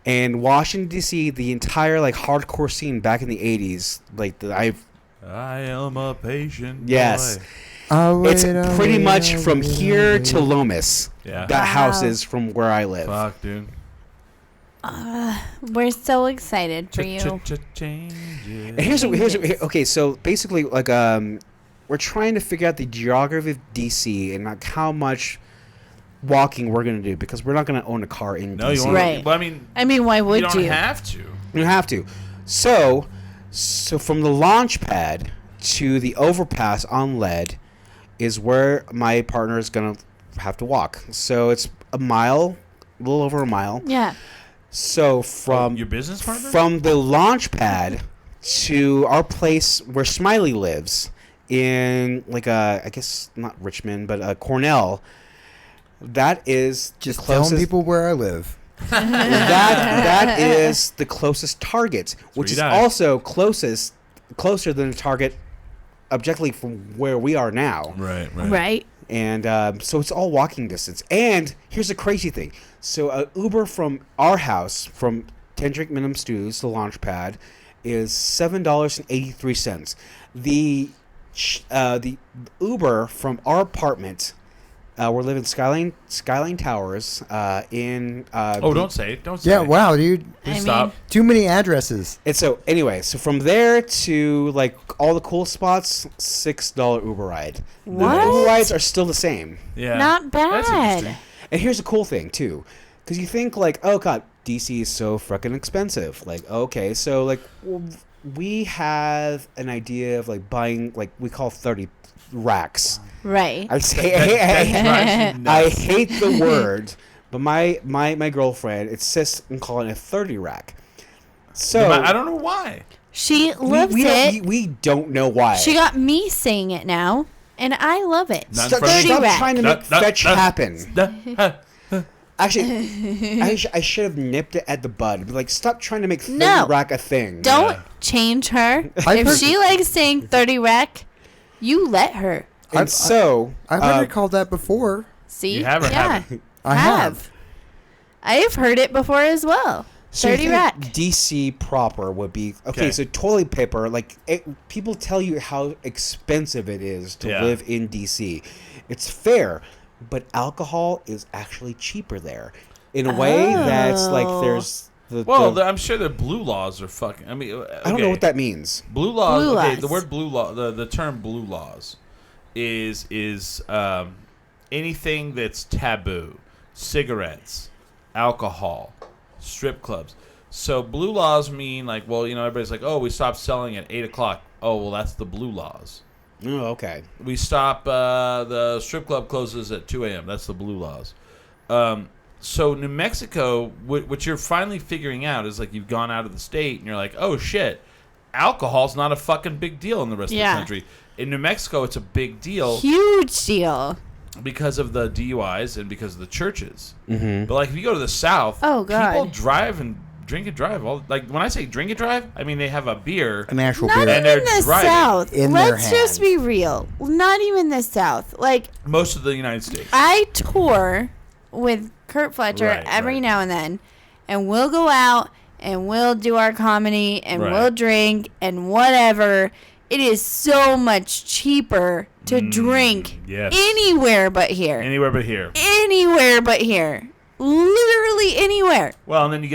And Washington, D.C., the entire, like, hardcore scene back in the 80s, like, I am a patient yes. boy. It's pretty much from here to Lomas. Yeah. That house Wow. is from where I live. Fuck, dude. We're so excited for you. And here's okay. So basically, like, we're trying to figure out the geography of DC and like how much walking we're gonna do because we're not gonna own a car in No, DC. you want Right. to. Well, I mean, why would you don't have to. You don't have to. So from the launch pad to the overpass on lead is where my partner is gonna have to walk. So it's a little over a mile. Yeah. So from Your business partner? From the launch pad to our place where Smiley lives in like I guess not Richmond, but Cornell. That is Just the closest. telling people where I live. that is the closest target, which you is die. also closer than the target objectively from where we are now. Right. Right. And so it's all walking distance. And here's the crazy thing. So Uber from our house, from 10 Drink Minimum Stews, the launch pad, is $7.83. The Uber from our apartment, we're living Skyline Towers in... Don't say it. Don't say Yeah, it. wow, dude. Please stop. Too many addresses. And so, anyway, so from there to, like, all the cool spots, $6 Uber ride. What? The Uber rides are still the same. Yeah. Not That's bad. interesting. And here's a cool thing, too. Because you think, like, oh, God, DC is so freaking expensive. Like, okay, so, like, we have an idea of, like, buying, like, we call 30 racks. Right. I say, That drives you I nuts. hate the word, But my girlfriend insists on calling it 30 rack. So I don't know why. She loves it. We don't know why. She got me saying it now, and I love it. None Stop, from me. stop rack. trying to make fetch happen. Actually, I should have nipped it at the bud. Be like, stop trying to make 30 rack a thing. Don't change her. If she likes saying 30 rack, you let her. And so I've heard it called that before. See? You have or haven't? I have. I've heard it before as well. So 30 rack. DC proper would be okay. So toilet paper, like people tell you how expensive it is to live in DC. It's fair, but alcohol is actually cheaper there, in a way that's like there's the. Well, I'm sure the blue laws are fucking. I mean, okay. I don't know what that means. Blue laws. Blue okay, laws. the word blue law. The term blue laws is anything that's taboo, cigarettes, alcohol, strip clubs. So blue laws mean like, well, everybody's like, oh, we stopped selling at 8:00. Oh, well, that's the blue laws. Oh, okay. We stop. The strip club closes at 2 a.m. That's the blue laws. So New Mexico, what you're finally figuring out is like you've gone out of the state and you're like, oh shit, alcohol's not a fucking big deal in the rest of the country. In New Mexico, it's a big deal. Huge deal. Because of the DUIs and because of the churches. Mm-hmm. But like if you go to the South, Oh, God. people drive and drink and drive. Like when I say drink and drive, I mean they have a beer. An actual Not beer. And they're even the driving South. in their Let's just hands. be real. Not even the South. Like, Most of the United States. I tour with Kurt Fletcher Right, every right. now and then, and we'll go out and we'll do our comedy and Right. we'll drink and whatever. It is so much cheaper to drink yes. anywhere but here. Anywhere but here. Anywhere but here. Literally anywhere. Well, and then you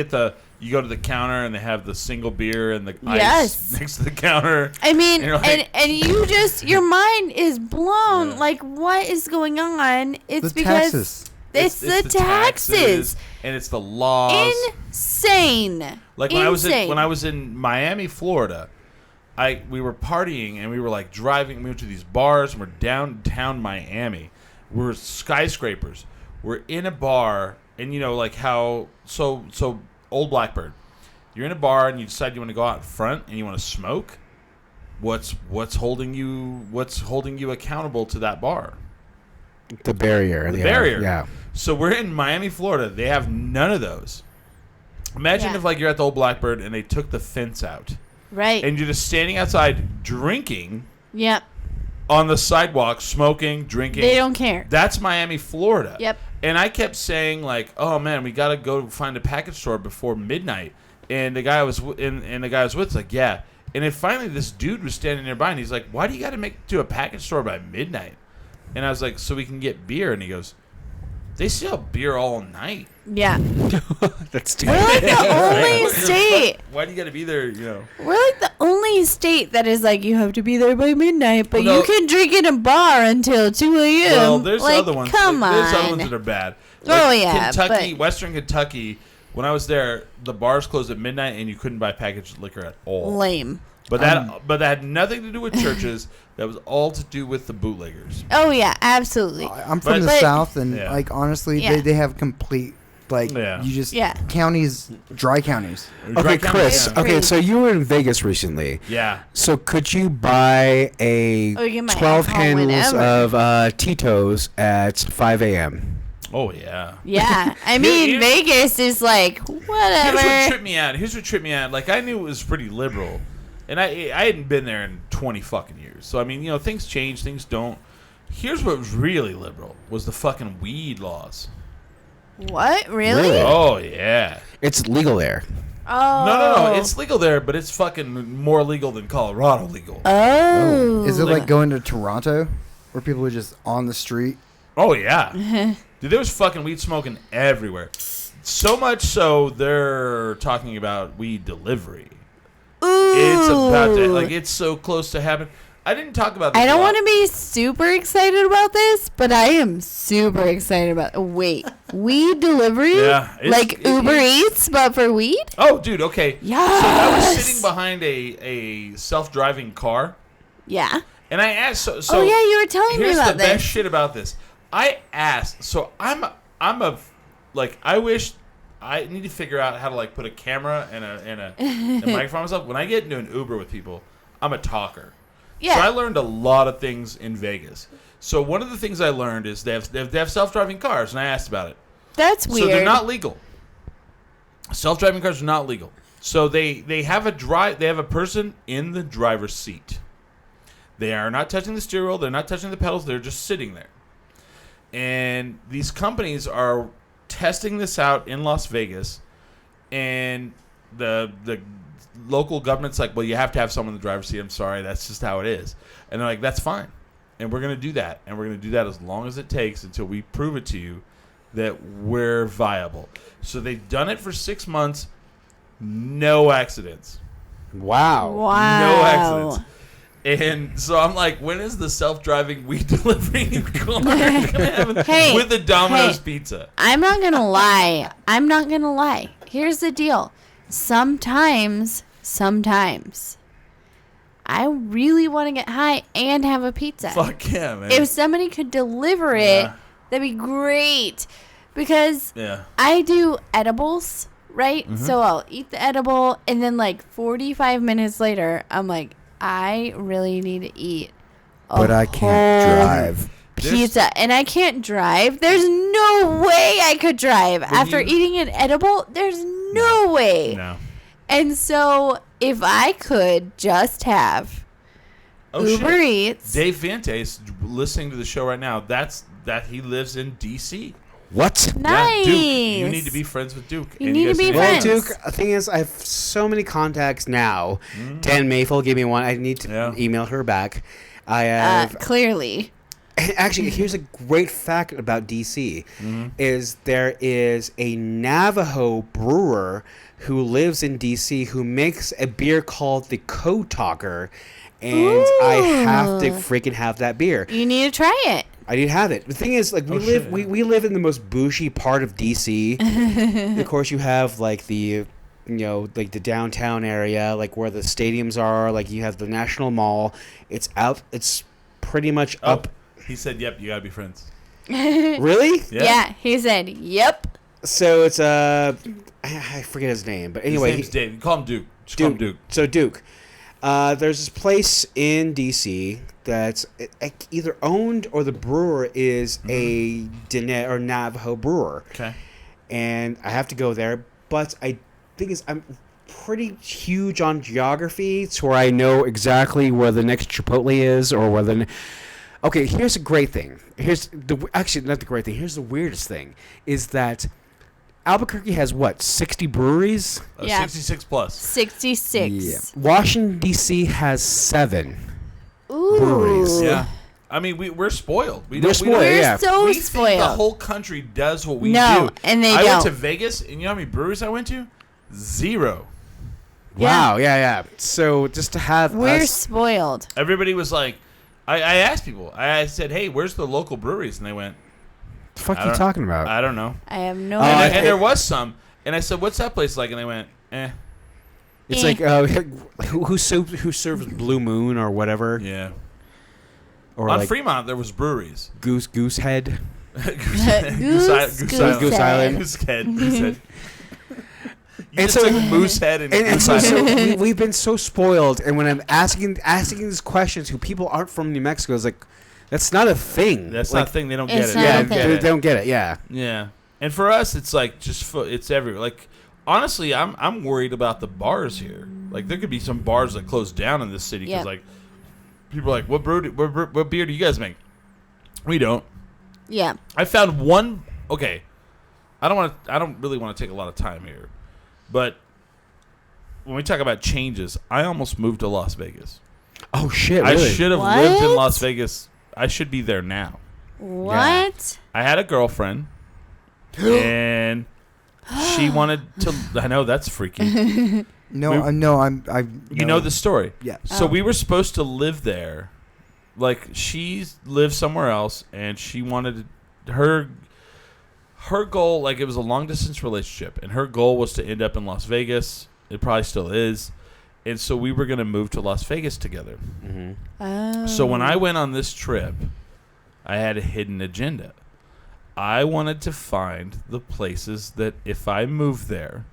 go to the counter and they have the single beer and the ice Yes. next to the counter. I mean, And you're like- and you just, your mind is blown. Like, what is going on? It's The because taxes. it's the taxes. and it's the laws. Insane. Like when Insane. I was in Miami, Florida, we were partying and we were like driving. We went to these bars and we're downtown Miami. We're skyscrapers. We're in a bar and like how so Old Blackbird. You're in a bar and you decide you want to go out in front and you want to smoke. What's holding you accountable to that bar? The barrier. The barrier. Yeah. So we're in Miami, Florida. They have none of those. Imagine if like you're at the Old Blackbird and they took the fence out. Right. And you're just standing outside drinking Yep. on the sidewalk, smoking, drinking. They don't care. That's Miami, Florida. Yep. And I kept saying like, "Oh man, we got to go find a package store before midnight." And the guy I was with like, "Yeah." And then finally this dude was standing nearby and he's like, "Why do you got to make it to a package store by midnight?" And I was like, "So we can get beer." And he goes, "They sell beer all night." Yeah. That's We're like the only state. Why do you got to be there, We're like the only state that is like, you have to be there by midnight, but Well, no. you can drink in a bar until 2 a.m. Well, there's like, other ones. Come There's other on. ones that are bad. Oh, yeah, Kentucky, but- Western Kentucky. When I was there, the bars closed at midnight, and you couldn't buy packaged liquor at all. Lame. But that had nothing to do with churches. That was all to do with the bootleggers. Oh, yeah, absolutely. I'm from the But- South, and Yeah. like honestly, Yeah. they have complete Yeah. you just Yeah. counties, dry counties. Okay, Dry County, Chris. yeah. Okay, so you were in Vegas recently. Yeah. So could you buy Oh, you get my 12 alcohol handles whenever. of Tito's at 5 a.m.? Oh yeah. Yeah. I mean, Here- Vegas is like, Here's whatever. what tripped me out. Like I knew it was pretty liberal, and I hadn't been there in 20 fucking years. So I mean, things change, things don't. Here's what was really liberal was the fucking weed laws. What? Really? Really? Oh yeah. It's legal there. Oh. No. It's legal there, but it's fucking more legal than Colorado legal. Oh. Is it Like- like going to Toronto, where people are just on the street? Oh yeah. Dude, there was fucking weed smoking everywhere. So much so they're talking about weed delivery. Ooh. It's about to it's so close to happening. I didn't talk about this. I don't a lot. want to be super excited about this, but I am super excited about. Wait, weed delivery? Yeah, like Uber Eats, but for weed? Oh, dude, okay. Yes. So I was sitting behind a self-driving car, Yeah. and I asked. So Oh yeah, you were telling me here's about the best this. shit about this. I asked. So I'm a like I wish I need to figure out how to like put a camera and a microphone myself. When I get into an Uber with people, I'm a talker. Yeah. So I learned a lot of things in Vegas. So one of the things I learned is they have self-driving cars, and I asked about it. That's weird. So they're not legal. Self-driving cars are not legal. So they have a person in the driver's seat. They are not touching the steering wheel. They're not touching the pedals. They're just sitting there. And these companies are testing this out in Las Vegas, and the local government's like, well, you have to have someone in the driver's seat. I'm sorry, that's just how it is. And they're like, that's fine. And we're going to do that. And we're going to do that as long as it takes until we prove it to you that we're viable. So they've done it for 6 months. No accidents. Wow. No accidents. And so I'm like, when is the self-driving weed delivering car going to happen with the Domino's pizza? I'm not going to lie. Here's the deal. Sometimes, I really want to get high and have a pizza. Fuck yeah, man. If somebody could deliver it, that'd be great. Because I do edibles, right? Mm-hmm. So I'll eat the edible, and then like 45 minutes later, I'm like, I really need to eat But I can't drive. pizza. And I can't drive. There's no way I could drive. After eating an edible, there's no way. No. And so if I could just have Uber Eats. Dave Vante is listening to the show right now. That he lives in D.C. What? Nice. Yeah, Duke. You need to be friends with Duke. You need to be Well, friends. Duke, the thing is, I have so many contacts now. Dan Mayfield gave me one. I need to email her back. I have clearly. Actually, here's a great fact about DC: is there is a Navajo brewer who lives in DC who makes a beer called the Code Talker, and I have to freaking have that beer. You need to try it. I need to have it. The thing is, like, we live in the most bougie part of DC. Of course, you have like the like the downtown area, like where the stadiums are. Like you have the National Mall. It's out. It's pretty much up. He said, "Yep, you gotta be friends." Really? Yeah, he said, "Yep." So it's I forget his name, but anyway, his name's Dave. You call him Duke. Just call him Duke. So Duke, there's this place in DC that's either owned or the brewer is a Diné or Navajo brewer. Okay. And I have to go there, but I think I'm pretty huge on geography, to where I know exactly where the next Chipotle is or where the. Okay, here's a great thing. Actually, not the great thing. Here's the weirdest thing: is that Albuquerque has what, 60 breweries? 66 plus. 66. Yeah. Washington D.C. has 7 Ooh. breweries. Yeah. I mean, we're spoiled. We're spoiled. We're Yeah. so we think spoiled. the whole country does what we No, do. and they I went don't. to Vegas, and you know how many breweries I went to? 0. Wow. Yeah. So just to have We're us, spoiled. Everybody was like, I asked people. I said, "Hey, where's the local breweries?" And they went, the fuck I you don't- talking about? "I don't know." I have no And, idea. and there was some, and I said, "What's that place like?" And they went, "Eh." It's like who serves Blue Moon or whatever, Yeah. or On like Fremont, there was breweries. Goose Head. Goose Island. Goosehead. You And just so- took Moosehead and And Goose so Island. we've been so spoiled, and when I'm asking these questions, who people aren't from New Mexico, it's like that's not a thing. That's like, not a thing. They don't get It's it. not They a don't thing. get they it. don't get it. Yeah. Yeah. And for us, it's like just it's everywhere. Like honestly, I'm worried about the bars here. Like there could be some bars that close down in this city because Yep. like people are like, what beer do you guys make? We don't. Yeah. I found one. Okay, I don't really want to take a lot of time here, but when we talk about changes, I almost moved to Las Vegas. Oh shit! I Really? should have lived in What? Las Vegas. I should be there now. What? I had a girlfriend, and she wanted to. I know that's freaky. No, You know the story. Yeah. So Oh. we were supposed to live there. Like she lived somewhere else, and she wanted her goal. Like it was a long distance relationship, and her goal was to end up in Las Vegas. It probably still is, and so we were going to move to Las Vegas together. Oh. So when I went on this trip, I had a hidden agenda. I wanted to find the places that if I moved there,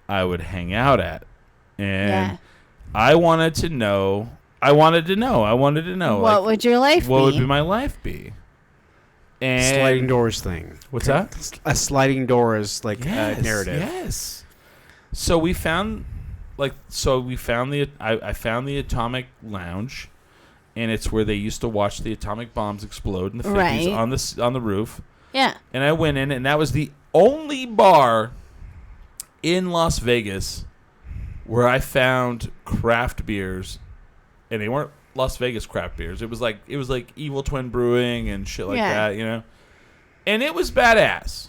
I would hang out at. And I wanted to know. What would your life be? What would my life be? And sliding doors thing. What's that? A sliding doors narrative. Yes. So we found I found the Atomic Lounge, and it's where they used to watch the atomic bombs explode in the 50s on the roof. Yeah. And I went in, and that was the only bar in Las Vegas where I found craft beers, and they weren't Las Vegas craft beers. It was like Evil Twin Brewing and shit like that, you know. And it was badass.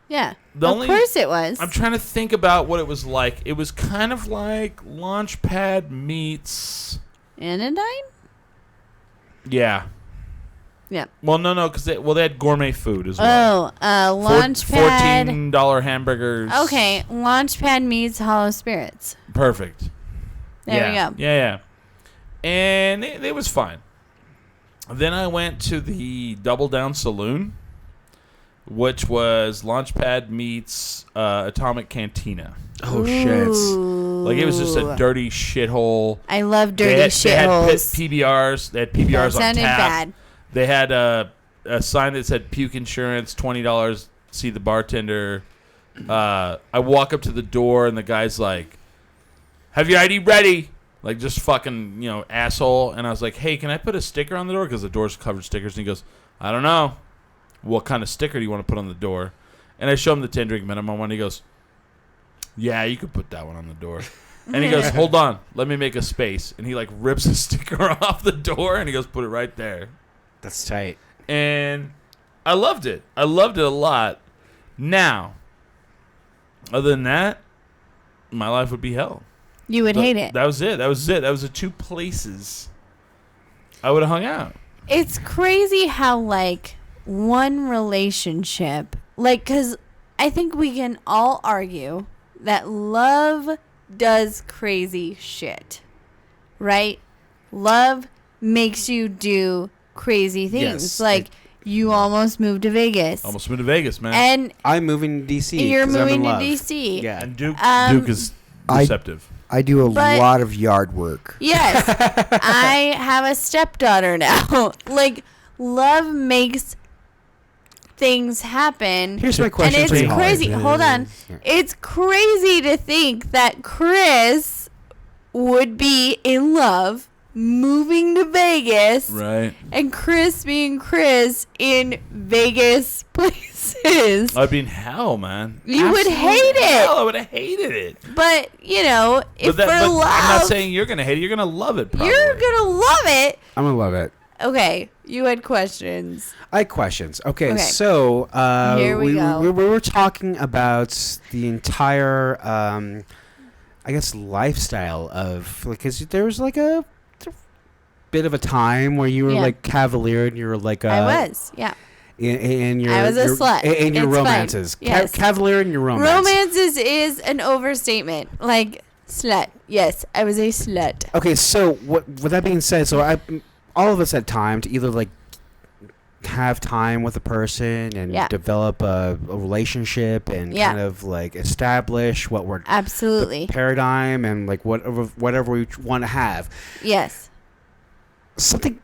Yeah. Of course it was. I'm trying to think about what it was like. It was kind of like Launchpad meets Anodyne? Yeah. Yeah. Well, no, because they had gourmet food as well. Launchpad. $14 hamburgers. Okay, Launchpad meets Hollow Spirits. Perfect. There we go. Yeah. And it was fine. Then I went to the Double Down Saloon, which was Launchpad meets Atomic Cantina. Oh, shit. Like, it was just a dirty shithole. I love dirty shitholes. They had PBRs. They had PBRs that on sounded tap. bad. They had a sign that said puke insurance, $20, see the bartender. I walk up to the door, and the guy's like, have your ID ready? Like, just fucking, asshole. And I was like, hey, can I put a sticker on the door? Because the door's covered in stickers. And he goes, I don't know. What kind of sticker do you want to put on the door? And I show him the 10-drink minimum one. He goes, yeah, you could put that one on the door. And he goes, hold on, let me make a space. And he, like, rips a sticker off the door, and he goes, put it right there. That's tight. And I loved it. I loved it a lot. Now, other than that, my life would be hell. You would hate it. That was it. That was the two places I would have hung out. It's crazy how, like, one relationship, like, because I think we can all argue that love does crazy shit, right? Love makes you do crazy things. Yes, like, you almost moved to Vegas. Almost moved to Vegas, man. And I'm moving to D.C. you're 'cause I'm moving in to love. D.C. Yeah. And Duke is I- receptive. I do a But- lot of yard work. Yes. I have a stepdaughter now. Like, love makes things happen. Here's my question And for it's you. crazy. Hold on. It's crazy to think that Chris would be in love moving to Vegas. Right. And Chris being Chris in Vegas places. I'd be in hell, man. You would hate Hell, I it. would have hated it. But, if But for love, I'm not saying you're going to hate it. You're going to love it, probably. you're going to love it. I'm going to love it. Okay, you had questions. I had questions. Okay. Okay. So Here we go. we were talking about the entire, I guess, lifestyle of, because there was like a bit of a time where you were Yeah. like cavalier and you were like I was, yeah. in your I was a slut. in your It's fine. romances. Yes. Cavalier in your romance. Romances is an overstatement. Like, slut. Yes, I was a slut. Okay, so with that being said, so all of us had time to either like have time with a person and Yeah. develop a relationship and Yeah. kind of like establish what we're Absolutely. the paradigm and like whatever we want to have. Yes. Something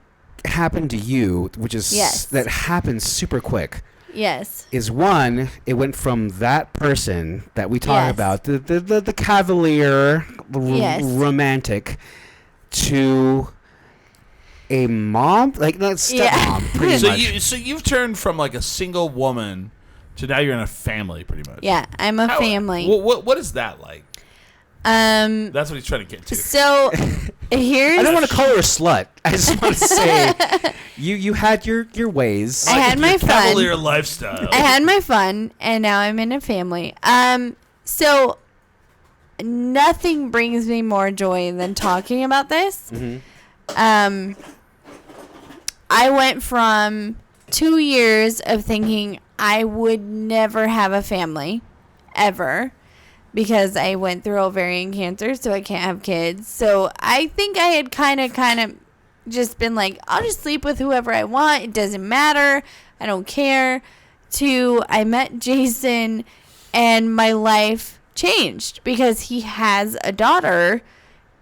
happened to you, which is Yes. that happened super quick. Yes. Is one, it went from that person that we talk Yes. about, the cavalier, Yes. romantic, to a mom, like not stepmom, Yeah. pretty So much. so you've turned from like a single woman to now you're in a family, pretty much. Yeah, I'm a family. What is that like? That's what he's trying to get to. So here's I don't want to call her a slut. I just want to say you had your ways. I had my fun. Cavalier lifestyle. I had my fun, and now I'm in a family. So nothing brings me more joy than talking about this. Mhm. I went from 2 years of thinking I would never have a family, ever, because I went through ovarian cancer, so I can't have kids. So I think I had kind of just been like, I'll just sleep with whoever I want. It doesn't matter. I don't care. I met Jason and my life changed because he has a daughter.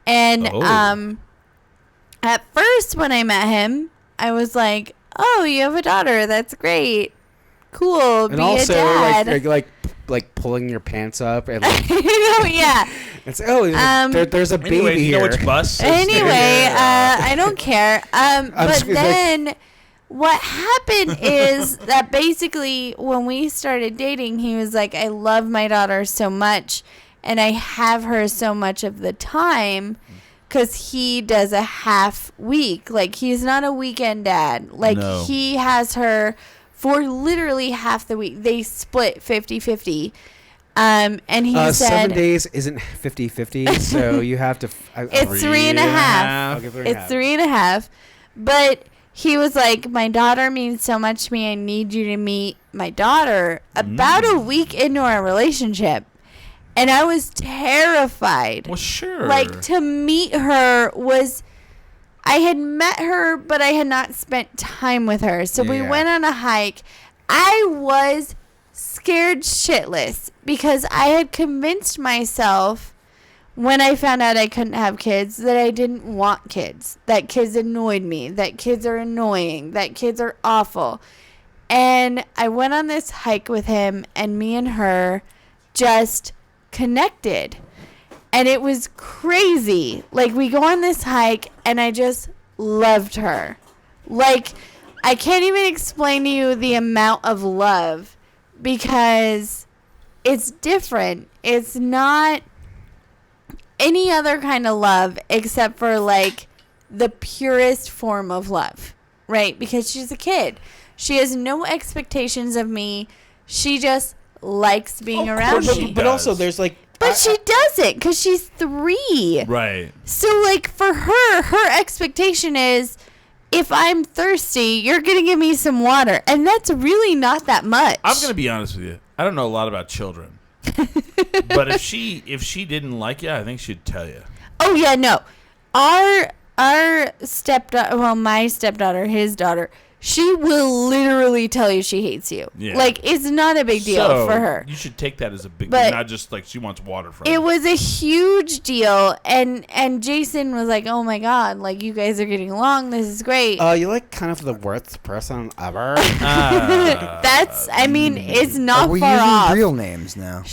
And at first when I met him, I was like, oh, you have a daughter. That's great. Cool. And be also, a dad. like pulling your pants up and like, yeah. it's there's a baby Anyway, you know here. which bus? Anyway, I don't care. But then what happened is that basically when we started dating, he was like, I love my daughter so much and I have her so much of the time because he does a half week. Like, he's not a weekend dad. Like, he has her for literally half the week. They split 50-50. And he said 7 days isn't 50-50, so you have to. It's 3.5. Okay, It's 3.5. But he was like, my daughter means so much to me. I need you to meet my daughter. About a week into our relationship. And I was terrified. Well, sure. Like, to meet her was... I had met her, but I had not spent time with her. So we went on a hike. I was scared shitless because I had convinced myself when I found out I couldn't have kids that I didn't want kids, that kids annoyed me, that kids are annoying, that kids are awful. And I went on this hike with him, and me and her just connected. And it was crazy. Like, we go on this hike, and I just loved her. Like, I can't even explain to you the amount of love because it's different. It's not any other kind of love except for, like, the purest form of love, right? Because she's a kid. She has no expectations of me. She just likes being around me. But also, there's like. But she doesn't because she's 3. Right. So, like, for her expectation is, if I'm thirsty, you're going to give me some water. And that's really not that much. I'm going to be honest with you. I don't know a lot about children. But if she didn't like you, I think she'd tell you. Oh, yeah, no. Our stepdaughter, well, my stepdaughter, his daughter, she will literally tell you she hates you. Yeah. Like, it's not a big deal for her. You should take that as a big deal, not just like she wants water from you. It was a huge deal, and Jason was like, oh my God, like, you guys are getting along, this is great. You like kind of the worst person ever. That's, I mean, it's not we're far using off. real names now.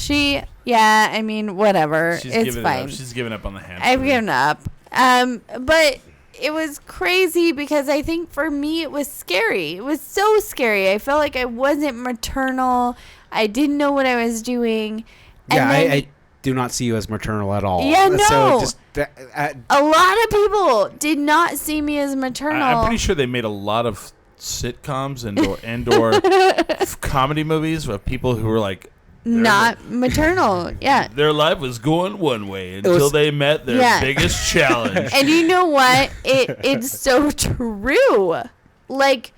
Yeah, I mean, whatever. It's fine. She's given up on the hamster. I've given up. But it was crazy because I think for me it was scary. It was so scary. I felt like I wasn't maternal. I didn't know what I was doing. Yeah, I do not see you as maternal at all. Yeah, no. So just, a lot of people did not see me as maternal. I'm pretty sure they made a lot of sitcoms and/or comedy movies of people who were like, not maternal. Yeah. Their life was going one way until they met their biggest challenge. And you know what? It's so true. Like,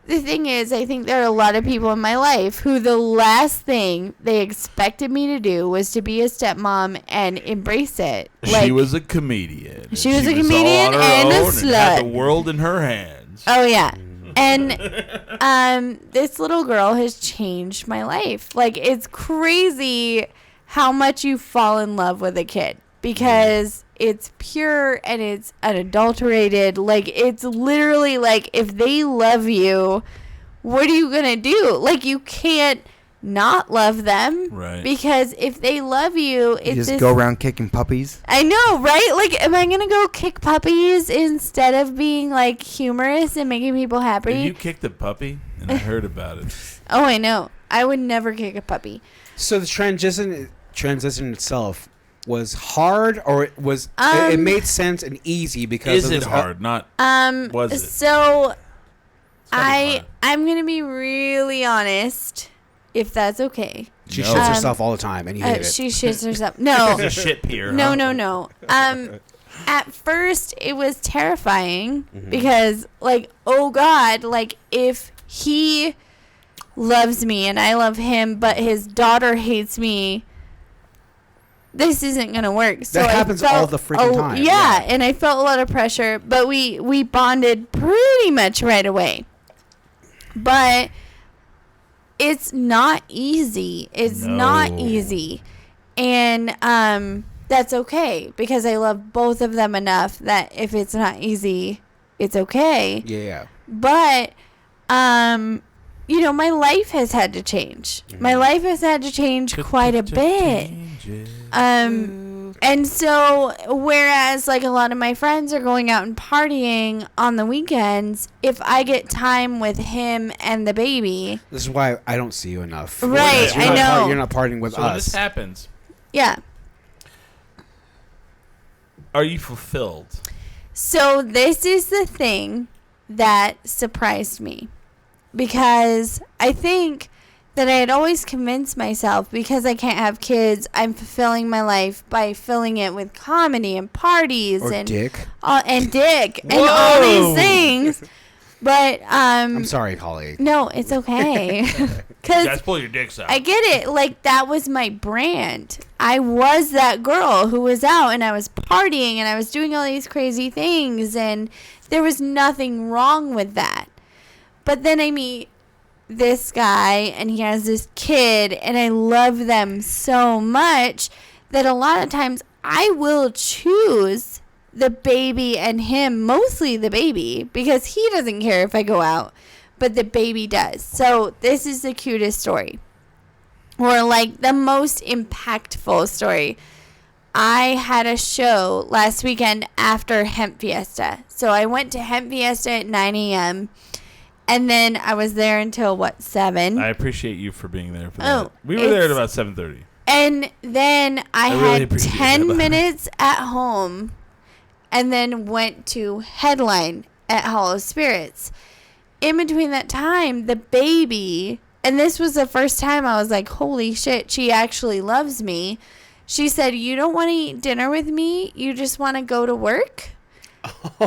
the thing is, I think there are a lot of people in my life who the last thing they expected me to do was to be a stepmom and embrace it. Like, she was a comedian. She was a comedian and a slut. And had the world in her hands. Oh, yeah. And this little girl has changed my life. Like, it's crazy how much you fall in love with a kid because it's pure and it's unadulterated. Like, it's literally like, if they love you, what are you going to do? Like, you can't not love them. Right. Because if they love you, it's you just go around kicking puppies. I know, right? Like, am I gonna go kick puppies instead of being like humorous and making people happy? You kicked a puppy, and I heard about it. Oh, I know. I would never kick a puppy. So the transition itself was hard, or it was it made sense and easy because is it hard? Not was it? So I'm gonna be really honest. If that's okay. She shits herself all the time, and you hate it. She shits herself. No. She's a shit peer. No, huh? no. At first, it was terrifying because, like, oh God, like, if he loves me and I love him, but his daughter hates me, this isn't gonna work. So that happens all the freaking time. Yeah, and I felt a lot of pressure, but we bonded pretty much right away. But it's not easy. It's not easy. And that's okay because I love both of them enough that if it's not easy, it's okay. Yeah. But you know, my life has had to change. My life has had to change quite a bit. And so, whereas like a lot of my friends are going out and partying on the weekends, if I get time with him and the baby, This is why I don't see you enough. Right, You're I not know. You're not partying with So when us. this happens, yeah. are you fulfilled? So this is the thing that surprised me, because I think that I had always convinced myself because I can't have kids, I'm fulfilling my life by filling it with comedy and parties Or and dick. And all these things. But I'm sorry, Holly. no, it's okay. Guys, Cuz pull your dicks out. I get it. Like, that was my brand. I was that girl who was out and I was partying and I was doing all these crazy things, and there was nothing wrong with that. But then I meet this guy and he has this kid and I love them so much that a lot of times I will choose the baby and him, mostly the baby, because he doesn't care if I go out, but the baby does. So this is the cutest story, or like the most impactful story. I had a show last weekend after Hemp Fiesta. So I went to Hemp Fiesta at 9 a.m. and then I was there until 7. I appreciate you for being there for Oh, that. We were there at it's- about 7:30. And then I really had appreciate 10 that. minutes at home and then went to headline at Hollow Spirits. In between that time, the baby, and this was the first time I was like, holy shit, she actually loves me. She said, you don't want to eat dinner with me? You just want to go to work?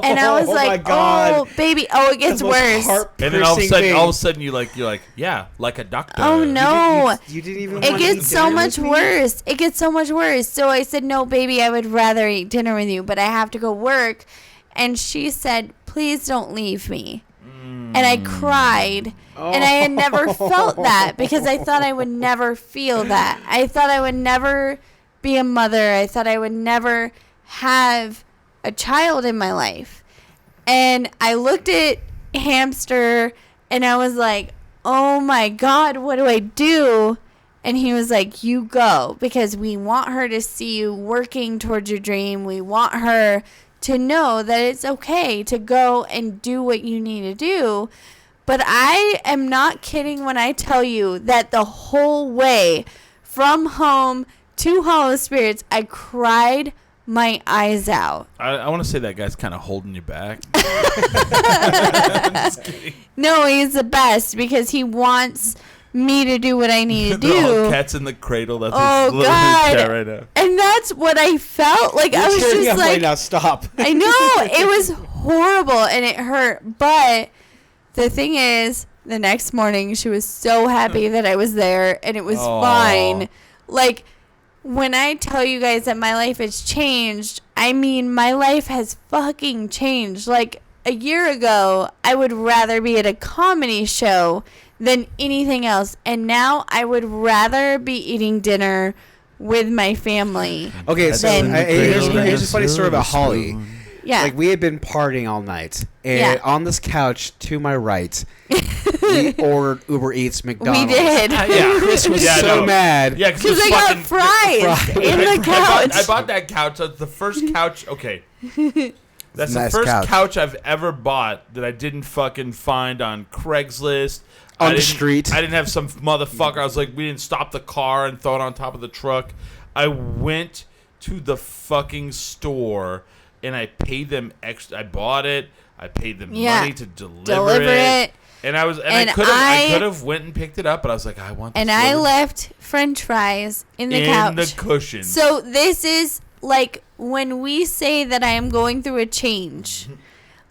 And I was like, oh, baby. Oh, it gets worse. And then all of a sudden, you're like, yeah, like a doctor. Oh, no. You didn't even. It want to eat gets so dinner much with me? worse. It gets so much worse. So I said, no, baby, I would rather eat dinner with you, but I have to go work. And she said, please don't leave me. And I cried. And I had never felt that because I thought I would never feel that. I thought I would never be a mother. I thought I would never have a child in my life. And I looked at Hamster and I was like, oh my God, what do I do? And he was like, you go, because we want her to see you working towards your dream. We want her to know that it's okay to go and do what you need to do. But I am not kidding when I tell you that the whole way from home to Hollow Spirits, I cried my eyes out. I want to say that guy's kind of holding you back. No, he's the best because he wants me to do what I need to They're all do. cats in the cradle. That's Oh, his little God. cat right now. And that's what I felt. Like, I was Tearing just up like, right now. Stop. I know. It was horrible and it hurt. But the thing is, the next morning, she was so happy that I was there and it was fine. Like, when I tell you guys that my life has changed, I mean, my life has fucking changed. Like, a year ago, I would rather be at a comedy show than anything else. And now I would rather be eating dinner with my family. Okay, so Then- here's a funny story about Holly. Yeah. Like, we had been partying all night, and Yeah. on this couch to my right, we ordered Uber Eats we McDonald's. did. Yeah. Chris was Yeah, so no. mad. Yeah, Because I got fries in the couch. I bought that couch. That's the first couch. Okay. That's the Nice first couch. couch I've ever bought that I didn't fucking find on Craigslist. On I the didn't- street. I didn't have some motherfucker. I was like, we didn't stop the car and throw it on top of the truck. I went to the fucking store and I paid them extra. I bought it. I paid them money to deliver it. And I was, and I could have went and picked it up, but I was like, I want. This And I delivered left French fries in the in couch. the cushion. So this is like when we say that I am going through a change,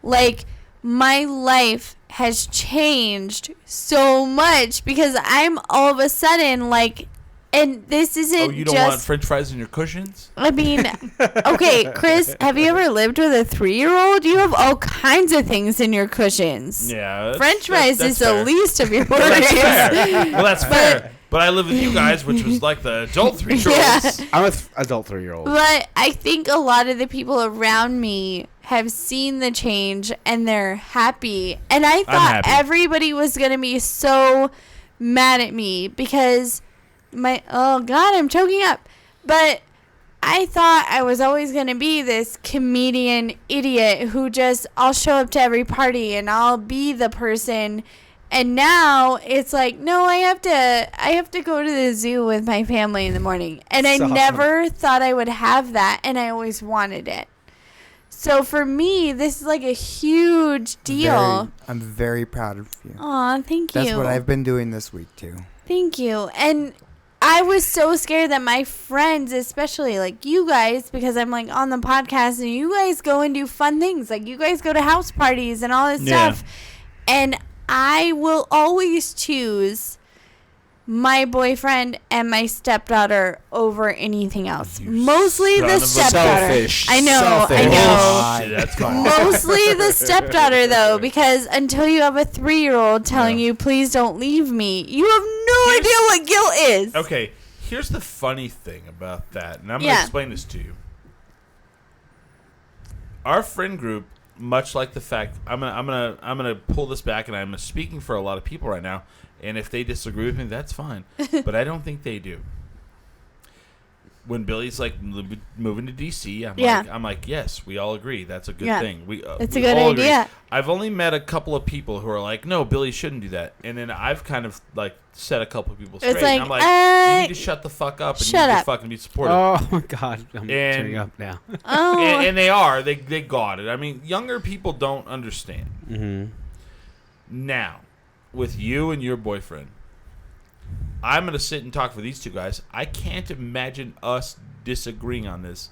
like my life has changed so much because I'm all of a sudden like And this isn't Oh, you don't want French fries in your cushions? I mean, okay, Chris, have you ever lived with a 3-year-old? You have all kinds of things in your cushions. Yeah. French fries is fair. the least of your Well, worries. that's fair. Well, that's fair. But I live with you guys, which was like the adult 3-year-olds. Yeah. I'm an adult 3-year-old. But I think a lot of the people around me have seen the change and they're happy. And I thought everybody was going to be so mad at me because oh God, I'm choking up. But I thought I was always going to be this comedian idiot who I'll show up to every party and I'll be the person. And now it's like, no, I have to go to the zoo with my family in the morning. And I never thought I would have that, and I always wanted it. So for me, this is like a huge deal. I'm very proud of you. Aw, thank you. That's what I've been doing this week, too. Thank you. And I was so scared that my friends, especially like you guys, because I'm like on the podcast and you guys go and do fun things. Like you guys go to house parties and all this stuff. And I will always choose my boyfriend and my stepdaughter over anything else. Mostly the stepdaughter. Selfish. I know. Shit, that's fine. Mostly the stepdaughter, though, because until you have a 3-year-old telling you, please don't leave me, you have no idea what guilt is. Okay, here's the funny thing about that, and I'm going to explain this to you. Our friend group, much like the fact, I'm gonna pull this back, and I'm speaking for a lot of people right now. And if they disagree with me, that's fine. But I don't think they do. When Billy's like moving to DC, I'm like, yes, we all agree that's a good thing. It's a good idea. Agree. I've only met a couple of people who are like, no, Billy shouldn't do that. And then I've kind of like set a couple of people straight. It's like, I'm like, you need to shut the fuck up and you need to fucking be supportive. Oh my God, I'm tearing up now. Oh. And they are. They got it. I mean, younger people don't understand. Mm-hmm. Now, with you and your boyfriend, I'm going to sit and talk for these two guys. I can't imagine us disagreeing on this.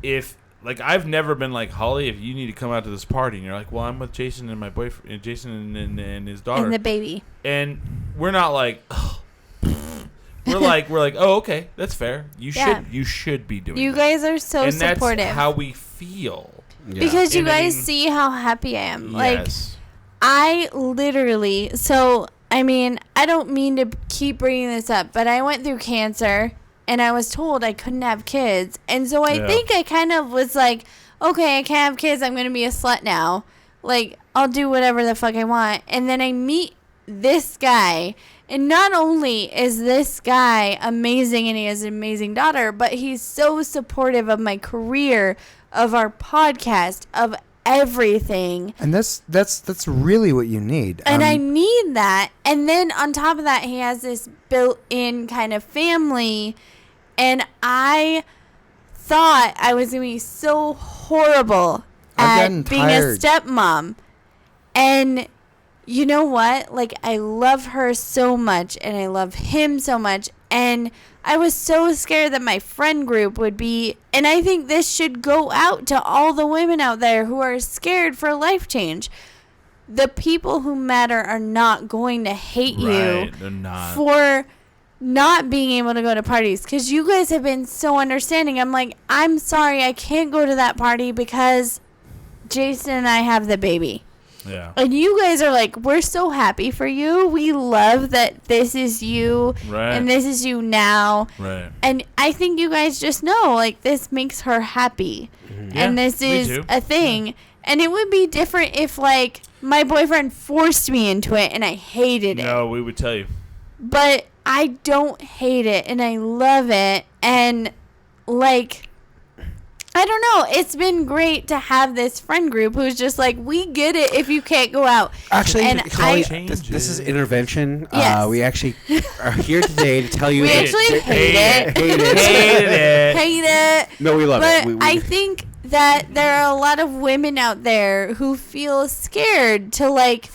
If, like, I've never been like, Holly, if you need to come out to this party, and you're like, well, I'm with Jason and my boyfriend, Jason and his daughter. And the baby. And we're not like, oh. We're like, oh, okay, that's fair. You should be doing You that. guys are so and supportive. That's how we feel. Yeah. Because you guys see how happy I am. Like, Yes. I literally, I mean, I don't mean to keep bringing this up, but I went through cancer and I was told I couldn't have kids. And so I think I kind of was like, okay, I can't have kids. I'm going to be a slut now. Like, I'll do whatever the fuck I want. And then I meet this guy. And not only is this guy amazing and he has an amazing daughter, but he's so supportive of my career, of our podcast, of everything. And that's really what you need. And I need that. And then on top of that, he has this built-in kind of family. And I thought I was going to be so horrible at being a stepmom. And you know what? Like, I love her so much and I love him so much. And I was so scared that my friend group would be, and I think this should go out to all the women out there who are scared for life change. The people who matter are not going to hate you for not being able to go to parties, because you guys have been so understanding. I'm like, I'm sorry, I can't go to that party because Jason and I have the baby. Yeah. And you guys are like, we're so happy for you. We love that this is you. Right. And this is you now. Right. And I think you guys just know, like, this makes her happy. Mm-hmm. And this is a thing. Yeah. And it would be different if, like, my boyfriend forced me into it and I hated it. No, we would tell you. But I don't hate it and I love it. And, like, I don't know. It's been great to have this friend group who's just like, we get it if you can't go out. Actually, and Holly, this is intervention. Yes. We actually are here today to tell you we that actually hate it. Hate it. No, we love it. But I think that there are a lot of women out there who feel scared to, like,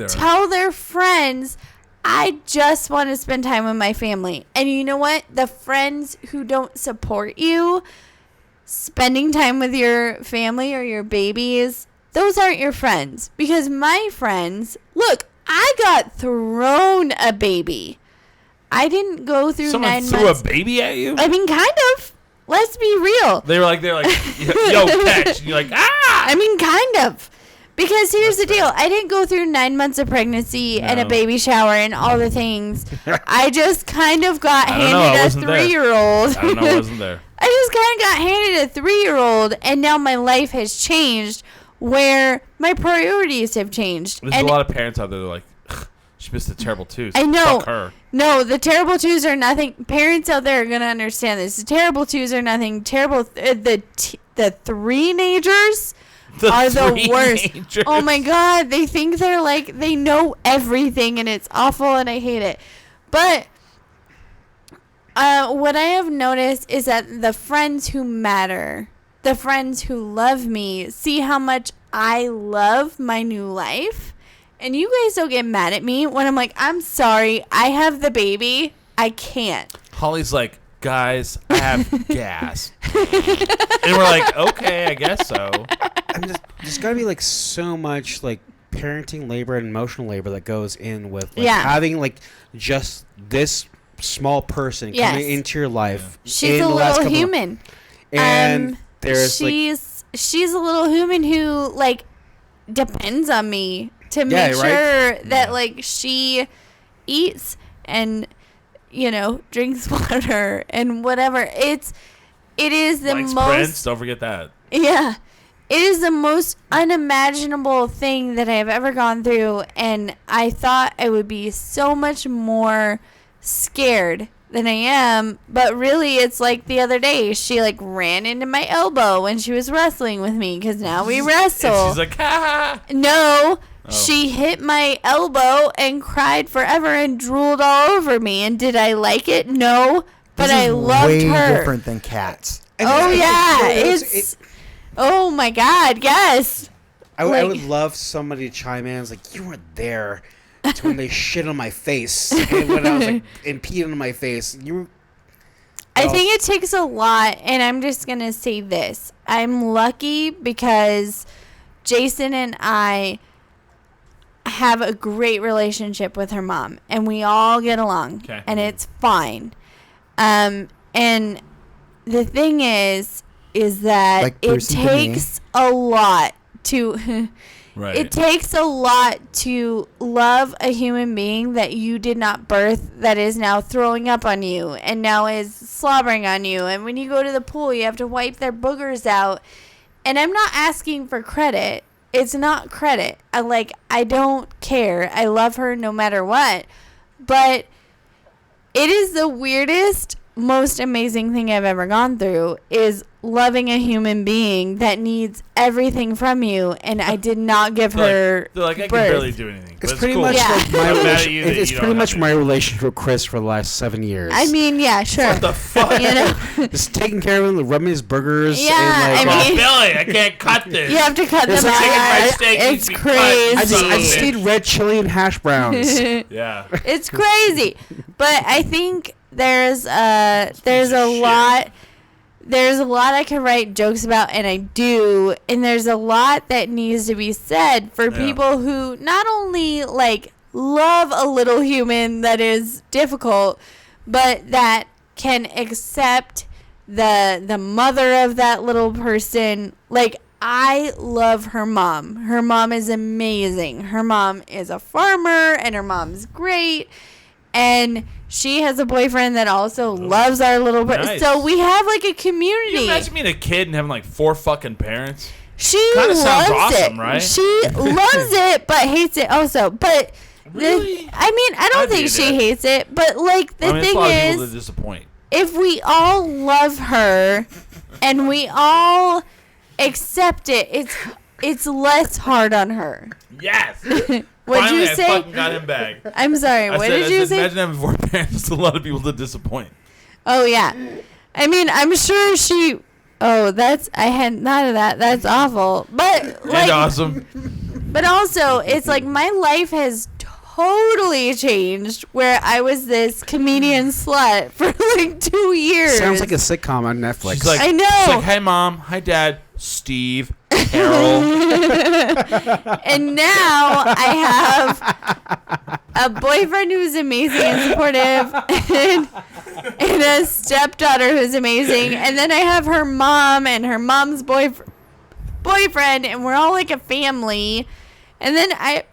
tell their friends, I just want to spend time with my family. And you know what? The friends who don't support you spending time with your family or your babies, those aren't your friends. Because my friends, look, I got thrown a baby. I didn't go through Someone 9 threw months. a baby at you? I mean, kind of. Let's be real. They're like, yo, catch. And you're like, ah! I mean, kind of. Because here's That's the deal. fair. I didn't go through 9 months of pregnancy and a No. baby shower and all the things. I just kind of got I don't know, I handed a wasn't there. 3-year-old. I don't know, I wasn't there. I just kind of got handed a 3-year-old, and now my life has changed where my priorities have changed. There's And a lot of parents out there that are like, "Ugh, she missed the terrible twos. I know. Fuck her. No, the terrible twos are nothing. Parents out there are going to understand this. The terrible twos are nothing. The three-nagers are the worst. Teenagers. Oh my God. They think they're like, they know everything, and it's awful, and I hate it. But what I have noticed is that the friends who matter, the friends who love me, see how much I love my new life. And you guys don't get mad at me when I'm like, I'm sorry, I have the baby. I can't. Holly's like, guys, I have gas. And we're like, okay, I guess so. There's got to be like so much like parenting labor and emotional labor that goes in with like, Yeah. having like just this small person Yes. coming into your life. She's in a the last little couple of- human. and there's like she's a little human who like depends on me to make Yeah, sure right? that like she eats and drinks water and whatever. It is the Likes most Prince, don't forget that. Yeah. It is the most unimaginable thing that I have ever gone through, and I thought I would be so much more scared than I am, but really it's like the other day she like ran into my elbow when she was wrestling with me because now we wrestle. And she's like, ha! No, Oh. she hit my elbow and cried forever and drooled all over me. And did I like it? No, but This I is loved way her. different than cats. Oh yeah, it's- oh my God, yes. I like- would love somebody to chime in. It's like, you weren't there to when they shit on my face and when I was like and peed on my face. I think it takes a lot, and I'm just going to say this. I'm lucky because Jason and I have a great relationship with her mom, and we all get along, Okay. and it's fine. And the thing is that Like it Bruce and Denise? takes a lot to... Right. It takes a lot to love a human being that you did not birth that is now throwing up on you and now is slobbering on you. And when you go to the pool, you have to wipe their boogers out. And I'm not asking for credit. It's not credit. I don't care. I love her no matter what. But it is the weirdest, most amazing thing I've ever gone through is loving a human being that needs everything from you, and I did not give her They're like, I can birth. barely do anything. It's but pretty cool. much Yeah. like my I'm mad at relation- you that it's you pretty don't much have my it. relationship with Chris for the last 7 years. I mean, yeah, sure. What the fuck? You know? just taking care of him, rubbing his burgers. Yeah, and like, I Oh, mean- Billy, I can't cut this. You have to cut them It's out. like chicken fried steak It's needs to be cut. crazy. I Son of a just need bitch. red chili and hash browns. Yeah. It's crazy. But I think there's a shit. lot I can write jokes about, and I do, and there's a lot that needs to be said for Yeah. people who not only like love a little human that is difficult, but that can accept the mother of that little person. Like, I love her mom. Her mom is amazing. Her mom is a farmer, and her mom's great. And she has a boyfriend that also loves our little Nice. So we have like a Can community. you imagine being a kid and having like 4 fucking parents? She Kinda loves sounds awesome, it. right? She loves it, but hates it also. But Really? I don't I'd think do she that. hates it. But like the I mean, thing it's a lot of people is, that disappoint. if we all love her and we all accept it, it's less hard on her. Yes. What'd Finally, you I say? fucking got him back. I'm sorry. What did you say? Imagine having 4 parents. It's a lot of people to disappoint. Oh yeah, I mean, I'm sure she. Oh, I hadn't thought of that. That's awful. But like, And awesome. but also, it's like my life has totally changed. Where I was this comedian slut for like 2 years. Sounds like a sitcom on Netflix. She's like, I know. She's like, hey, Mom. Hi, Dad. Steve Carroll. And now I have a boyfriend who's amazing and supportive, and a stepdaughter who's amazing, and then I have her mom and her mom's boyfriend, and we're all like a family. And then I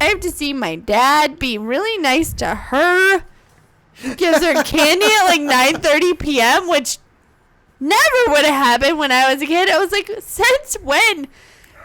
have to see my dad be really nice to her, gives her candy at like 9:30 p.m., which never would have happened when I was a kid. I was like, since when?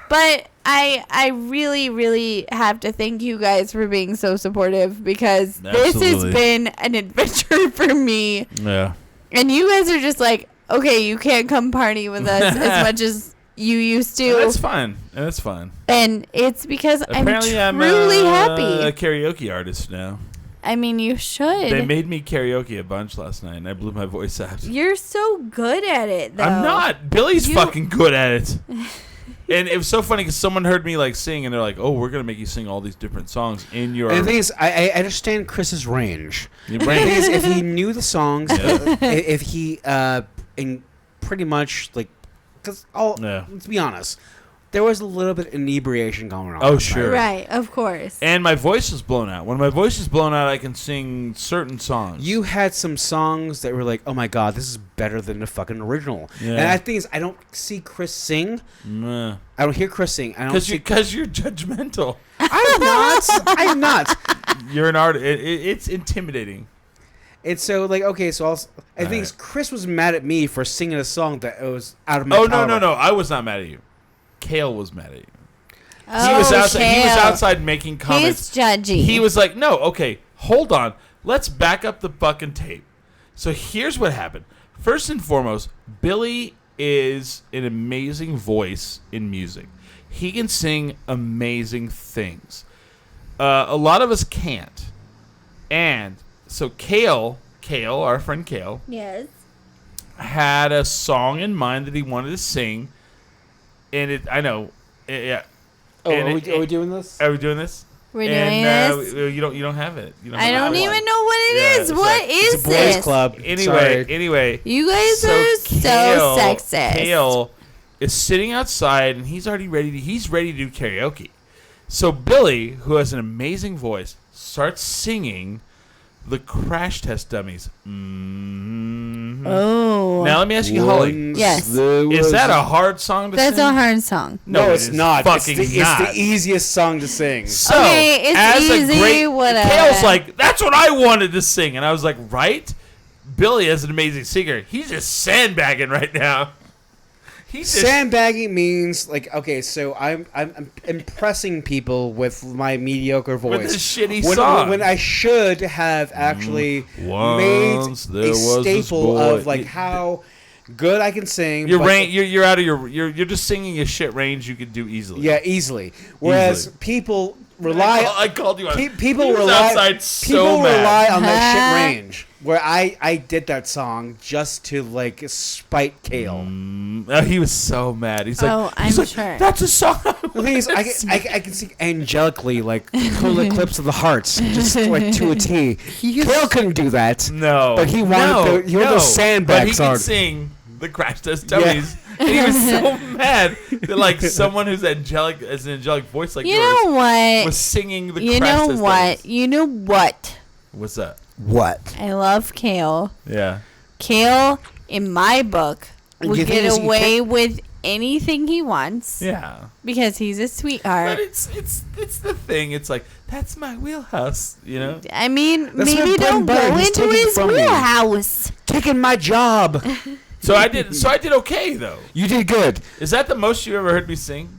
But I really, really have to thank you guys for being so supportive, because this has been an adventure for me. Yeah. And you guys are just like, okay, you can't come party with us as much as you used to. That's fine. That's fine. And it's because Apparently I'm truly happy. a karaoke artist now. I mean, you should. They made me karaoke a bunch last night, and I blew my voice out. You're so good at it, though. I'm not. Billy's fucking good at it. And it was so funny because someone heard me like sing, and they're like, "Oh, we're gonna make you sing all these different songs in your." And the thing is, I understand Chris's range. Your The brain. thing is, if he knew the songs, if he in pretty much like, because let's be honest, there was a little bit of inebriation going on. Oh, sure. Right, of course. And my voice is blown out. When my voice is blown out, I can sing certain songs. You had some songs that were like, oh my god, this is better than the fucking original. Yeah. And I think I don't see Chris sing. Nah. I don't hear Chris sing. Because you're judgmental. I'm not. I'm not. You're an artist. It's intimidating. It's so like, okay, so I think Chris was mad at me for singing a song that was out of my power. No. I was not mad at you. Kale was mad at you. Oh, He was outside. Kale. He was outside making comments. He's judgy. He was like, "No, okay, hold on. Let's back up the fucking tape." So here's what happened. First and foremost, Billy is an amazing voice in music. He can sing amazing things. A lot of us can't. And so Kale, our friend Kale, Yes. had a song in mind that he wanted to sing. And I know, yeah. Oh, are we doing this? Are we doing this? We're doing this. You don't have it. You don't I have don't it. even know what it Yeah, is. it's What like- is It's a boys' this? club. Anyway, You guys are so sexist. Kale is sitting outside, and he's already ready. He's ready to do karaoke. So Billy, who has an amazing voice, starts singing the Crash Test Dummies. Oh. Now let me ask you, Holly. Yes. Is that a hard song to That's sing? a hard song. No, it it's is not. Fucking it's not. the easiest song to sing. So, Okay, it's as easy, a great, whatever. Kale's like, that's what I wanted to sing. And I was like, right? Billy is an amazing singer. He's just sandbagging right now. He's just, Sandbagging means like, okay, so I'm impressing people with my mediocre voice. with a shitty song. When I should have actually Once made there a was this staple boy. of like how good I can sing. Your but- range, you're out of you're just singing a shit range you could do easily. Yeah, easily. Whereas Easily. people rely. I called you out. People He was rely. outside so people mad. rely on that shit range. Where I did that song just to like spite Kale. He was so mad. He's like, Oh, I'm sure. That's a song. The thing is, I can sing angelically, like total eclipse of the hearts, just like to a T. Kale couldn't do that. No, But he wanted those sandbag But he could songs. sing the Crash Test Dummies. And he was so mad that like someone who's has an angelic voice like You yours know what? was singing the You Crash know Test what? Dummies. You know what? What's that? What? I love Kale. Yeah. Kale, in my book, would You think get you away with anything he wants Yeah. because he's a But sweetheart. it's the thing. It's like that's my wheelhouse, you know. I mean, That's maybe my bread don't and butter. go He's into taking his from me. wheelhouse. Taking my job. So I did okay though. You did good. Is that the most you ever heard me sing?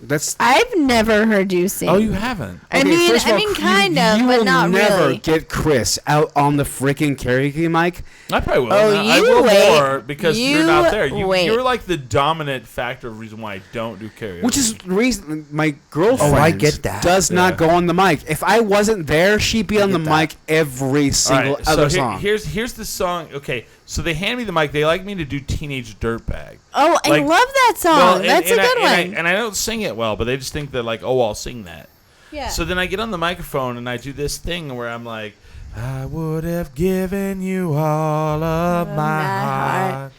That's. I've never heard you sing. Oh, you haven't. I mean, first of all, kind of, you but will not never really. get Chris out on the freaking karaoke mic. I probably will. Oh, I you will wait. more because you're You not there. wait. You're like the dominant factor of reason why I don't do karaoke. Which is the reason my girlfriend I get that. does Yeah. not go on the mic. If I wasn't there, she'd be on the get that. mic every all single right. other So song. here's the song. Okay, so they hand me the mic. They like me to do Teenage Dirtbag. Oh, I Like- love that song. Well, and- That's and a good one. And I don't sing it well, but they just think that like, oh, I'll sing that. Yeah. So then I get on the microphone and I do this thing where I'm like, I would have given you all of my my heart,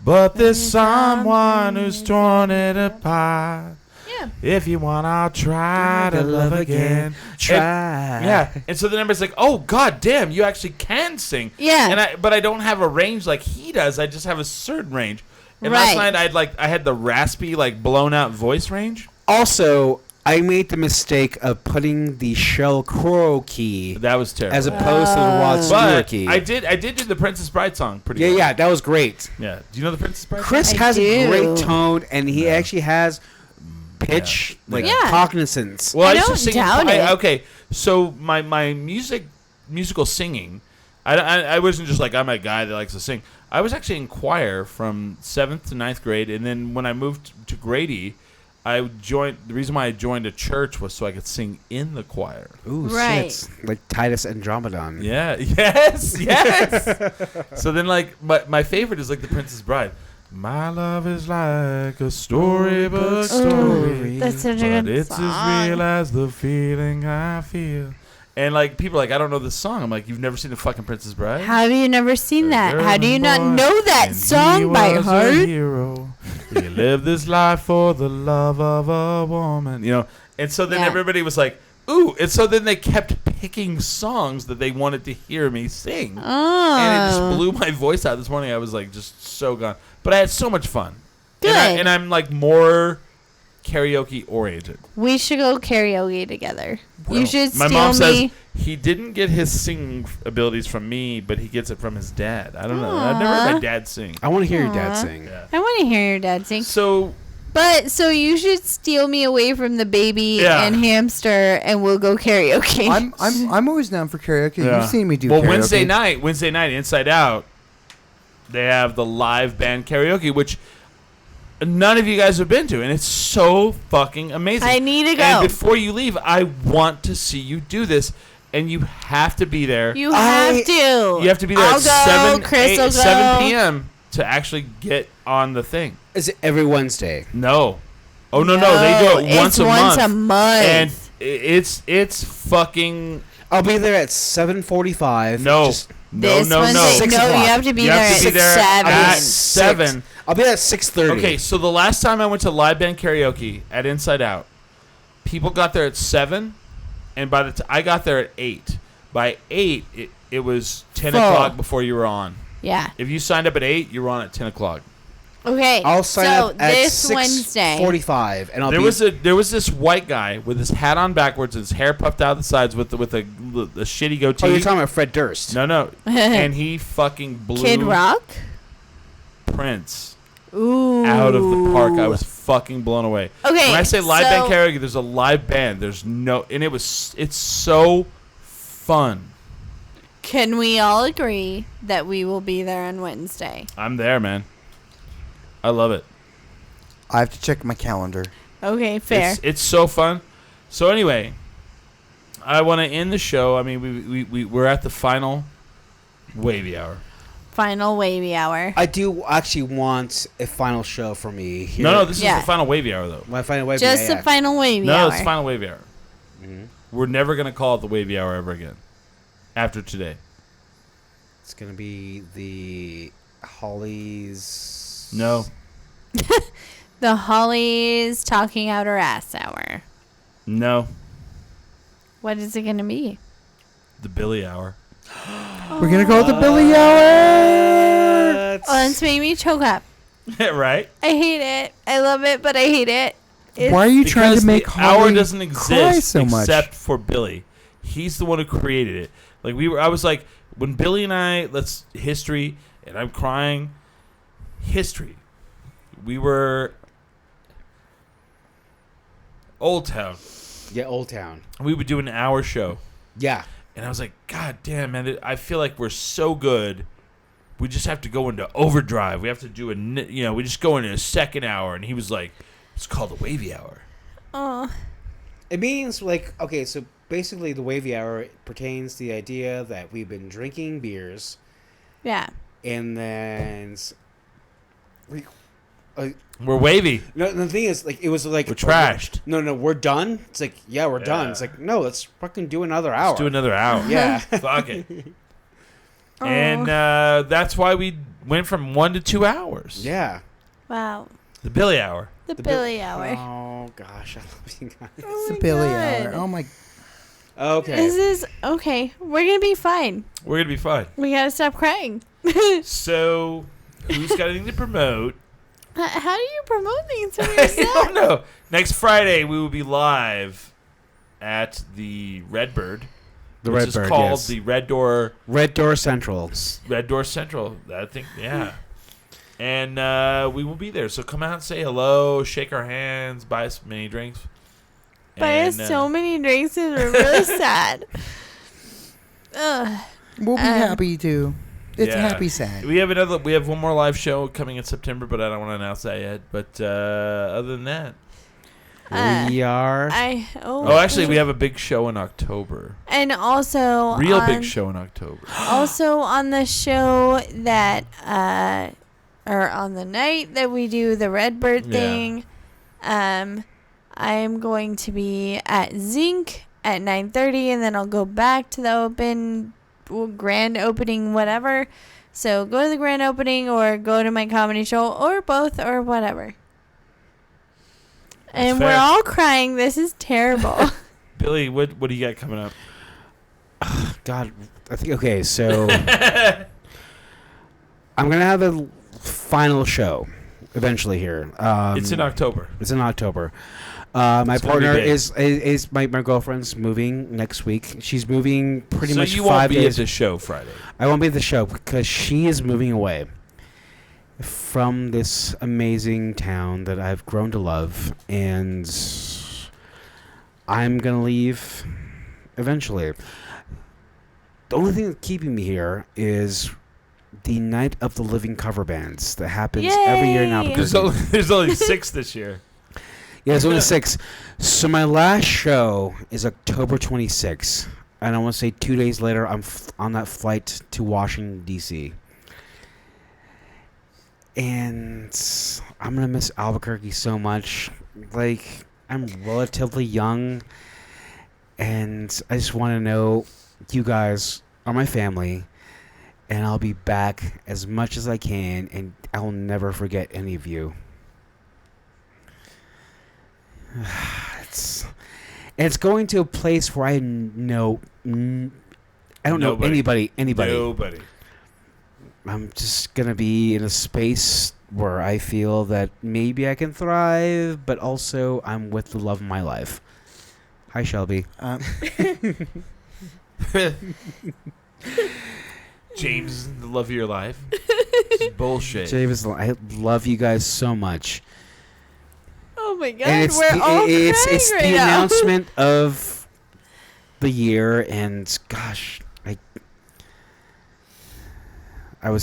But there's someone who's torn it apart. Yeah. If you want, I'll try to love again. Try. Yeah. And so then everybody's like, oh, god damn, you actually can sing. Yeah. But I don't have a range like he does. I just have a certain range. And Right. last night I had the raspy, like blown out voice range. Also, I made the mistake of putting the Sheryl Crow key That was terrible. as opposed to the Rod Stewart but key. I did do the Princess Bride song pretty Yeah, well. yeah, that was great. Yeah. Do you know the Princess Bride Chris song? I has a do. great tone, and he actually has pitch, like Yeah. cognizance. Well, I used to don't sing doubt it. Okay, so my musical singing, I wasn't just like I'm a guy that likes to sing. I was actually in choir from 7th to 9th grade, and then when I moved to Grady, I joined. The reason why I joined a church was so I could sing in the choir. Ooh, Right. shit. Like Titus Andromedon. Yeah. Yes. So then, like, my favorite is like the Princess Bride. My love is like a storybook story, That's such a but good it's song. as real as the feeling I feel. And like people are like, I don't know this song. I'm like, you've never seen the fucking Princess Bride? How have you never seen that? How do you not Boy, know that and song he by was a heart? hero. He lived this life for the love of a woman, you know. And so then Yeah. everybody was like, ooh. And so then they kept picking songs that they wanted to hear me sing. Oh. And it just blew my voice out this morning. I was like just so gone. But I had so much fun. Good. And I'm like more karaoke oriented. We should go karaoke together. You Well, should my steal mom says me. he didn't get his singing abilities from me, but he gets it from his dad. I don't know. I've never heard my Aw. dad sing. I want to hear your Aw. dad sing. Yeah. I want to hear your dad sing. So But so you should steal me away from the baby Yeah. and hamster, and we'll go karaoke. I'm always down for karaoke. Yeah. You've seen me do well, karaoke. Wednesday night, Inside Out, they have the live band karaoke, which none of you guys have been to, and it's so fucking amazing. I need to go. And before you leave, I want to see you do this, and you have to be there. You have to. You have to be there I'll at go, 7, Chris 8, will 7 go. p.m. to actually get on the thing. Is it every Wednesday? No. Oh, no, they do it once it's a month. once a month. And it's fucking... I'll be there at 7:45. No. This no. Wednesday, 6 no, o'clock. you have to be You there have to be there at at 7. 7. I'll be there at 6:30. Okay, so the last time I went to live band karaoke at Inside Out, people got there at 7, and by the time I got there at 8. By 8, it was 10 Full. o'clock before you were on. Yeah. If you signed up at 8, you were on at 10 o'clock. Okay. I'll sign so up at this Wednesday. 6:45, and I'll There be. there was this white guy with his hat on backwards and his hair puffed out the sides with a shitty goatee. Oh, you're talking about Fred Durst. No. And he fucking blew Kid Rock. Prince Ooh. out of the park. I was fucking blown away. Okay. When I say live so- band karaoke, there's a live band. There's no, and it's so fun. Can we all agree that we will be there on Wednesday? I'm there, man. I love it. I have to check my calendar. Okay, fair. It's so fun. So anyway, I want to end the show. I mean, we're at the final wavy hour. Final wavy hour. I do actually want a final show for me here. No, this is Yeah. the final wavy hour though. My final wave. Just the final wavy hour. No, it's final wavy hour. Mhm. We're never gonna call it the wavy hour ever again. After today. It's gonna be the Hollies. No. The Hollies talking out her ass hour. No. What is it going to be? The Billy hour. We're gonna call it the Billy Hour. Oh, it's made me choke up. Right? I hate it. I love it, but I hate it. It's, Why are you trying Because to make the hour Holly doesn't cry exist so much? except for Billy. He's the one who created it. Like I was like, when Billy and I, history, and I'm crying, history. We were Old Town. Yeah, Old Town. We would do an hour show. Yeah. And I was like, God damn, man, I feel like we're so good. We just have to go into overdrive. We have to do we just go into a second hour. And he was like, it's called the wavy hour. oh, It means okay, so basically the wavy hour pertains to the idea that we've been drinking beers, yeah. and then We're wavy. no, the thing is, it was like We're trashed. No, we're done. It's like, yeah, we're done. Yeah. It's like, no, let's fucking do another hour. Let's do another hour. Yeah. Fuck it. Oh. And that's why we went from 1 to 2 hours. Yeah. Wow. The Billy Hour. The Billy Hour. Oh gosh, I love you guys. Oh It's my a Billy God. hour. Oh my. Okay. This is okay. We're gonna be fine. We're going to be fine. We gotta stop crying. So, who's got anything to promote? How do you promote things from I yourself? don't know. Next Friday, we will be live at the Redbird. The which Redbird, is called yes. the Red Door Central. Red Door Central. I think, yeah. And we will be there. So come out and say hello, shake our hands, buy us many drinks. Buy us so many drinks and we're really sad. Ugh. We'll be happy too. It's Yeah. happy sad. We have one more live show coming in September, but I don't want to announce that yet. But other than that, We are. actually, we have a big show in October. And also Big show in October. Also on the show that or on the night that we do the Redbird thing, I am going to be at Zinc at 9:30, and then I'll go back to the grand opening, whatever. So go to the grand opening or go to my comedy show or both or whatever. And fair. we're all crying. This is terrible. Billy, what do you got coming up? God, I think. Okay, so I'm gonna have a final show eventually here. It's in October. It's in October. My It's gonna partner be big. is my girlfriend's moving next week. She's moving pretty much So you 5 won't be days. at the show Friday. I won't be at the show because she is moving away from this amazing town that I've grown to love, and I'm gonna leave eventually. The only thing that's keeping me here is the Night of the Living cover bands that happens every year in Yay! Albuquerque. There's only 6 this year. Yeah, there's only 6. So my last show is October 26th. And I want to say 2 days later, I'm on that flight to Washington, D.C. And I'm going to miss Albuquerque so much. Like, I'm relatively young. And I just want to know you guys are my family. And I'll be back as much as I can. And I'll never forget any of you. It's going to a place where I know I don't know anybody. Nobody. I'm just gonna be in a space where I feel that maybe I can thrive, but also I'm with the love of my life. Hi, Shelby. James, the love of your life. This is bullshit. James, I love you guys so much. Oh my God, And we're all crying it's right the now. announcement of the year, and gosh, I'm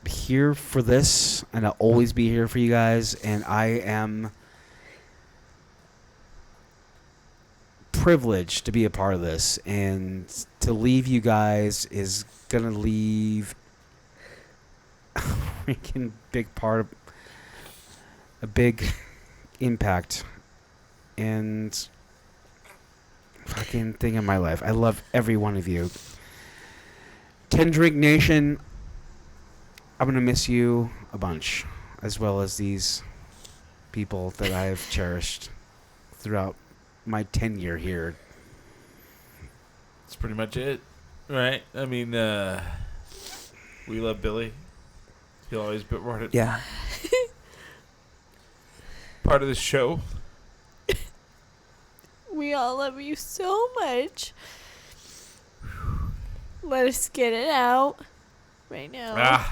here for this, and I'll always be here for you guys, and I am privileged to be a part of this, and to leave you guys is gonna leave a freaking big part of a big impact and fucking thing in my life. I love every one of you. 10 Drink Nation, I'm gonna miss you a bunch, as well as these people that I've cherished throughout my tenure here. That's pretty much it, right? I mean, we love Billy. He'll always be part of, Yeah. part of the show. We all love you so much. Let us get it out right now.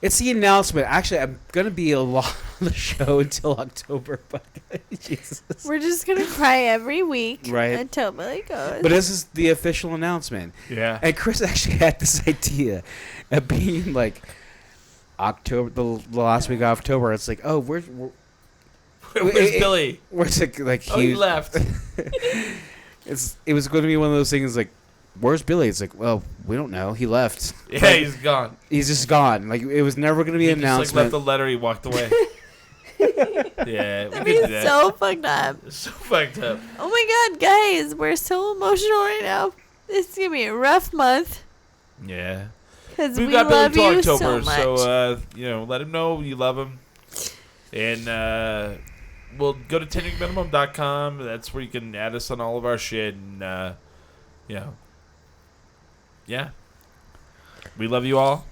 It's the announcement. Actually, I'm gonna be a lot on the show until October, but Jesus. We're just gonna cry every week Right. until Billy goes. But this is the official announcement. Yeah. And Chris actually had this idea of being like October, the last week of October. It's like, oh, where's Billy? Where's it like Oh, he left. It was going to be one of those things like, where's Billy? It's like, well, we don't know. He left. Yeah, Like, he's gone. he's just gone. Like it was never going to be He an just like left announcement. the letter. He walked away. Yeah, we That'd could be do that. so fucked up. So fucked up. Oh my God, guys, we're so emotional right now. This is gonna be a rough month. Yeah. Because We've we got love Billy you Talktober, so much. let him know you love him. And we'll go to tendrinkminimum.com. That's where you can add us on all of our shit. And, yeah. We love you all.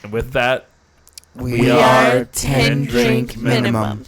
And with that, We are are 10 drink minimum.